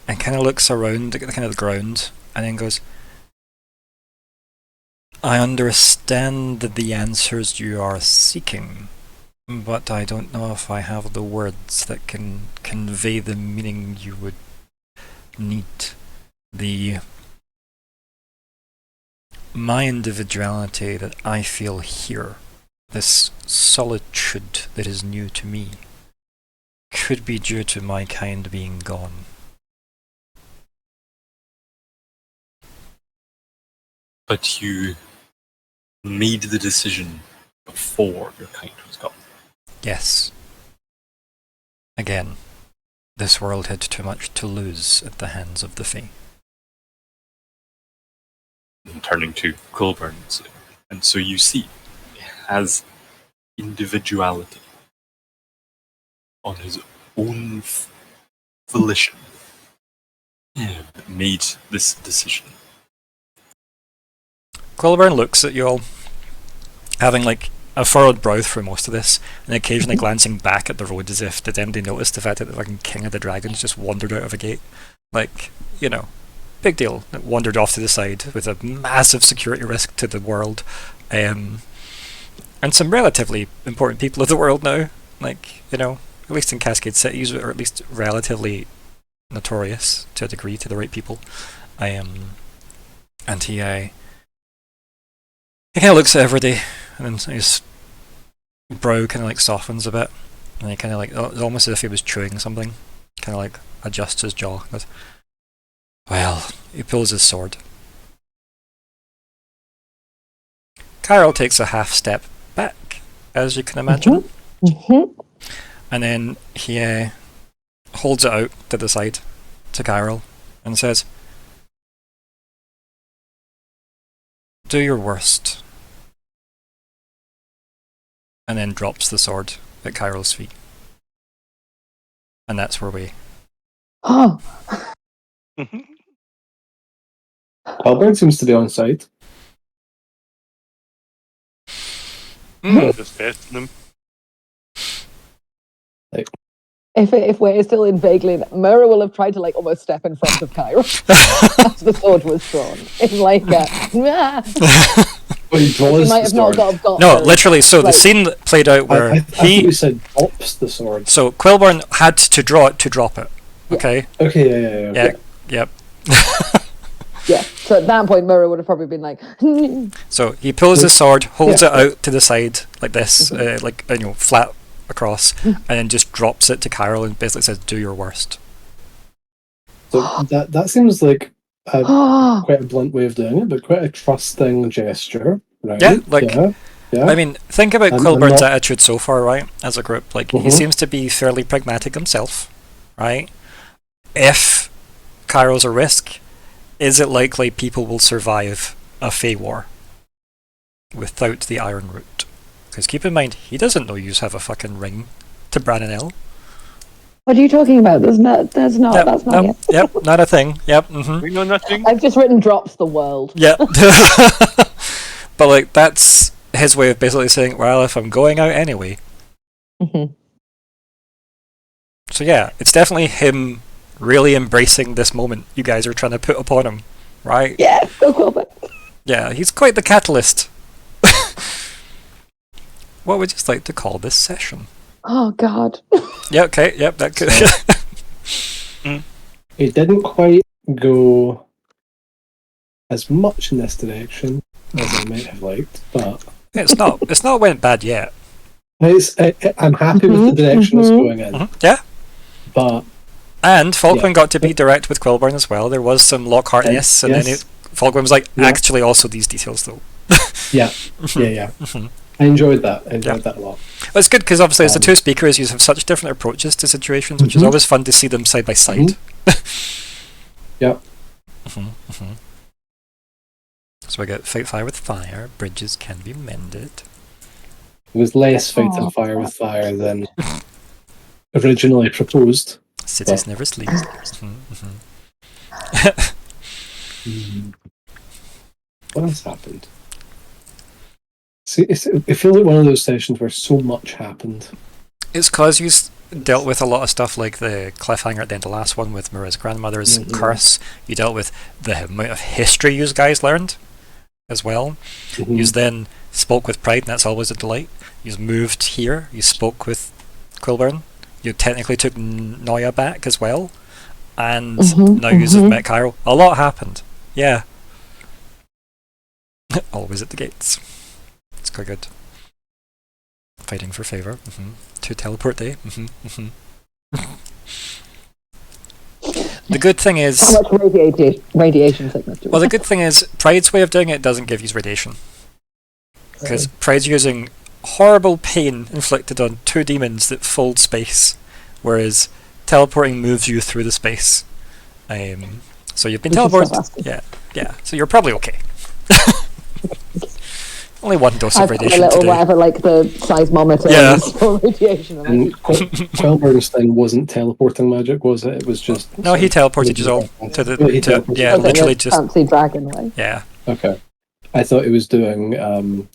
and kind of looks around at the kind of the ground, and then goes, "I understand the answers you are seeking, but I don't know if I have the words that can convey the meaning you would need. My individuality that I feel here, this solitude that is new to me, could be due to my kind being gone. But you made the decision before your kind was gone. Yes. Again, this world had too much to lose at the hands of the Fae." And turning to Quillburn, and so you see, he has individuality on his own volition. Made this decision. Quillburn looks at you all, having like a furrowed brow through most of this, and occasionally glancing back at the road as if did anybody notice the fact that the fucking King of the Dragons just wandered out of a gate. Like, you know, big deal. It wandered off to the side with a massive security risk to the world, and some relatively important people of the world now. Like, you know, at least in Cascade Cities, or at least relatively notorious to a degree to the right people. And he kind of looks at everybody, and then his brow kind of like softens a bit, and he kind of like, it's almost as if he was chewing something, kind of like adjusts his jaw. Goes, "Well," he pulls his sword. Carol takes a half step back, as you can imagine, and then he holds it out to the side to Carol and says, "Do your worst," and then drops the sword at Carol's feet. And that's where we... Oh, Halborn seems to be on site. Just testing them. If we're still in vaguely, Myr'ra will have tried to like almost step in front of Cairo as the sword was drawn. In like Well, he he draws might the have not sword. got No, the- literally. So the like- scene played out I where thought you said drops the sword. So Quillborn had to draw it to drop it. Okay. Okay, yeah. Okay. Yep. Yeah. So at that point, Myr'ra would have probably been like, So he pulls his sword, holds Yeah. it out to the side like this, like flat across, and then just drops it to Carol and basically says, "Do your worst." So that seems like oh, quite a blunt way of doing it, but quite a trusting gesture, right? Yeah, like- yeah. I mean, think about I'm Quillborn's not- attitude so far, right? As a group, like he Mhm. seems to be fairly pragmatic himself, right? If Carol's a risk, is it likely people will survive a Fey War without the Iron Root? Because keep in mind, he doesn't know you have a fucking ring to Branonell. what are you talking about? That's not that's not it. Yep, not a thing. Yep. We know nothing. I've just written drops the world. Yep. But like that's his way of basically saying, well, if I'm going out anyway. Mhm. So yeah, it's definitely him really embracing this moment you guys are trying to put upon him, right? Yeah, go Quillborn. Yeah, he's quite the catalyst. What would you like to call this session? Oh God. Yeah, okay, yep, that could. It didn't quite go as much in this direction as I might have liked, but it's not went bad yet. I'm happy with the direction it's going in. Yeah. But And Falkwin got to be direct with Quillborn as well. There was some Lockheart-ness, and then Falkwin was like, Yeah. actually also these details though. yeah. I enjoyed that. I enjoyed that a lot. Well, it's good because obviously as the two speakers you have such different approaches to situations, which is always fun to see them side by side. Yeah. So we get fight fire with fire, bridges can be mended. It was less fighting fire with fire than originally proposed. Cities never sleep. What has happened? See, it feels like one of those sessions where so much happened. It's because you dealt with a lot of stuff like the cliffhanger at the end of the last one with Myr'ra's grandmother's curse. You dealt with the amount of history you guys learned as well. You then spoke with Pride, and that's always a delight. You moved here, you spoke with Quillborn, you technically took Noya back as well, and now you have met Cairo. A lot happened. Yeah. Always at the gates. It's quite good. Fighting for favour. To teleport day. The good thing is... How much radiation sickness do we Well, the have? good thing is, Pride's way of doing it doesn't give you radiation. Because Pride's using horrible pain inflicted on two demons that fold space, whereas teleporting moves you through the space. So you've been Which is teleported... fantastic. Yeah, so you're probably okay. Only one dose I've of got a radiation little today. whatever, like the seismometer Yeah. for radiation. And Quillborn's thing wasn't teleporting magic, was it? It was just... No, he teleported you all to the... Yeah, he teleported yeah, you. literally just... fancy dragon way. Yeah. Okay. I thought it was doing,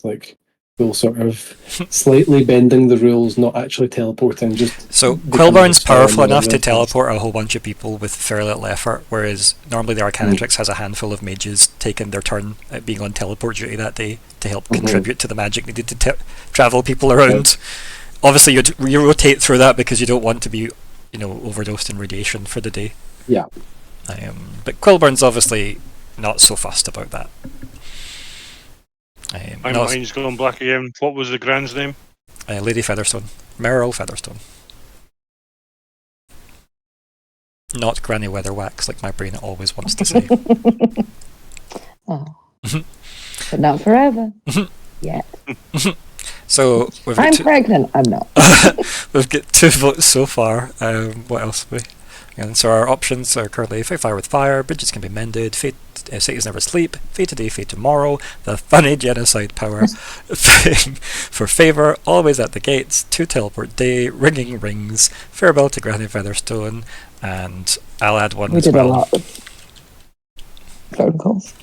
like, full sort of slightly bending the rules, not actually teleporting, just... So becoming Quillborn's a star powerful in the enough to middle of teleport a whole bunch of people with very little effort, whereas normally the Arcanatrix has a handful of mages taking their turn at being on teleport duty that day to help contribute to the magic needed to travel people around. Obviously, you rotate through that because you don't want to be, overdosed in radiation for the day. Yeah. But Quillborn's obviously not so fussed about that. My mind's going black again. What was the grand's name? Lady Featherstone. Myr'ra Featherstone. Not Granny Weatherwax, like my brain always wants to say. Oh. But not forever. Yet. So we've I'm got pregnant. I'm not. we've got 2 votes so far. What else have we? And so our options are currently fight fire with fire, bridges can be mended, fate cities never sleep, fate today, fate tomorrow, the funny genocide power, for favour, always at the gates, 2 teleport day, ringing rings, farewell to Granny Featherstone, and I'll add one We as did well. a lot of protocols.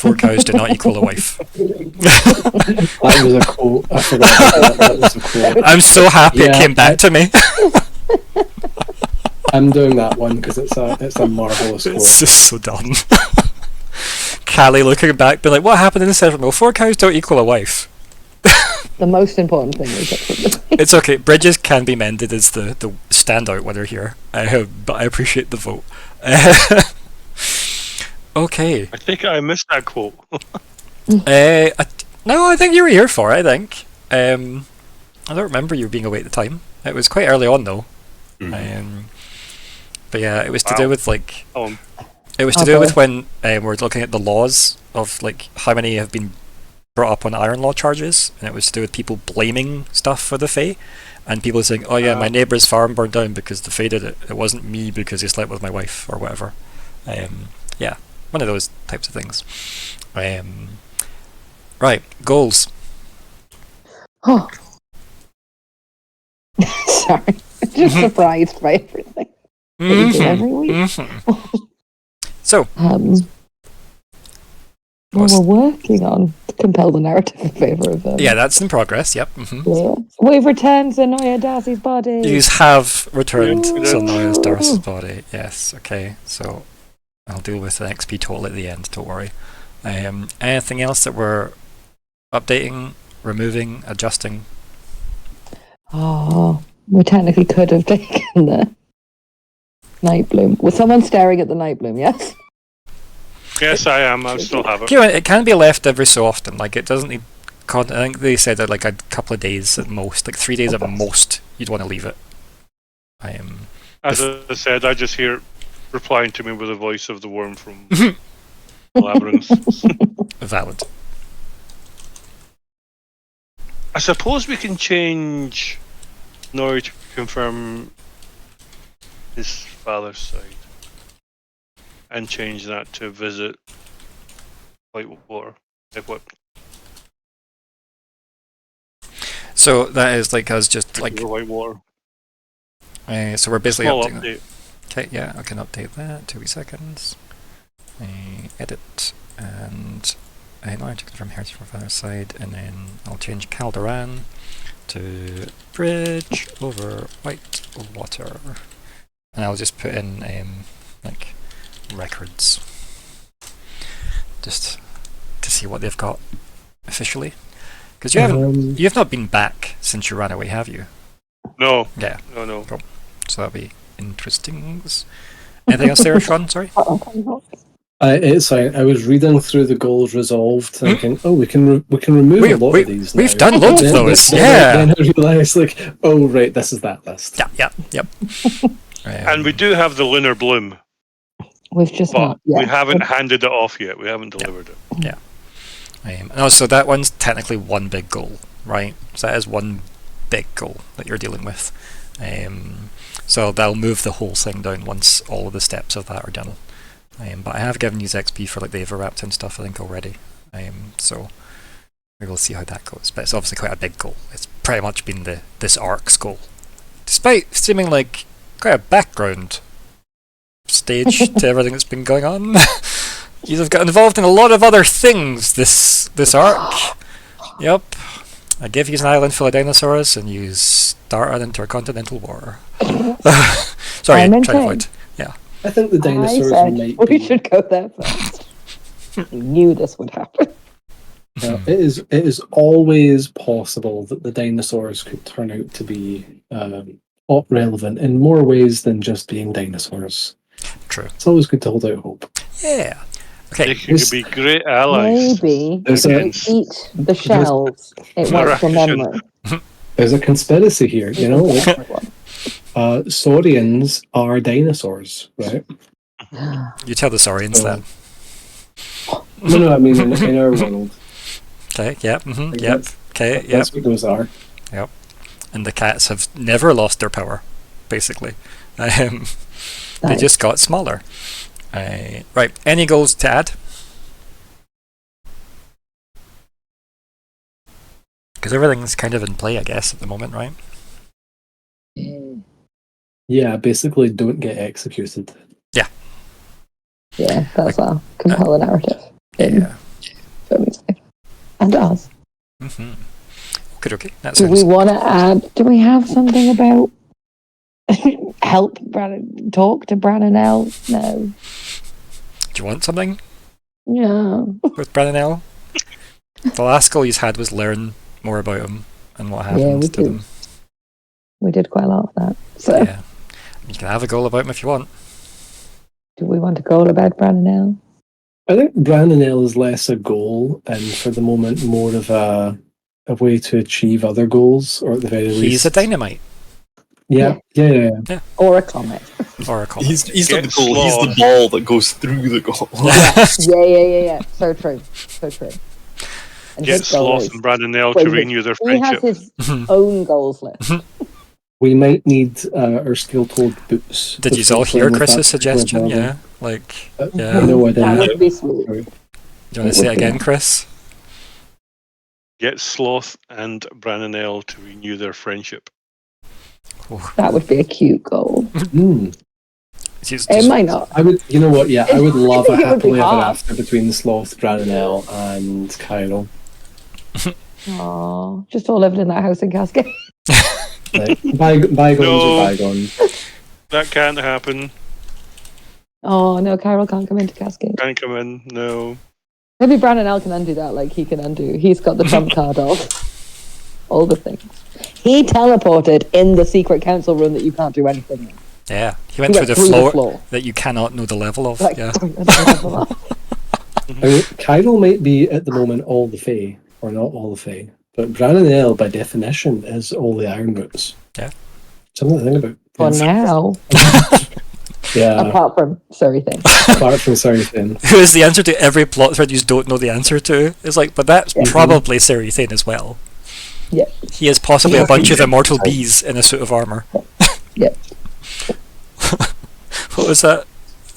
4 cows do not equal a wife. That was a quote. I forgot about that. That was a quote. I'm so happy it Yeah, came back to me. I'm doing that one because it's a marvelous quote. It's just so dumb. Kalli looking back, being like, what happened in the session? Well, 4 cows don't equal a wife. The most important thing is that It's okay. Bridges can be mended is the standout winner here. But I appreciate the vote. Okay. I think I missed that quote. No, I think you were here for it, I think. I don't remember you being away at the time. It was quite early on, though. But yeah, it was to do with, like... It was to do with when we're looking at the laws of, like, how many have been brought up on Iron Law charges, and it was to do with people blaming stuff for the Fae, and people saying, oh yeah, my neighbour's farm burned down because the Fae did it. It wasn't me because he slept with my wife, or whatever. Yeah, one of those types of things. Right, goals. Oh. Sorry. I'm just surprised by everything that you do every week. So, well, we're working on to compel the narrative in favour of them. Yeah, that's in progress, yep. Yeah. We've returned Zenoya Darcy's body. You have returned Zenoya Darcy's body, yes, okay. So, I'll deal with the XP total at the end, don't worry. Anything else that we're updating, removing, adjusting? Oh, we technically could have taken the Night Bloom. Was someone staring at the Night Bloom, yes? Yes, I am. I still have it. It can be left every so often. Like, it doesn't need... I think they said that like a couple of days at most. Like 3 days at most, you'd want to leave it. As I said, I just hear it replying to me with the voice of the worm from Labyrinth. Valid. I suppose we can change Nori to confirm his father's side. And change that to visit Whitewater. What? So that is like us just like Whitewater. So we're basically Small updating. update. Okay, yeah, I can update that. 2 seconds. Edit and now to confirm heritage from father's side, and then I'll change Calderan to bridge over Whitewater, and I'll just put in like records just to see what they've got officially, because you've not been back since you ran away, have you? No. Yeah. No. Cool. So that'll be interesting. Anything else there, Sean? Sorry. I was reading through the goals resolved, thinking, we can remove a lot of these. We've now. done loads of those. Then I realised, like, oh right, this is that list. Yep. And we do have the Lunar Bloom. We've just but we haven't handed it off yet. We haven't delivered it. Yeah. And also that one's technically one big goal, right? So that is one big goal that you're dealing with. So they'll move the whole thing down once all of the steps of that are done. But I have given you XP for like the Everwrapped and stuff, I think, already. So we will see how that goes. But it's obviously quite a big goal. It's pretty much been this arc's goal, despite seeming like quite a background stage to everything that's been going on. You have got involved in a lot of other things this arc. Yep. I gave you an island full of dinosaurs, and you start an intercontinental war. Sorry, trying to avoid. Yeah. I think the dinosaurs might we should go there first. I knew this would happen. It is always possible that the dinosaurs could turn out to be relevant in more ways than just being dinosaurs. True. It's always good to hold out hope. Yeah. Okay. They could be great allies. Maybe if they eat the shells, it won't remember. There's a conspiracy here, you know. Saurians are dinosaurs, right? You tell the Saurians that. No, I mean in our world. Okay. Yep. Yep. Okay. Yep. That's what those are. Yep. And the cats have never lost their power, basically. They just got smaller. Right. Any goals to add? Because everything's kind of in play, I guess, at the moment, right? Yeah, basically don't get executed. Yeah. Yeah, that's a compelling narrative. Yeah. be safe. And us. Mm-hmm. Okay. That Do we sounds. want to add? Do we have something about help Brandon talk to Brandon L? No. Do you want something Yeah. with Brananel? The last goal he's had was learn more about him and what Yeah, happened we to did. them. We did quite a lot of that. So, Yeah. You can have a goal about him if you want. do we want to go about Brandon L? I think Brananel is less a goal and for the moment more of a way to achieve other goals, or at the very least. He's a dynamite. Yeah. Or a comet? Or a comet. He's not the Get goal, he's the sloth. ball that goes through the goal. Yeah. So true. And Get his goal Sloth is- and Brandon L Wait, to wait. renew their He has friendship. his own goals list. We might need our steel-toed boots. Did you to all hear fulfill Chris's that suggestion? particular Yeah. Like, bother. yeah. No, I That didn't. would be sweet. Do you want It to say would it be again, nice. Chris? Get Sloth and Brandon L to renew their friendship. That would be a cute goal. It might not. I would, you know what? Yeah, I would love a It would be happily ever hard. after between Sloth, Brananel, and Kyril. Aww, just all living in that house in Cascade. Like, bygones No. are bygones. That can't happen. Oh no, Carol can't come into Cascade. Can't come in. No. Maybe Brandon L can undo that. Like he can undo. He's got the trump card of all the things. He teleported in the secret council room that you can't do anything in. Yeah. He went He through went the floor that you cannot know the level of. Like, Yeah. I mean, Kyril might be at the moment all the Fae, or not all the Fae, but Brananel, by definition, is all the Iron Roots. Yeah. Something to think about. For now, Yeah, apart from Surrey thing. apart from Seraphin. Who is the answer to every plot thread you don't know the answer to? It's like, but that's probably Seraphin as well. Yeah. He is possibly a bunch of immortal bees in a suit of armour. Yeah. What was that,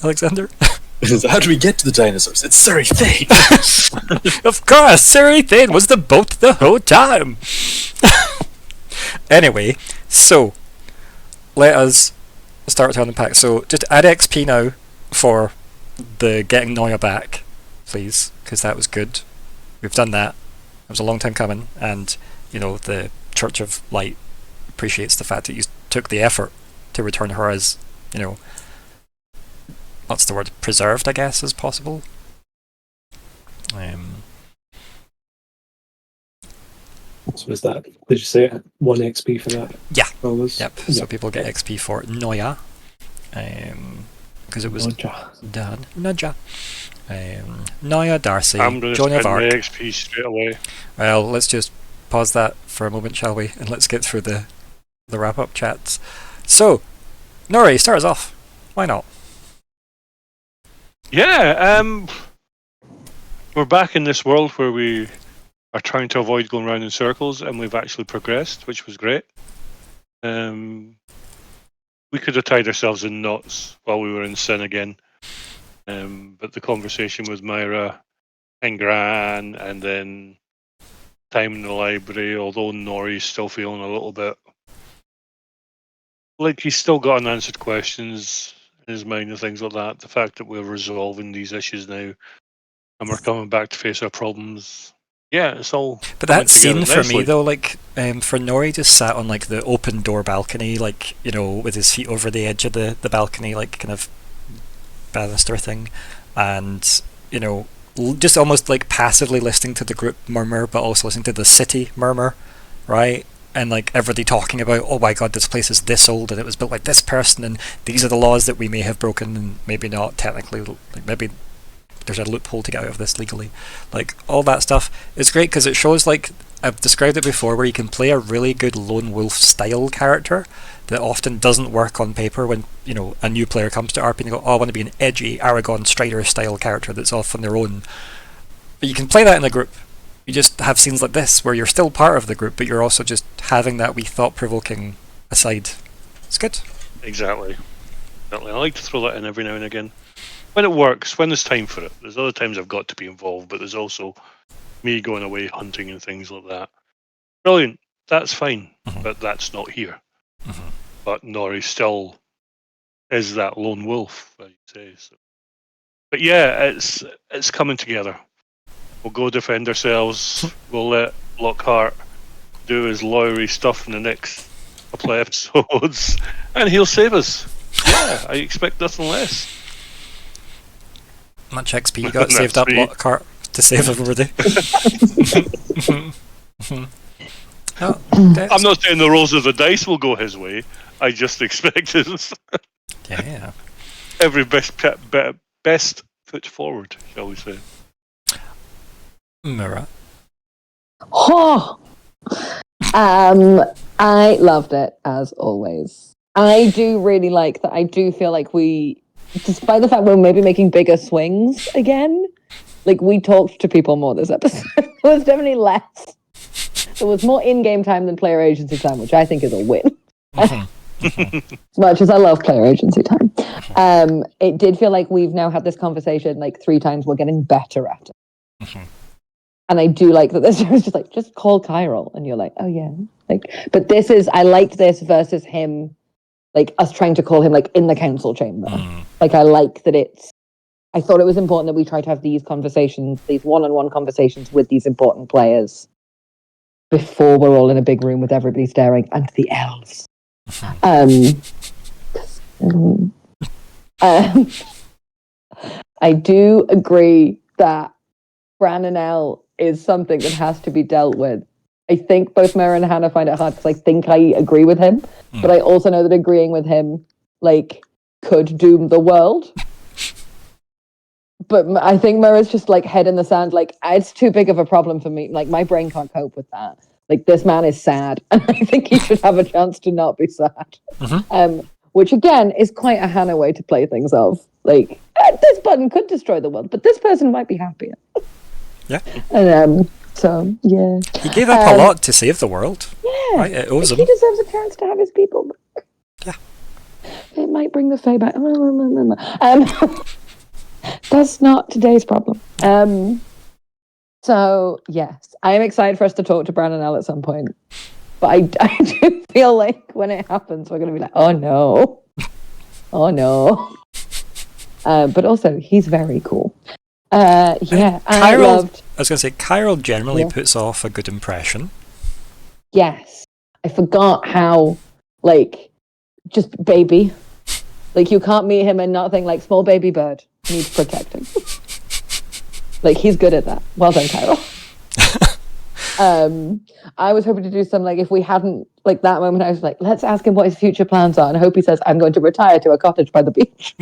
Alexander? How do we get to the dinosaurs? It's Surrey Fate! Of course, Seraphin was the boat the whole time! Anyway, so, let us start to unpack. So, just add XP now for the getting Noya back, please, because that was good. We've done that. It was a long time coming, and, you know, the Church of Light appreciates the fact that you took the effort to return her as, you know, what's the word, preserved, I guess, as possible. So was that? Did you say 1 XP for that? Yeah. Always? Yep, so people get XP for Noya, because it was Noja. done. Noja. Noya, Darcy, I'm going to Joan spend of my Arc. XP straight away. Well, let's just pause that for a moment, shall we? And let's get through the wrap-up chats. So, Nori, start us off. Why not? Yeah, we're back in this world where we are trying to avoid going round in circles, and we've actually progressed, which was great. We could have tied ourselves in knots while we were in sin again, but the conversation with Myr'ra and Gran, and then time in the library, although Nori's still feeling a little bit like he's still got unanswered questions in his mind and things like that. The fact that we're resolving these issues now and we're coming back to face our problems. Yeah, it's all. But that coming together scene for me nicely. though, like, for Nori just sat on like the open door balcony, like, you know, with his feet over the edge of the balcony, like kind of banister thing, and, you know, just almost like passively listening to the group murmur, but also listening to the city murmur, right? And like everybody talking about, oh my god, this place is this old and it was built like this person, and these are the laws that we may have broken and maybe not technically, like maybe there's a loophole to get out of this legally. Like, all that stuff is great because it shows, like, I've described it before, where you can play a really good lone wolf style character that often doesn't work on paper when, you know, a new player comes to RP and they go, oh, I want to be an edgy Aragon Strider style character that's off on their own. But you can play that in a group. You just have scenes like this where you're still part of the group, but you're also just having that wee thought-provoking aside. It's good. Exactly. I like to throw that in every now and again. When it works, when there's time for it. There's other times I've got to be involved, but there's also me going away hunting and things like that. Brilliant. That's fine, but that's not here. But Nori still is that lone wolf, I say. So. But yeah, it's coming together. We'll go defend ourselves. We'll let Lockheart do his lawyery stuff in the next couple of episodes, and he'll save us. Yeah, I expect nothing less. Much XP you got saved up, Lockheart, to save everybody. Oh, I'm not saying the rolls of the dice will go his way. I just expect it. Yeah. Every best foot forward, shall we say. Myr'ra. Oh! I loved it, as always. I do really like that. I do feel like we, despite the fact we're maybe making bigger swings again, like we talked to people more this episode. It was definitely less. There was more in-game time than player agency time, which I think is a win. As much as I love player agency time. It did feel like we've now had this conversation like 3 times. We're getting better at it. And I do like that this was just like, just call Kyril. And you're like, oh yeah. Like, but this is, I liked this versus him, like us trying to call him like in the council chamber. Like I like that I thought it was important that we try to have these conversations, these one-on-one conversations with these important players before we're all in a big room with everybody staring, and the elves. I do agree that Branonel is something that has to be dealt with. I think both Myr'ra and Hannah find it hard because I think I agree with him, but I also know that agreeing with him like could doom the world. But I think Myr'ra's just like head in the sand, like it's too big of a problem for me. Like my brain can't cope with that. Like this man is sad, and I think he should have a chance to not be sad. Which again is quite a Hannah way to play things off. Like this button could destroy the world, but this person might be happier. Yeah. And so yeah, he gave up a lot to save the world. Yeah, right? It owes him. He deserves a chance to have his people back. Yeah. It might bring the Fae back. That's not today's problem. So yes, I am excited for us to talk to Branonel at some point. But I do feel like when it happens, we're going to be like, oh no. Oh no. But also, he's very cool. Yeah, I was going to say, Kyril generally puts off a good impression. Yes. I forgot how, like, just baby. Like, you can't meet him and not think, like, small baby bird needs protecting. Like, he's good at that. Well done, Kyril. I was hoping to do some, like, if we hadn't, like, that moment, I was like, let's ask him what his future plans are. And I hope he says, I'm going to retire to a cottage by the beach.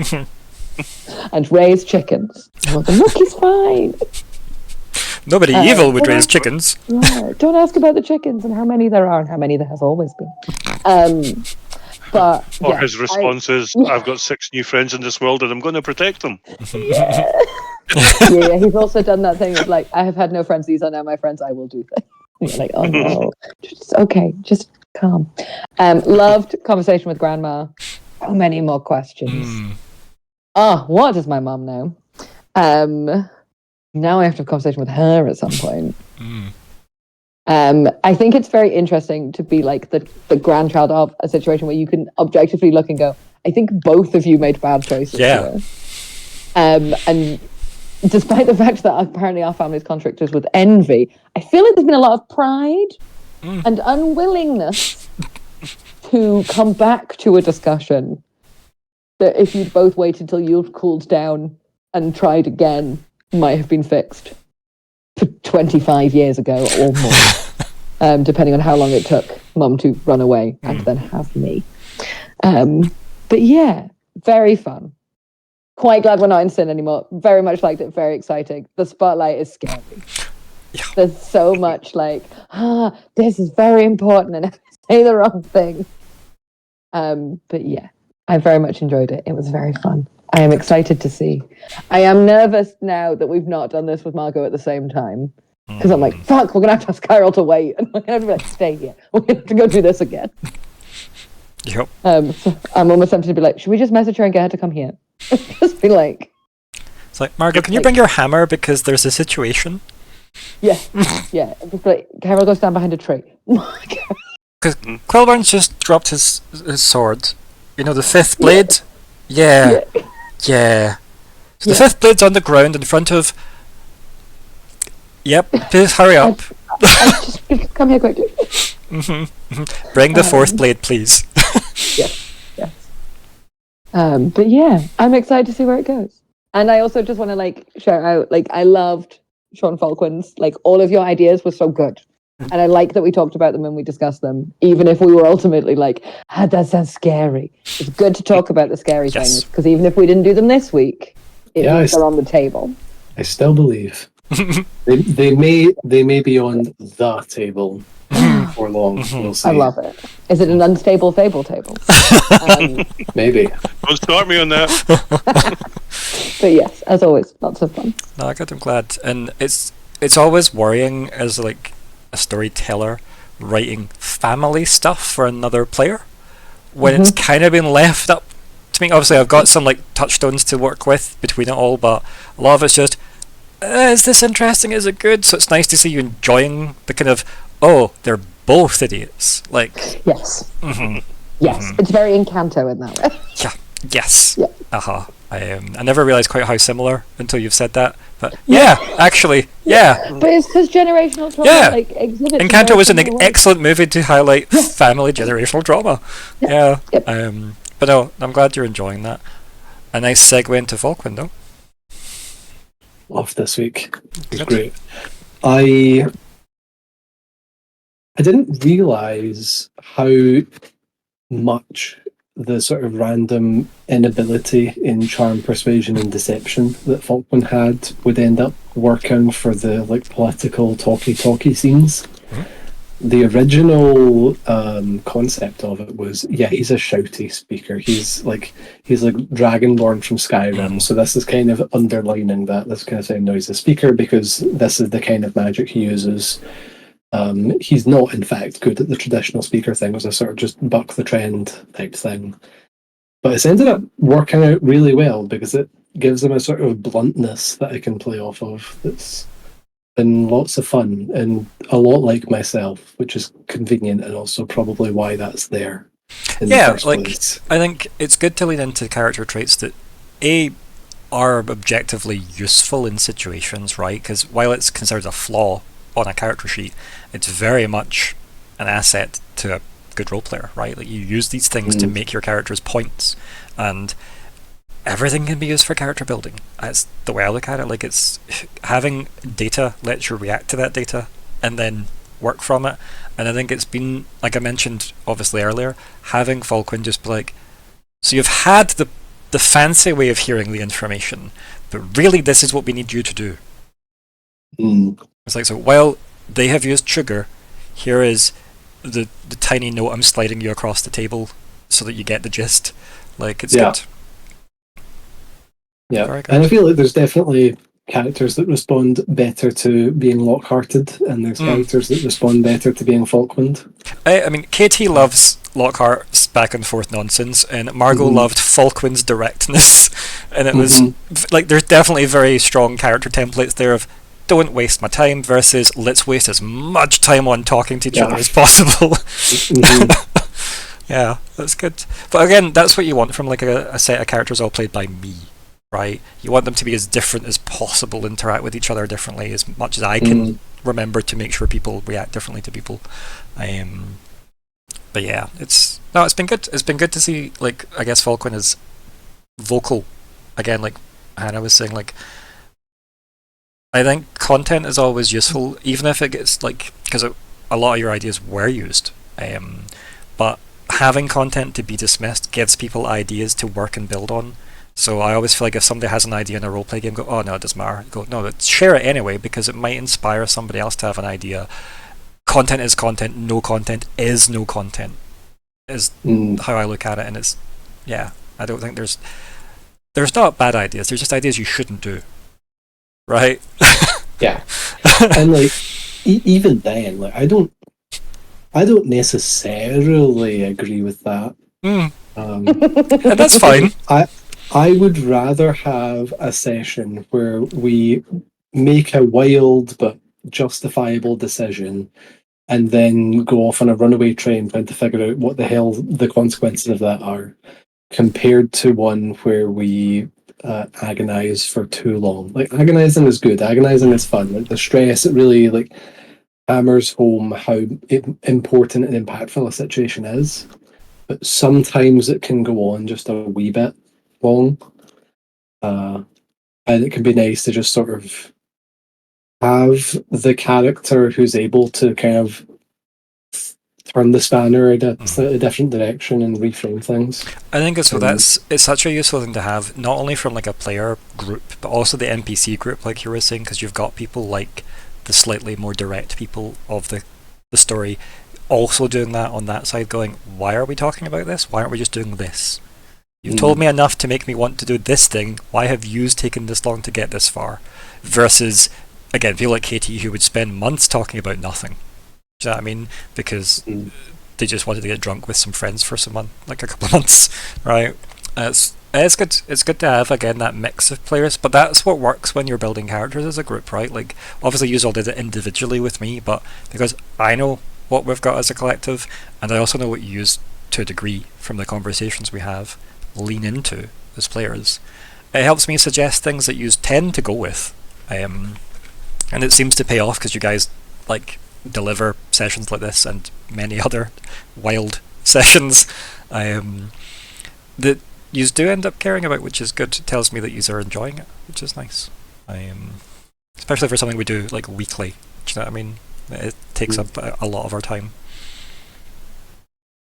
And raise chickens. Well, look, he's fine. Nobody evil would raise chickens. Yeah, don't ask about the chickens and how many there are and how many there has always been. But or his response is, I've got 6 new friends in this world and I'm going to protect them. Yeah. Yeah, he's also done that thing of like, I have had no friends, these are now my friends, I will do things. And you're like, oh no. Just calm. Loved conversation with Grandma. So many more questions. Oh, what does my mum know? Now I have to have a conversation with her at some point. I think it's very interesting to be like the grandchild of a situation where you can objectively look and go, I think both of you made bad choices here. And despite the fact that apparently our family's contractors with envy, I feel like there's been a lot of pride and unwillingness to come back to a discussion that if you'd both waited till you'd cooled down and tried again, might have been fixed 25 years ago or more, depending on how long it took Mum to run away and then have me. But yeah, very fun. Quite glad we're not in Sin anymore. Very much liked it. Very exciting. The spotlight is scary. Yeah. There's so much like, this is very important, and if I say the wrong thing. But yeah, I very much enjoyed it. It was very fun. I am excited to see. I am nervous now that we've not done this with Margot at the same time. Because I'm like, fuck, we're going to have to ask Kyril to wait. And we're going to be like, stay here. We're going to have to go do this again. Yep. So I'm almost tempted to be like, should we just message her and get her to come here? Just be like... It's like, Margot, can you bring your hammer because there's a situation? Yeah. Yeah. Just like, Kyril, go stand behind a tree. Because Quillburn's just dropped his sword. You know, the 5th blade? Yeah. So the 5th blade's on the ground in front of Yep, please hurry up. Just come here quickly. Bring the fourth blade, please. Yes. But yeah, I'm excited to see where it goes. And I also just want to like shout out, like I loved Sean Falkwin's, like all of your ideas were so good. And I like that we talked about them when we discussed them, even if we were ultimately like, that sounds scary. It's good to talk about the scary things, because even if we didn't do them this week, it means they're on the table. I still believe. they may be on the table for long. We'll see. I love it. Is it an unstable fable table? Maybe. Don't start me on that. But yes, as always, lots of fun. No, good, I'm glad. And it's always worrying as like a storyteller writing family stuff for another player when it's kind of been left up to me. Obviously I've got some like touchstones to work with between it all, but a lot of it's just is this interesting, is it good? So it's nice to see you enjoying the kind of they're both idiots, like yes it's very Encanto in that way. I never realized quite how similar until you've said that, but actually but it's because generational trauma like exhibits. Encanto was an excellent movie to highlight family generational trauma. But no, I'm glad you're enjoying that. A nice segue into Falkwin though. Off this week. It was great. I didn't realise how much the sort of random inability in charm, persuasion, and deception that Falkwin had would end up working for the like political talky scenes. The original concept of it was, he's a shouty speaker. He's like Dragonborn from Skyrim. So this is kind of underlining that this kind of saying, no, he's a speaker because this is the kind of magic he uses. He's not, in fact, good at the traditional speaker thing. It was a sort of just buck the trend type thing. But it's ended up working out really well because it gives him a sort of bluntness that I can play off of that's been lots of fun and a lot like myself, which is convenient and also probably why that's there. In the first place. I think it's good to lean into character traits that are objectively useful in situations, right? Because while it's considered a flaw on a character sheet, it's very much an asset to a good role player, right? Like you use these things to make your characters points, and everything can be used for character building. That's the way I look at it. Like it's having data lets you react to that data and then work from it. And I think it's been, like I mentioned obviously earlier, having Falkwin just be like, so you've had the fancy way of hearing the information, but really this is what we need you to do. It's like, so while they have used sugar, here is the tiny note I'm sliding you across the table so that you get the gist. Like, it's good. Yeah, and I feel like there's definitely characters that respond better to being Lockhearted, and there's characters that respond better to being Falkwind. I mean, KT loves Lockhart's back and forth nonsense, and Margot loved Falkwind's directness, and it was like there's definitely very strong character templates there of don't waste my time versus let's waste as much time on talking to each other as possible. Yeah, that's good. But again, that's what you want from like a set of characters all played by me, right? You want them to be as different as possible, interact with each other differently as much as I can remember to make sure people react differently to people. But yeah, it's been good. It's been good to see, like, I guess Falkwin is vocal again, like Hannah was saying, like I think content is always useful, even if it gets like, because a lot of your ideas were used, but having content to be dismissed gives people ideas to work and build on. So I always feel like if somebody has an idea in a roleplay game, go, oh no, it doesn't matter. Go, no, share it anyway, because it might inspire somebody else to have an idea. Content is content, no content is no content, is how I look at it. And it's, I don't think there's not bad ideas, there's just ideas you shouldn't do. Right? Yeah. And like, even then, like, I don't necessarily agree with that. And that's fine. I would rather have a session where we make a wild but justifiable decision and then go off on a runaway train trying to figure out what the hell the consequences of that are, compared to one where we agonize for too long. Like, agonizing is good. Agonizing is fun. Like, the stress, it really like hammers home how important and impactful a situation is. But sometimes it can go on just a wee bit long. And it can be nice to just sort of have the character who's able to kind of turn the spanner in a slightly different direction and reframe things. I think it's such a useful thing to have, not only from like a player group, but also the NPC group, like you were saying, because you've got people like the slightly more direct people of the story also doing that on that side, going, why are we talking about this? Why aren't we just doing this? You've told me enough to make me want to do this thing. Why have you taken this long to get this far? Versus, again, people like Katie who would spend months talking about nothing. Do you know what I mean? Because they just wanted to get drunk with some friends for like a couple of months, right? It's good. It's good to have, again, that mix of players, but that's what works when you're building characters as a group, right? Like, obviously you all did it individually with me, but because I know what we've got as a collective, and I also know what you use to a degree from the conversations we have, lean into as players. It helps me suggest things that you tend to go with, and it seems to pay off because you guys like deliver sessions like this and many other wild sessions that you do end up caring about, which is good. It tells me that you are enjoying it, which is nice. Especially for something we do like weekly. Do you know what I mean? It takes up a lot of our time.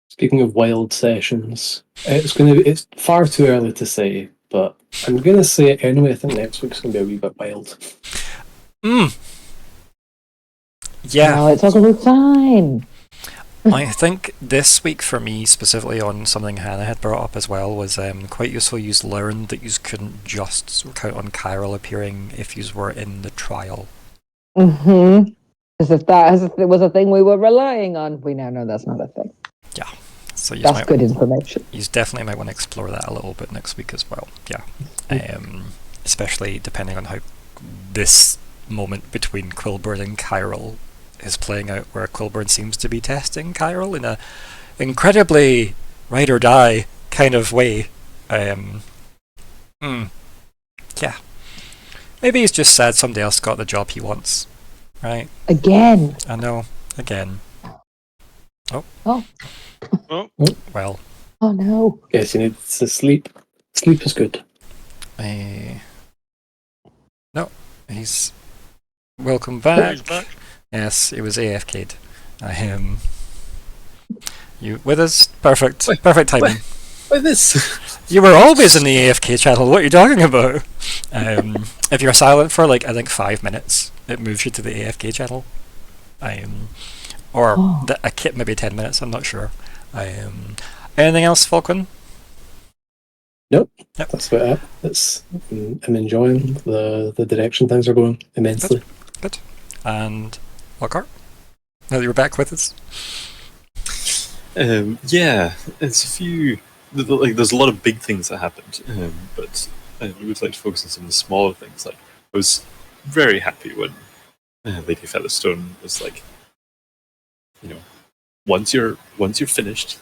Speaking of wild sessions, it's far too early to say, but I'm gonna say it anyway. I think next week's gonna be a wee bit wild. Yeah. No, it's all gonna be fine. I think this week for me, specifically on something Hannah had brought up as well, was quite useful. You learned that you couldn't just count on Chiral appearing if you were in the trial. As if that was a thing we were relying on. We now know that's not a thing. Yeah. So that's good information. You definitely might want to explore that a little bit next week as well. Yeah. Especially depending on how this moment between Quilburn and Chiral is playing out, where Quilburn seems to be testing Chiral in a incredibly ride or die kind of way. Yeah. Maybe he's just sad somebody else got the job he wants. Right? Again. I know. Again. Oh. Well. Oh no. Yes, you need to sleep. Sleep is good. No. He's... Welcome back. He's back. Yes, it was AFK'd. You with us? Perfect. Perfect timing. Why this? You were always in the AFK channel. What are you talking about? If you're silent for like I think 5 minutes, it moves you to the AFK channel. Maybe 10 minutes. I'm not sure. Anything else, Falkwin? Nope. That's about it. I'm enjoying the direction things are going immensely. Good. And Lockheart? Now that you're back with us. Yeah, it's a few. There's a lot of big things that happened, but I would like to focus on some of the smaller things. Like, I was very happy when Lady Featherstone was like, once you're finished,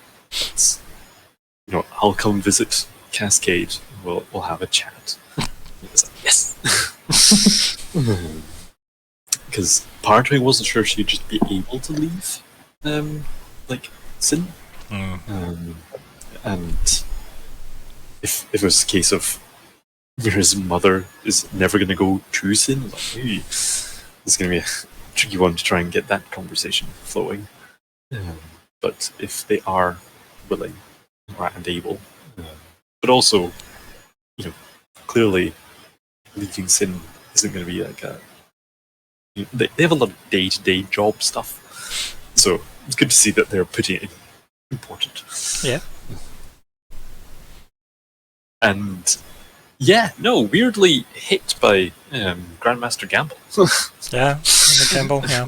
I'll come visit Cascade. We'll have a chat. Like, yes. Because part of me wasn't sure she'd just be able to leave, Sin. And if it was a case of Myr'ra's mother is never going to go to Sin, like, hey, it's going to be a tricky one to try and get that conversation flowing. But if they are willing and able, but also, clearly leaving Sin isn't going to be like a. They have a lot of day-to-day job stuff, so it's good to see that they're putting it in important. Yeah. And weirdly hit by Grandmaster Gamble. Yeah, Gamble. Yeah.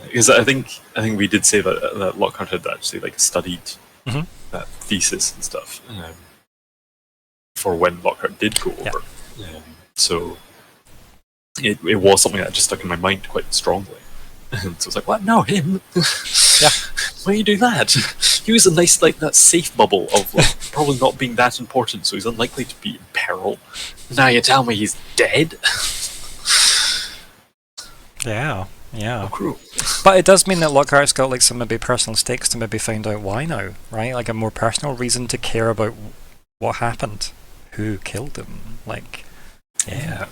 Because I think we did say that Lockhart had actually studied that thesis and stuff for when Lockhart did go over. So it was something that just stuck in my mind quite strongly. And so I was like, what? No, him. Yeah. Why you do that? He was a nice, like, that safe bubble of like, probably not being that important, so he's unlikely to be in peril. Now you tell me he's dead? Yeah, yeah. How cruel. But it does mean that Lockhart's got like some maybe personal stakes to maybe find out why now, right? Like a more personal reason to care about what happened, who killed him. Like, yeah,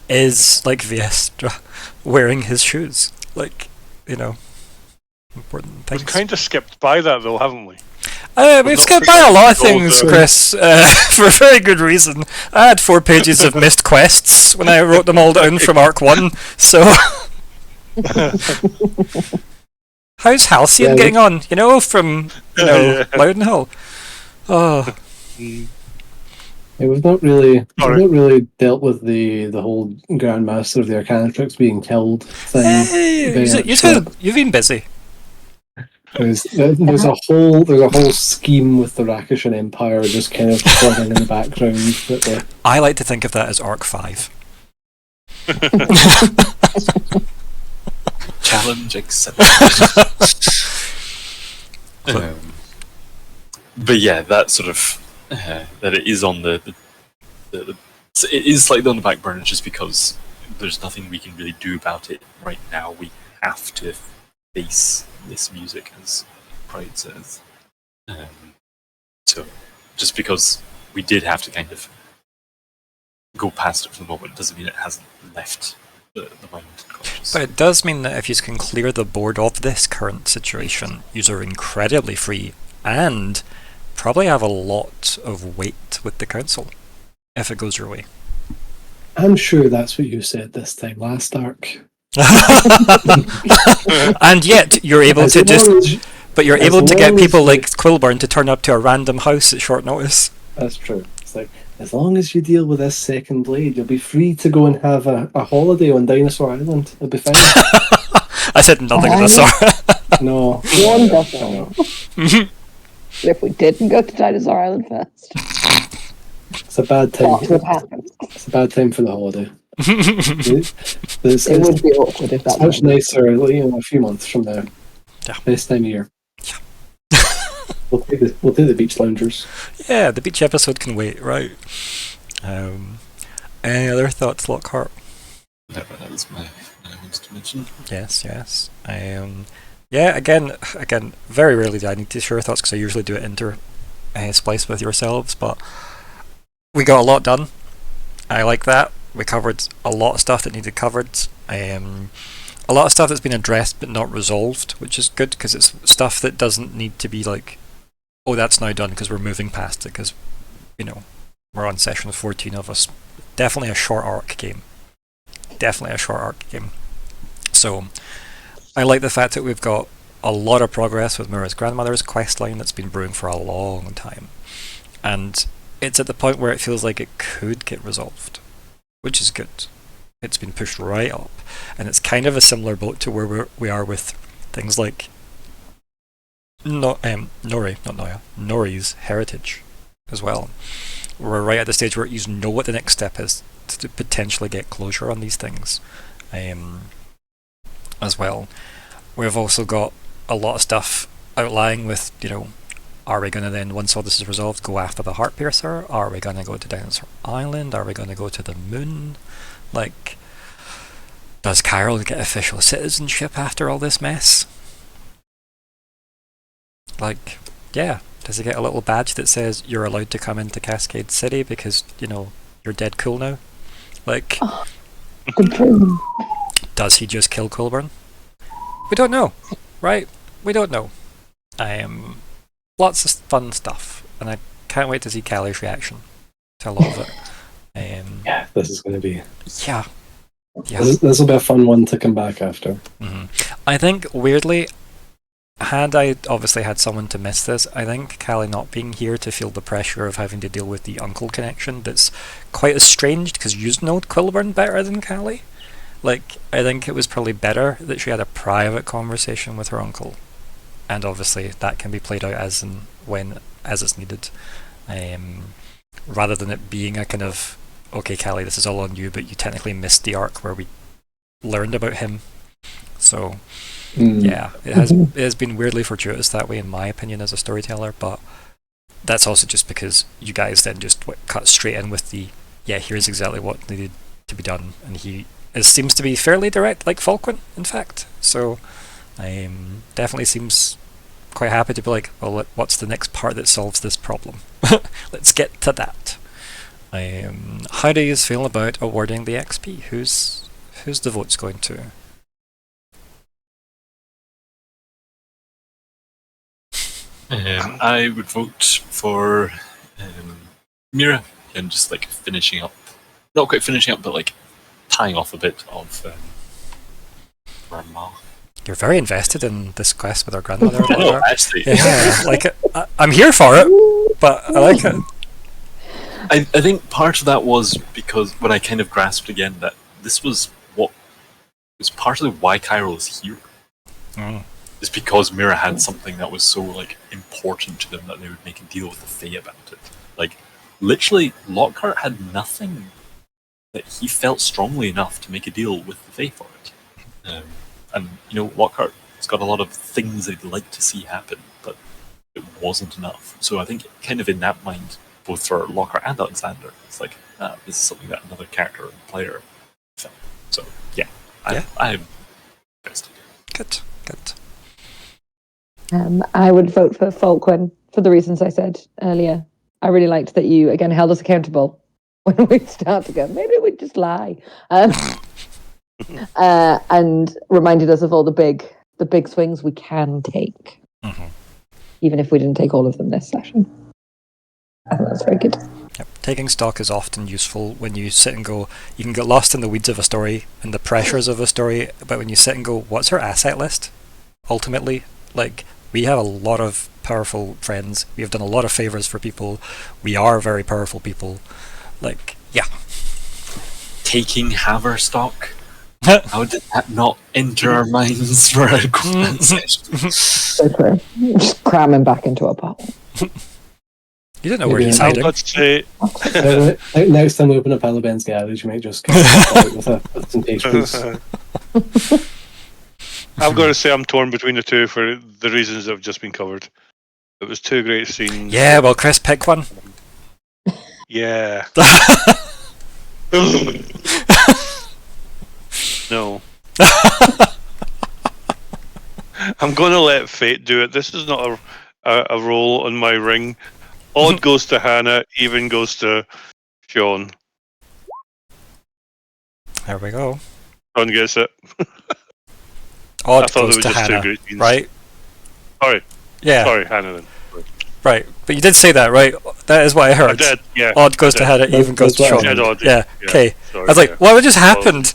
is like Viestra wearing his shoes? Like, you know, important We've things. kind of skipped by that though, haven't we? We've not skipped by a lot of forgetting things, all the- Chris, for a very good reason. I had 4 pages of missed quests when I wrote them all down from Arc 1, so... How's Halcyon Yeah, getting on? You know, from, you know, Loudenhull. Oh, We've not really dealt with the whole Grandmaster of the Arcanatrix being killed thing. hey, very you much, said you've been busy. There's a whole scheme with the Rakishan Empire just kind of plodding in the background. That I like to think of that as Arc 5. Challenge accepted. But yeah, that sort of that it is on the so it is slightly on the back burner just because there's nothing we can really do about it right now. We have to face this music, as Pride says. So just because we did have to kind of go past it for the moment doesn't mean it hasn't left the mind conscious. But it does mean that if you can clear the board of this current situation, you are incredibly free and probably have a lot of weight with the council if it goes your way. I'm sure that's what you said this time last arc. And yet you're able As to long just, as- but you're as able to get long as people you- like Quilburn to turn up to a random house at short notice. That's true. It's like, as long as you deal with this second blade, you'll be free to go and have a holiday on Dinosaur Island. It'll be fine. I said nothing of the sort. No. Wonderful. No. If we didn't go to Dinosaur Island first, It's a bad time. what would happen? It's a bad time for the holiday. It's It would be awkward if that much was. nicer, a few months from now. Yeah. Best time of year. We'll take the beach loungers. Yeah, the beach episode can wait, right? Any other thoughts, Lockhart? That was my I wanted to mention. Yes, yes. Yeah, again, very rarely do I need to share thoughts because I usually do it spliced with yourselves, but we got a lot done. I like that. We covered a lot of stuff that needed covered. A lot of stuff that's been addressed but not resolved, which is good because it's stuff that doesn't need to be like, oh, that's now done because we're moving past it because, you know, we're on session 14 of us. Definitely a short arc game. So, I like the fact that we've got a lot of progress with Myr'ra's grandmother's quest line that's been brewing for a long time. And it's at the point where it feels like it could get resolved, which is good. It's been pushed right up. And it's kind of a similar boat to where we are with things like Nori's heritage as well. We're right at the stage where you know what the next step is to potentially get closure on these things as well. We've also got a lot of stuff outlying with, you know, are we going to then, once all this is resolved, go after the Heart Piercer? Are we going to go to Dinosaur Island? Are we going to go to the moon? Like, does Carol get official citizenship after all this mess? Like, yeah. Does he get a little badge that says you're allowed to come into Cascade City because, you know, you're dead cool now? Like, Good dream. does he just kill Quilburn? We don't know, right? We don't know. Lots of fun stuff, and I can't wait to see Kalli's reaction to a lot of it. Yeah, this is going to be. Yeah. This will be a fun one to come back after. Mm-hmm. I think, weirdly, had I obviously had someone to miss this, I think Kalli not being here to feel the pressure of having to deal with the uncle connection that's quite estranged because you know Quilburn better than Kalli. Like, I think it was probably better that she had a private conversation with her uncle. And obviously that can be played out as and when as it's needed. Rather than it being a kind of, okay, Kalli, this is all on you, but you technically missed the arc where we learned about him. So Yeah, it has been weirdly fortuitous that way, in my opinion, as a storyteller. But that's also just because you guys then just cut straight in with the here's exactly what needed to be done, and it seems to be fairly direct, like Falkwin, in fact. So, definitely seems quite happy to be like, well, what's the next part that solves this problem? Let's get to that. How do you feel about awarding the XP? Who's the votes going to? I would vote for Myr'ra, and just like finishing up, not quite finishing up, but like tying off a bit of Grandma. You're very invested in this quest with our grandmother. I know, actually. Yeah, like I'm here for it, but I like it. I think part of that was because when I kind of grasped again that this was what was partly why Cairo is here. Is because Myr'ra had something that was so like important to them that they would make a deal with the Fae about it. Like literally, Lockheart had nothing that he felt strongly enough to make a deal with the Fae for it. And Lockheart's got a lot of things they'd like to see happen, but it wasn't enough. So I think kind of in that mind, both for Lockheart and Alexander, it's like, this is something that another character and player felt. So I'm invested. Good. I would vote for Falkwin for the reasons I said earlier. I really liked that you again held us accountable when we start to go, maybe we just lie, and reminded us of all the big swings we can take, even if we didn't take all of them this session. I think that's very good. Yep. Taking stock is often useful when you sit and go, you can get lost in the weeds of a story and the pressures of a story, but when you sit and go, what's our asset list? Ultimately, like, we have a lot of powerful friends, we have done a lot of favours for people, we are very powerful people, like, yeah. Taking Haverstock? How did that not enter our minds for a combat session? So true. Just cram him back into a pot. You don't know where he's hiding. Let's say next time we open up Alaben's garage, you might just come out with some pastries. I've got to say I'm torn between the two for the reasons that have just been covered. It was two great scenes. Yeah, well, Chris, pick one. Yeah. No. I'm going to let fate do it. This is not a roll on my ring. Odd goes to Hannah, even goes to Sean. There we go. Sean gets it. Odd I thought goes there to was just Hannah, two great scenes. right? Sorry. Yeah. Sorry, Hannah then. Right, but you did say that, right? That is what I heard. I did, yeah. Odd goes to Hannah, even goes to Sean. Yeah, okay. I was like, what just happened?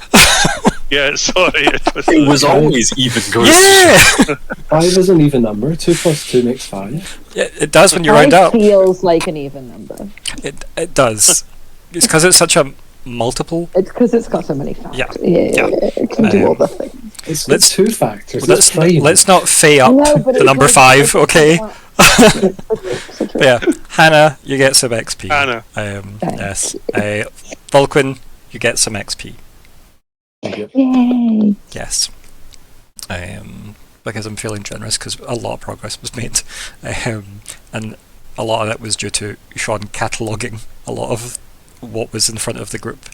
Yeah, sorry. It was always even goes. Yeah! 5 is an even number. 2 plus 2 makes 5. Yeah, it does when you round up. Feels like an even number. It does. It's because it's such a multiple. It's because it's got so many factors. Yeah. It can do all the things. It's 2 factors. Let's not fay up the number 5, okay? But yeah, Hannah, you get some XP. Hannah. Yes. Falkwin, you get some XP. Yay! Yes. Because I'm feeling generous because a lot of progress was made. And a lot of it was due to Sean cataloguing a lot of what was in front of the group.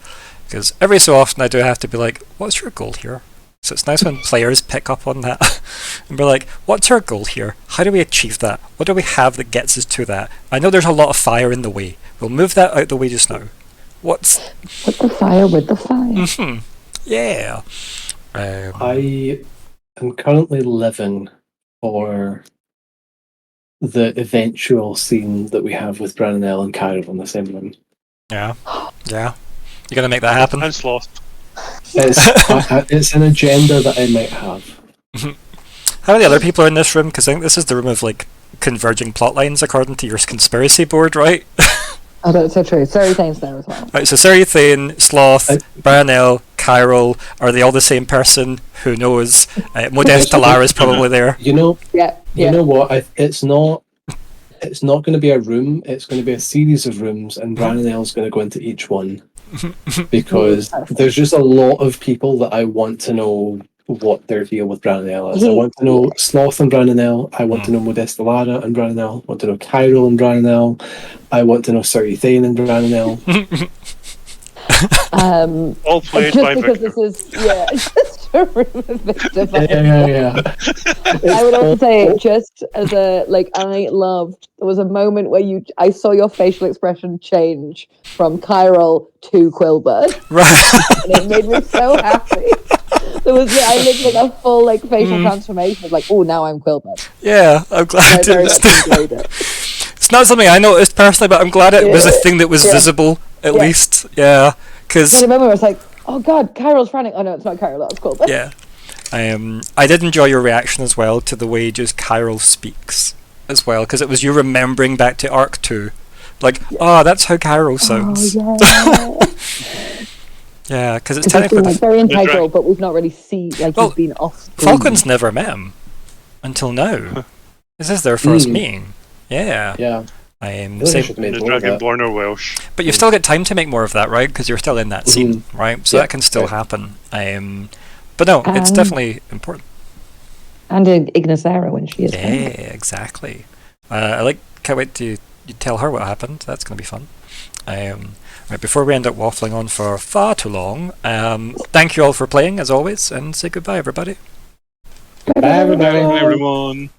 Because every so often I do have to be like, what's your goal here? So it's nice when players pick up on that and be like, what's our goal here? How do we achieve that? What do we have that gets us to that? I know there's a lot of fire in the way. We'll move that out the way just now. Put the fire with the fire. Mm-hmm. Yeah. I am currently living for the eventual scene that we have with Brananel and Cairo on the same room. Yeah. Yeah. You're going to make that happen? I'm lost. It's an agenda that I might have. How many other people are in this room? Because I think this is the room of like converging plot lines according to your conspiracy board, right? Oh, that's so true. Sarythane's there as well. Right, so Sarythane, Sloth, Brananel, Cairo, are they all the same person? Who knows? Modest Talar is probably there. You know, Yeah. you know what? It's not going to be a room. It's going to be a series of rooms, and Brananel's going to go into each one because there's just a lot of people that I want to know what their deal with Branonel is. I want to know Sloth and Branonel. I want to know Modesta Lara and Branonel. I want to know Cairo and Branonel. I want to know Sir Thane and Branonel. All played just by because Viktor. this is just a room of Victor. Yeah. I would also say, just as a I loved. There was a moment where I saw your facial expression change from Chiral to Quillbird, Right. and it made me so happy. There was I lived a full facial transformation of oh, now I'm Quillbird. Yeah, I'm glad I very it. much enjoyed it. It's not something I noticed personally, but I'm glad it was a thing that was visible at Yeah. least. Yeah, because I remember I was like, oh god, Chiral's frowning. Oh no, it's not Chiral. That's Quillbird. yeah, I did enjoy your reaction as well to the way just Chiral speaks as well, because it was you remembering back to Arc 2, that's how Chiral sounds. Oh, yeah. Yeah, because it's He's technically been, very integral, but we've not really seen he's been off. Falkwin's never met him until now. This is their first meeting. Yeah. Yeah. Same, The Dragonborn are Welsh. but you've still got time to make more of that, right? Because you're still in that scene, right? So that can still happen. But no, it's definitely important. And Ignysera when she is. Yeah, exactly. Can't wait to you tell her what happened. That's going to be fun. Right, before we end up waffling on for far too long, thank you all for playing as always, and say goodbye, everybody. Bye, everybody. Bye, everyone.